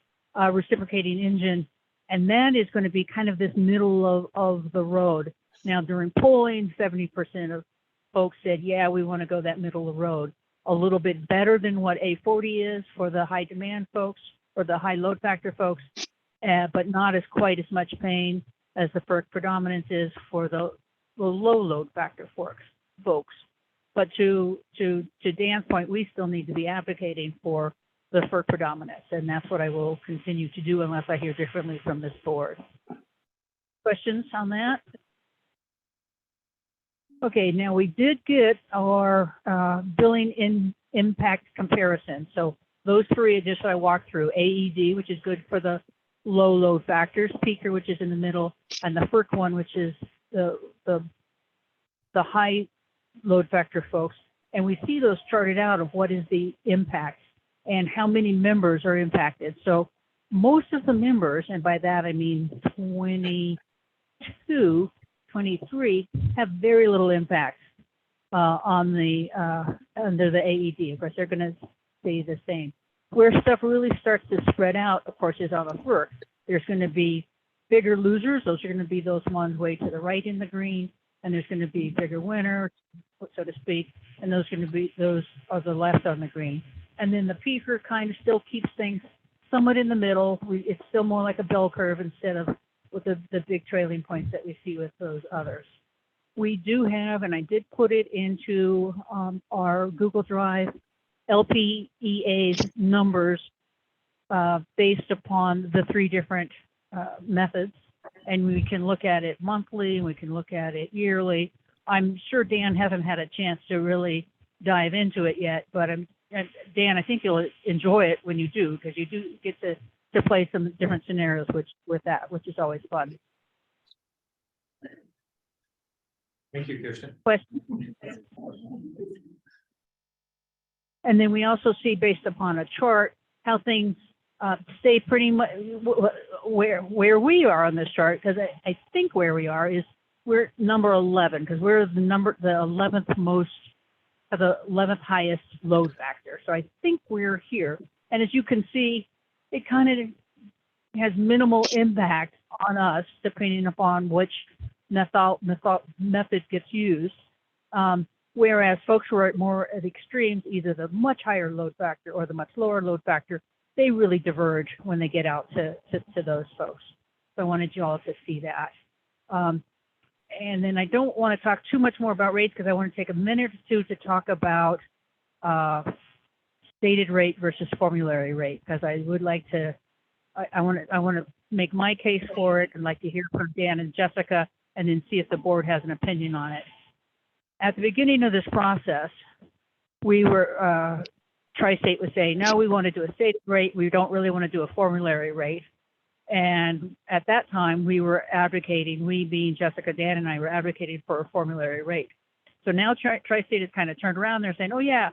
reciprocating engine. And that is going to be kind of this middle of the road. Now, during polling, 70% of folks said, yeah, we want to go that middle of the road. A little bit better than what A40 is for the high demand folks or the high load factor folks, but not as quite as much pain as the FERC predominance is for the low load factor folks. But to Dan's point, we still need to be advocating for the FERC predominance, and that's what I will continue to do unless I hear differently from this board. Questions on that? Okay, now we did get our billing impact comparison. So those three just I walked through: AED, which is good for the low load factors; peaker, which is in the middle; and the FERC one, which is the high load factor folks. And we see those charted out of what is the impact and how many members are impacted. So most of the members, and by that I mean 22, 23, have very little impact on the under the AED. Of course, they're going to stay the same. Where stuff really starts to spread out, of course, is on the FERC. There's going to be bigger losers. Those are going to be those ones way to the right in the green, and there's going to be bigger winners, so to speak, and those are the left on the green. And then the peaker kind of still keeps things somewhat in the middle. It's still more like a bell curve instead of with the big trailing points that we see with those others. we do have, and I did put it into our Google Drive, LPEA's numbers based upon the 3 different methods. And we can look at it monthly, we can look at it yearly. I'm sure Dan hasn't had a chance to really dive into it yet, but Dan, I think you'll enjoy it when you do, because you do get to play some different scenarios with that, which is always fun. Thank you, Kirsten. Question? And then we also see, based upon a chart, how things stay pretty much where we are on this chart, because I think where we are is we're number 11, because we're the 11th most, the 11th highest load factor. So I think we're here. And as you can see, it kind of has minimal impact on us, depending upon which method gets used. Whereas folks who are more at extremes, either the much higher load factor or the much lower load factor, they really diverge when they get out to those folks. So I wanted you all to see that. And then I don't want to talk too much more about rates, because I want to take a minute or two to talk about stated rate versus formulary rate, because I would like to, I want to make my case for it, and like to hear from Dan and Jessica, and then see if the board has an opinion on it. At the beginning of this process, we were, Tri-State was saying, no, we want to do a stated rate. We don't really want to do a formulary rate. And at that time, we were advocating, we being Jessica, Dan, and I were advocating for a formulary rate. So now Tri-State has kind of turned around. They're saying, oh yeah,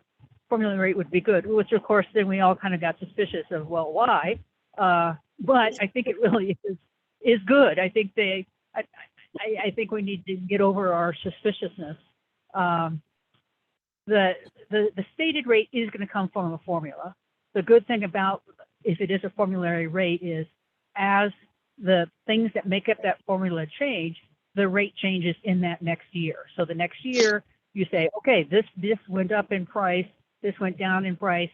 formulary rate would be good, which of course, then we all kind of got suspicious of, well, why? But I think it really is good. I think I think we need to get over our suspiciousness. The stated rate is going to come from a formula. The good thing about if it is a formulary rate is, as the things that make up that formula change, the rate changes in that next year. So the next year you say, okay, this went up in price, this went down in price,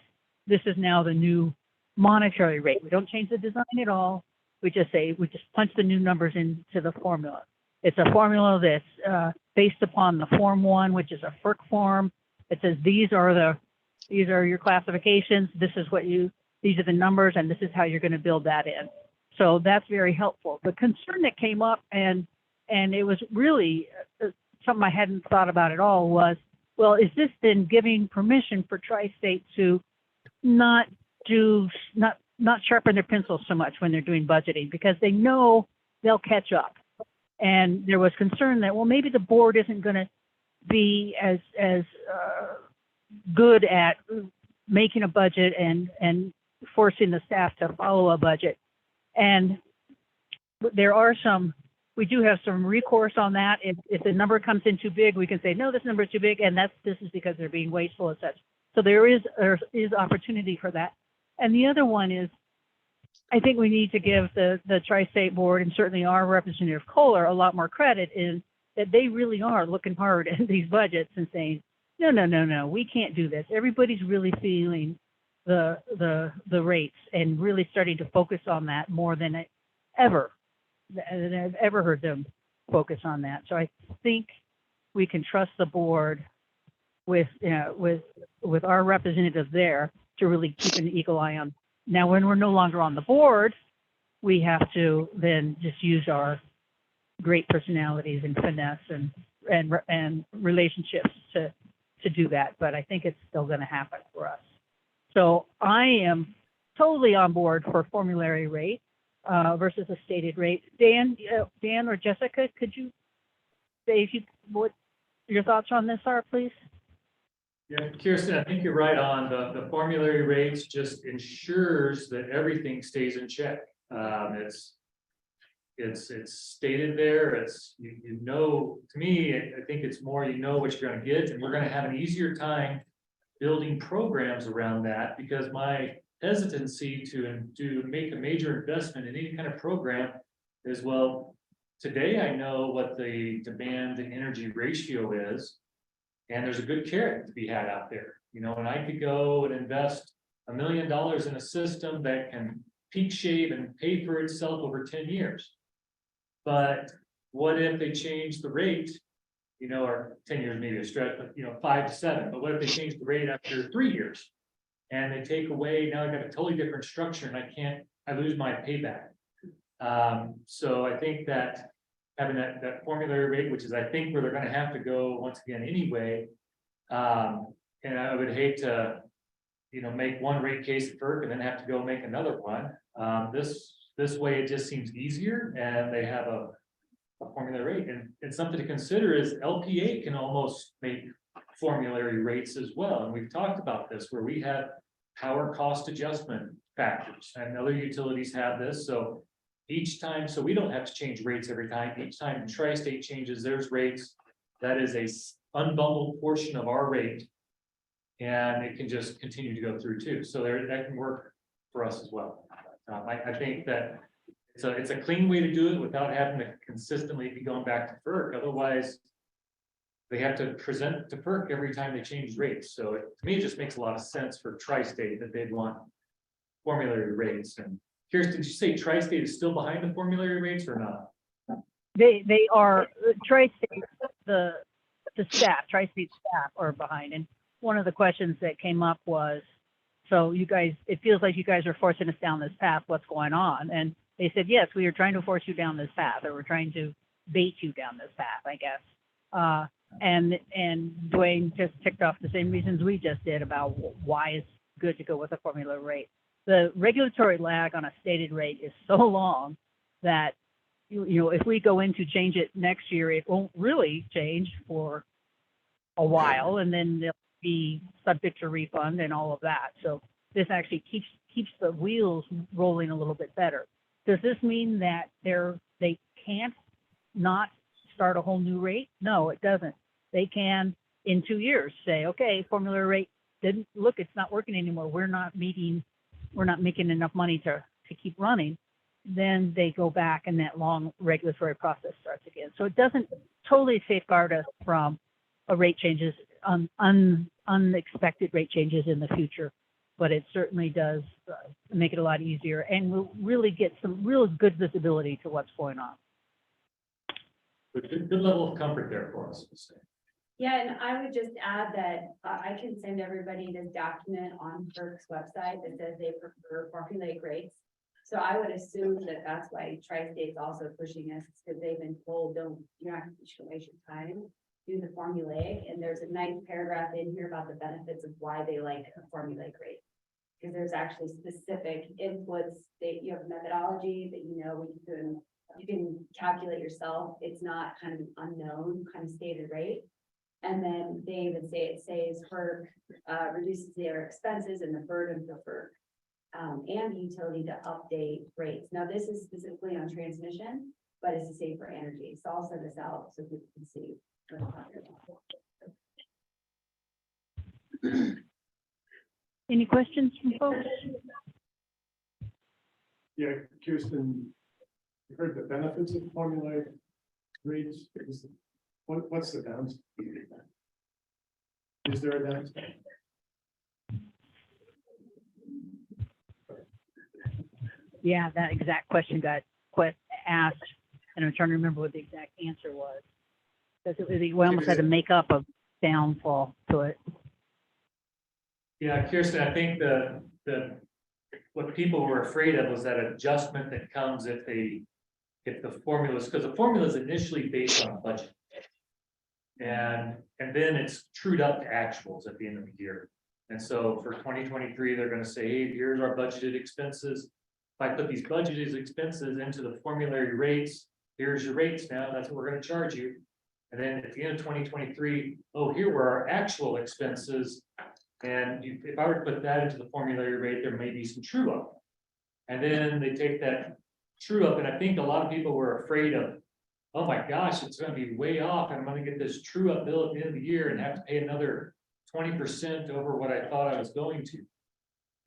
this is now the new monetary rate. We don't change the design at all. We just punch the new numbers into the formula. It's a formula that's based upon the Form 1, which is a FERC form. It says these are your classifications. These are the numbers, and this is how you're going to build that in. So that's very helpful. The concern that came up, and it was really something I hadn't thought about at all, was, well, is this then giving permission for Tri-State to not sharpen their pencils so much when they're doing budgeting, because they know they'll catch up. And there was concern that, well, maybe the board isn't going to be as good at making a budget and forcing the staff to follow a budget. And we do have some recourse on that. If the number comes in too big, we can say, no, this number is too big, and this is because they're being wasteful and such. So there is opportunity for that. And the other one is, I think we need to give the Tri-State board, and certainly our representative Kohler, a lot more credit, in that they really are looking hard at these budgets and saying, no, we can't do this. Everybody's really feeling the rates and really starting to focus on that more than I've ever heard them focus on that. So I think we can trust the board with our representative there to really keep an eagle eye on. Now, when we're no longer on the board, we have to then just use our great personalities and finesse and relationships to do that. But I think it's still going to happen for us. So I am totally on board for formulary rate versus a stated rate. Dan or Jessica, could you say what your thoughts on this are, please? Yeah, Kirsten, I think you're right on. The formulary rates just ensures that everything stays in check. It's stated there. It's you know, to me, I think it's more what you're going to get, and we're going to have an easier time building programs around that, because my hesitancy to make a major investment in any kind of program is, well, today I know what the demand to energy ratio is. And there's a good carrot to be had out there, and I could go and invest $1 million in a system that can peak shave and pay for itself over 10 years. But what if they change the rate or 10 years maybe a stretch, but 5 to 7, but what if they change the rate after 3 years? And they take away, now I got a totally different structure and I lose my payback. So I think that having that formulary rate, which is I think where they're gonna have to go once again anyway. And I would hate to, make one rate case at FERC and then have to go make another one. This way it just seems easier and they have a formulary rate, and something to consider is LPEA can almost make formulary rates as well. And we've talked about this where we have power cost adjustment factors and other utilities have this. So each time, so we don't have to change rates every time. Each time Tri-State changes theirs rates, that is a unbundled portion of our rate. And it can just continue to go through too. So that can work for us as well. I think that it's a clean way to do it without having to consistently be going back to FERC. Otherwise, they have to present to FERC every time they change rates. So to me, it just makes a lot of sense for Tri-State that they'd want formulary rates. And Kirsten, did you say Tri-State is still behind the formulary rates or not? They are, Tri-State, the staff, Tri-State staff are behind. And one of the questions that came up was, so you guys, it feels like you guys are forcing us down this path. What's going on? And they said, yes, we are trying to force you down this path, or we're trying to bait you down this path, I guess. And Dwayne just ticked off the same reasons we just did about why it's good to go with a formula rate. The regulatory lag on a stated rate is so long that, if we go in to change it next year, it won't really change for a while, and then they'll be subject to refund and all of that. So this actually keeps the wheels rolling a little bit better. Does this mean that they can't not start a whole new rate? No, it doesn't. They can, in 2 years, say, okay, formula rate didn't look, it's not working anymore. We're not making enough money to keep running. Then they go back and that long regulatory process starts again. So it doesn't totally safeguard us from a rate changes, unexpected rate changes in the future. But it certainly does make it a lot easier, and we'll really get some real good visibility to what's going on. Good level of comfort there for us. Yeah, and I would just add that I can send everybody this document on FERC's website that says they prefer formulaic rates. So I would assume that that's why Tri-State's also pushing us, because they've been told, you're not going to waste your time, do the formulaic. And there's a nice paragraph in here about the benefits of why they like a formulaic rate. Because there's actually specific inputs that you have methodology that you can calculate yourself. It's not kind of an unknown kind of stated rate. And then they even say it saves FERC reduces their expenses and the burden for FERC and the utility to update rates. Now this is specifically on transmission, but it's the same for energy. So I'll send this out so people can see. Any questions from folks? Yeah, Kirsten, you heard the benefits of formula rates. What's the downside? Is there a downside? Yeah, that exact question got asked, and I'm trying to remember what the exact answer was. Because we almost had to make up a downfall to it. Yeah, Kirsten, I think what people were afraid of was that adjustment that comes if the formulas, because the formula is initially based on a budget. And then it's trued up to actuals at the end of the year. And so for 2023, they're going to say, hey, here's our budgeted expenses. If I put these budgeted expenses into the formulary rates, here's your rates now, that's what we're going to charge you. And then at the end of 2023, oh, here were our actual expenses. And if I were to put that into the formulary rate, there may be some true up. And then they take that true up. And I think a lot of people were afraid of, oh my gosh, it's going to be way off. I'm going to get this true up bill at the end of the year and have to pay another 20% over what I thought I was going to.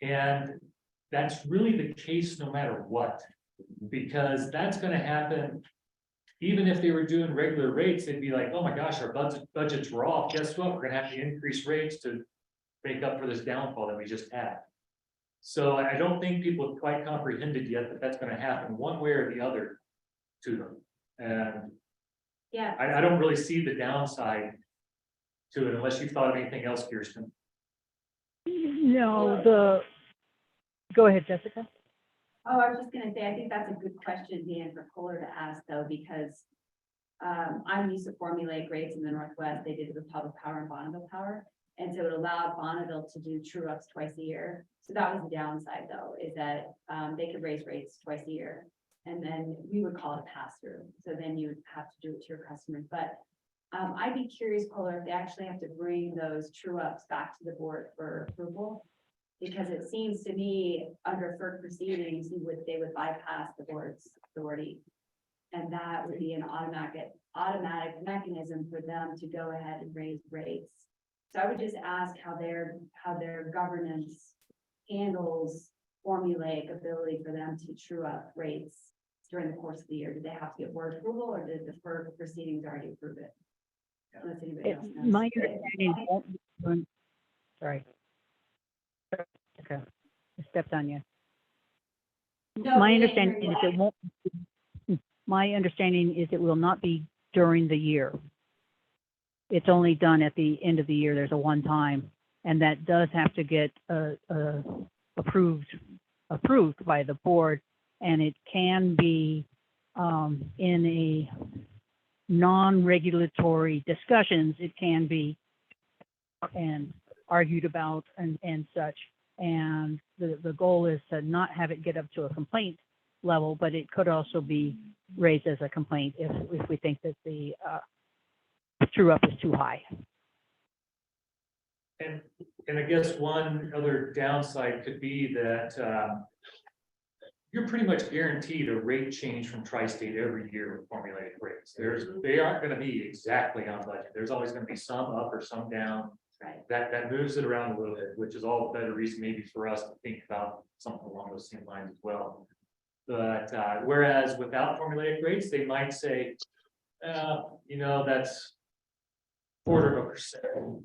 And that's really the case no matter what, because that's going to happen. Even if they were doing regular rates, they'd be like, oh my gosh, our budgets were off. Guess what? We're going to have to increase rates to make up for this downfall that we just had. So I don't think people have quite comprehended yet that that's going to happen one way or the other to them. And Yeah. I don't really see the downside to it unless you've thought of anything else, Kirsten. No, go ahead, Jessica. Oh, I was just gonna say, I think that's a good question, Dan, for Kohler to ask though, because I'm used to formulaic rates in the Northwest. They did it with Public Power and Bonneville Power. And so it allowed Bonneville to do true ups twice a year. So that was the downside though, is that they could raise rates twice a year. And then we would call it a pass through. So then you would have to do it to your customers. But I'd be curious, Kohler, if they actually have to bring those true ups back to the board for approval. Because it seems to me, under FERC proceedings, they would bypass the board's authority. And that would be an automatic mechanism for them to go ahead and raise rates. So I would just ask how their governance handles formulaic ability for them to true up rates during the course of the year. Did they have to get board approval, or did the FERC proceedings already approve it? Unless anybody else knows. My understanding won't be doing- sorry. Okay, I stepped on you. No, My we didn't understanding hear is you. it won't, my understanding is it will not be during the year. It's only done at the end of the year. There's a one time, and that does have to get approved by the board, and it can be in a non-regulatory discussions. It can be and argued about and such. And the goal is to not have it get up to a complaint level, but it could also be raised as a complaint if we think that the true up is too high. And I guess one other downside could be that you're pretty much guaranteed a rate change from Tri-State every year with formulated rates. They aren't going to be exactly on budget. There's always going to be some up or some down. Right. That moves it around a little bit, which is all the better reason maybe for us to think about something along those same lines as well. But whereas without formulaic rates, they might say, that's 0.25%.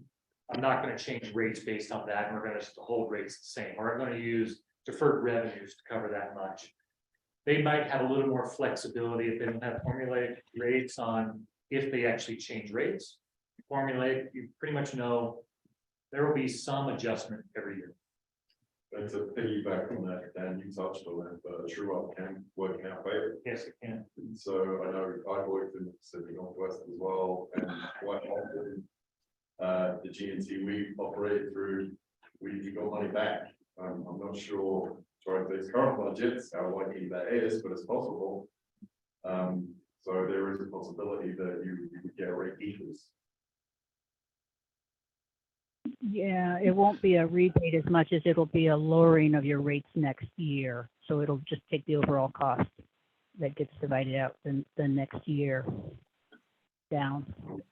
I'm not going to change rates based on that, and we're going to hold rates the same, or I'm going to use deferred revenues to cover that much. They might have a little more flexibility if they don't have formulaic rates on if they actually change rates. Formulaic, you pretty much know there will be some adjustment every year. And to piggyback on that, Dan, you touched on that, but a true up can work in our favor. Yes, it can. So I know I've worked in the Pacific Northwest as well, and quite often the G&T we operated through, we got money back. I'm not sure, these current budgets, how likely that is, but it's possible. So there is a possibility that you would get a rate decrease. Yeah, it won't be a rebate as much as it'll be a lowering of your rates next year. So it'll just take the overall cost that gets divided out the next year down.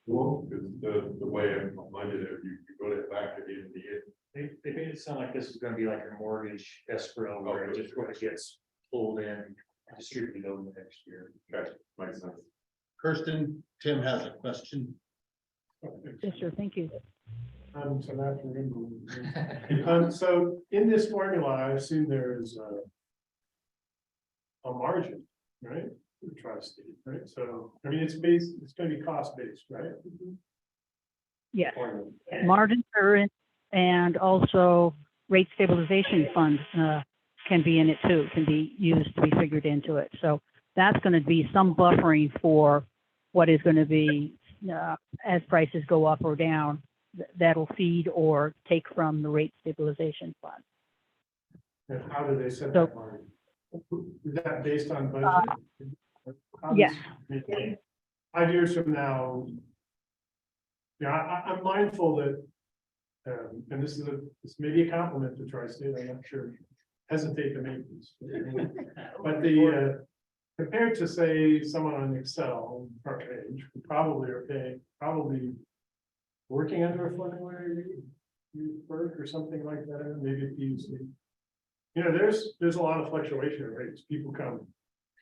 Well, because the way I minded it, you got it back at the end of the year. They made it sound like this is going to be like a mortgage escrow where it just sort of gets pulled in and distributed over the next year. Okay, makes sense. Kirsten, Tim has a question. Yes, sir. Thank you. So not remembering. So in this formula, I assume there's a margin, right? Tri-State, right? So, I mean, it's going to be cost based, right? Yes. Margins are in, and also rate stabilization fund can be in it too, can be used to be figured into it. So that's going to be some buffering for what is going to be as prices go up or down. That'll feed or take from the rate stabilization fund. And how do they set So- that margin? Is that based on budget? How Yes. does- 5 years from now. Yeah, I'm mindful that, and this may be a compliment to Tri-State, I'm not sure, hesitate to make this. But compared to say someone on Excel, front page, who probably are paying, working under a formulary FERC or something like that, maybe a PUC. There's a lot of fluctuation in rates. People come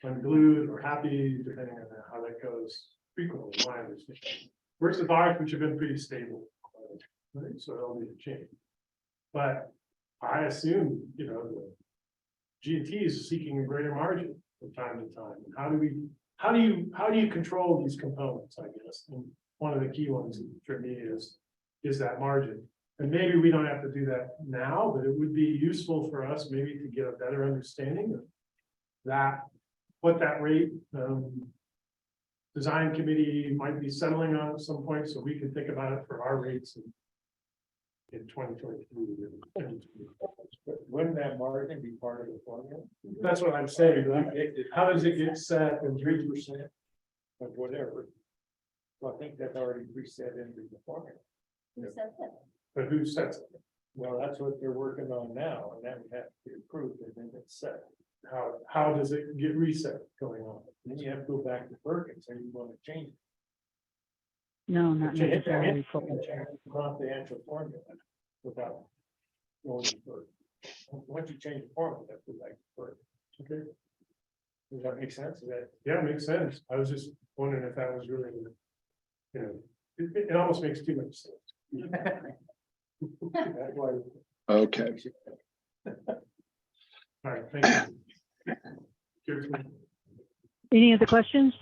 unglued or happy, depending on how that goes frequently, my understanding. Versus ours, which have been pretty stable, right? So it'll be a change. But I assume, the G&T is seeking a greater margin from time to time. And how do how do you control these components, I guess? And one of the key ones for me is that margin. And maybe we don't have to do that now, but it would be useful for us maybe to get a better understanding of that, what that rate, design committee might be settling on at some point, so we can think about it for our rates in 2023. Wouldn't that margin be part of the formula? That's what I'm saying, right? How does it get set and 3%? Of whatever. Well, I think that's already preset into the formula. Who said that? But who sets it? Well, that's what they're working on now, and that would have to be approved, and then it's set. How does it get reset going on? Then you have to go back to FERC and say you want to change it. No, not Change necessarily. Not the actual formula without going to FERC. Once you change the formula, that's go back to FERC. Okay. Does that make sense? Is that? Yeah, it makes sense. I was just wondering if that was really, you know, it almost makes too much sense. That's why. Okay. All right, thank you. Any other questions?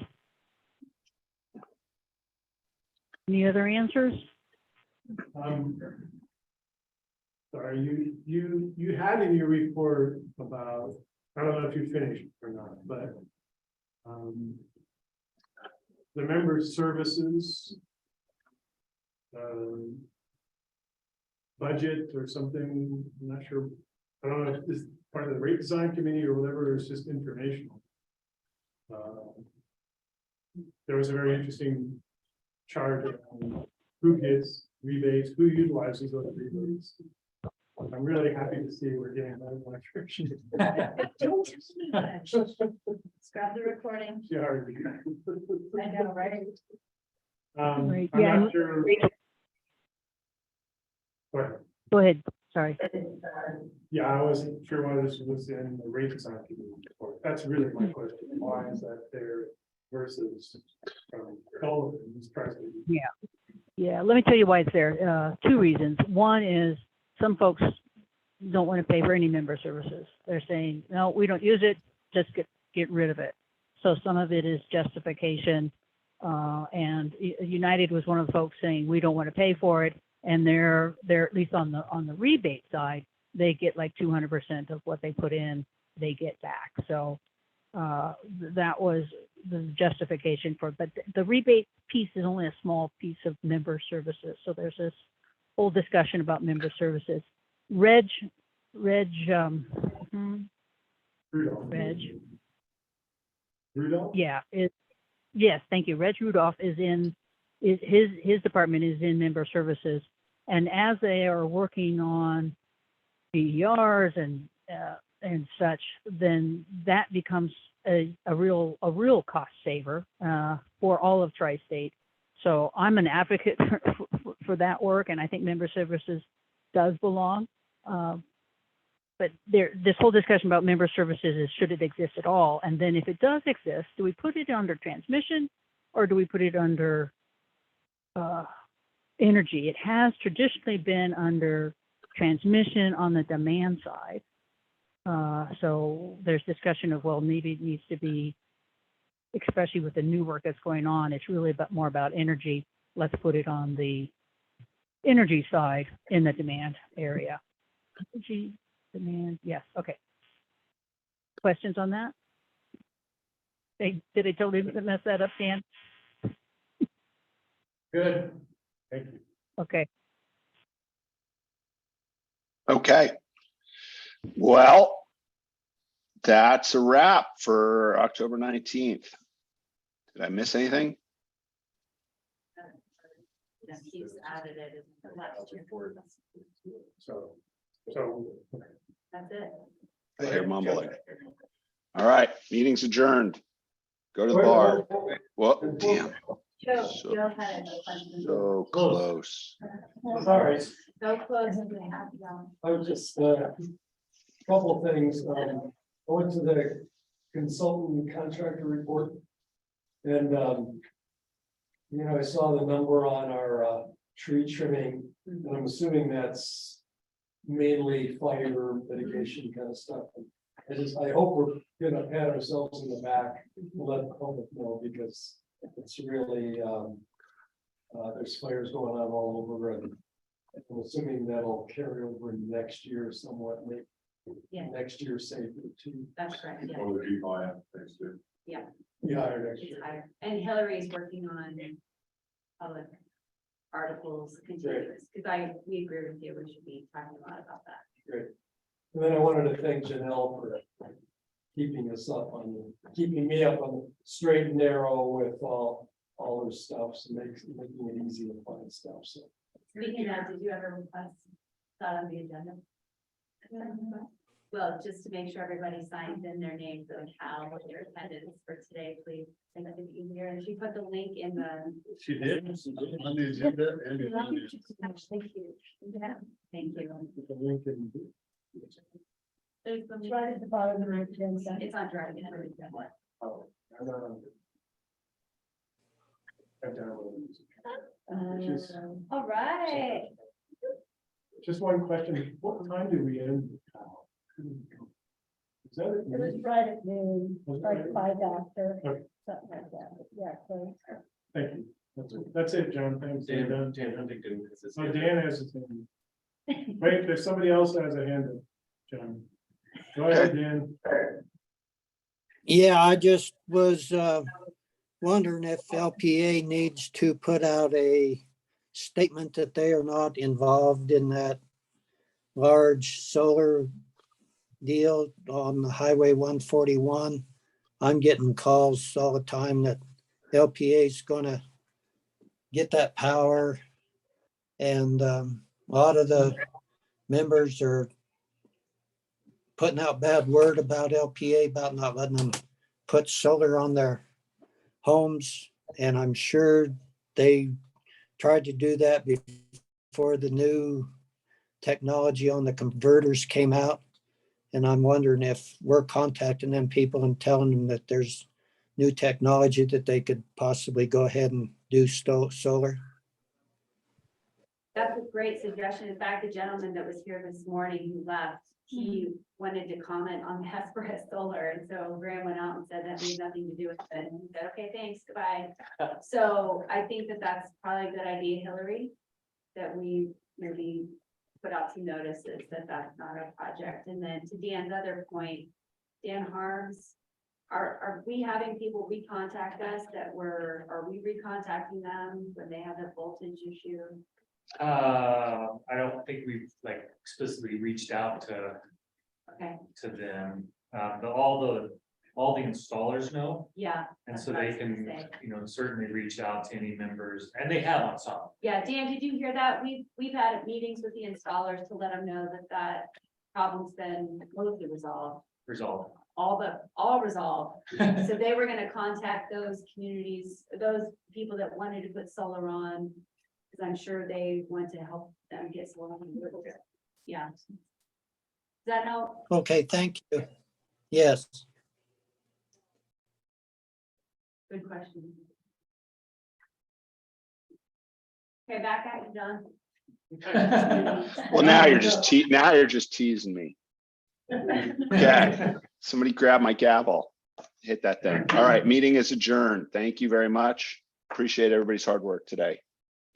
Any other answers? Sorry, you had in your report about, I don't know if you finished or not, but the member services budget or something, I'm not sure. I don't know if this is part of the rate design committee or whatever, it's just informational. There was a very interesting chart on who gets rebates, who utilizes those rebates. I'm really happy to see we're getting that electrician. Scrap the recording. Yeah. I know, right? Right, I'm yeah, not sure. Go ahead. Go ahead, sorry. Yeah, I wasn't sure why this was in the rate design committee report. That's really my question. Why is that there versus all of them? This tries to be. Yeah, let me tell you why it's there. Two reasons. One is some folks don't want to pay for any member services. They're saying, no, we don't use it, just get rid of it. So some of it is justification. And United was one of the folks saying, we don't want to pay for it. And they're at least on the rebate side, they get like 200% of what they put in, they get back. So that was the justification for it. But the rebate piece is only a small piece of member services. So there's this whole discussion about member services. Reg. Rudolph? Yeah. Yes, thank you. Reg Rudolph his department is in member services. And as they are working on PERs and such, then that becomes a real cost saver for all of Tri-State. So I'm an advocate for that work, and I think member services does belong. But this whole discussion about member services is, should it exist at all? And then if it does exist, do we put it under transmission or do we put it under energy? It has traditionally been under transmission on the demand side. So there's discussion of, well, maybe it needs to be, especially with the new work that's going on, it's really more about energy. Let's put it on the energy side in the demand area. Energy, demand, yes, okay. Questions on that? Did I totally mess that up, Dan? Good. Thank you. Okay. Okay. Well, that's a wrap for October 19th. Did I miss anything? He's added it in the last year. So That's it. I hear mumbling. All right, meeting's adjourned. Go to the bar. Well, damn. Joe had a question. So close. Sorry, So close and we have to go. I was just, couple things, I went to the consultant contractor report. And, you know, I saw the number on our, tree trimming, and I'm assuming that's mainly fire mitigation kind of stuff. I hope we're gonna pat ourselves in the back, and let the public know, because it's really, there's fires going on all over, and I'm assuming that'll carry over next year somewhat, make Yeah. next year safer too. That's correct, yeah. Or would you buy it next year? Yeah, Yeah, next it's year. higher. And Hillary's working on public articles continuous, because we agree with you, we should be talking a lot about that. Great. And then I wanted to thank Janelle for keeping me up on the straight and narrow with all her stuff, so making it easy to find stuff, so. Speaking of, did you ever request that on the agenda? Well, just to make sure everybody signs in their names and how their attendance for today, please. And I think easier, and she put the link in the. She did. On the agenda and it's on the- Thank you. Yeah, thank you. The link and- There's the. Right at the bottom of the agenda. It's on driving. Oh, I don't know. I downloaded it. All right. Just one question, what time do we end? Is that it? It was right at noon, Was it like right? 5 after, Okay. something like that. Yeah, so. Thank you. That's it, John. Thanks. Dan, Dan. Dan Huntington. Is this- Oh, Dan has his hand. Wait, there's somebody else that has a hand up, John. Go ahead, Dan. Yeah, I just was wondering if LPA needs to put out a statement that they are not involved in that large solar deal on the Highway 141. I'm getting calls all the time that LPA is gonna get that power. And a lot of the members are putting out bad word about LPA, about not letting them put solar on their homes. And I'm sure they tried to do that before the new technology on the converters came out. And I'm wondering if we're contacting them people and telling them that there's new technology that they could possibly go ahead and do solar. That's a great suggestion. In fact, the gentleman that was here this morning who left, he wanted to comment on the Hesperus solar. And so Graham went out and said that had nothing to do with it. And he said, okay, thanks, goodbye. So I think that that's probably a good idea, Hillary, that we maybe put out some notices that that's not a project. And then to Dan's other point, Dan Harms, are we having people recontact us are we recontacting them when they have a voltage issue? I don't think we've like explicitly reached out to Okay, them. But all the installers know, yeah. and that's so what I they was gonna can, say. certainly reach out to any members, and they have on some. Yeah, Dan, did you hear that? We've had meetings with the installers to let them know that problem's been mostly resolved, all resolved. So they were gonna contact those communities, those people that wanted to put solar on, because I'm sure they want to help them get solar. Yeah. Does that help? Okay, thank you. Yes. Good question. Okay, back at you, John. Well, now you're just teasing me. Okay, somebody grab my gavel, hit that thing. All right, meeting is adjourned. Thank you very much. Appreciate everybody's hard work today.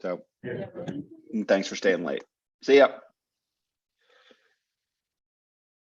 So, and thanks for staying late. See ya.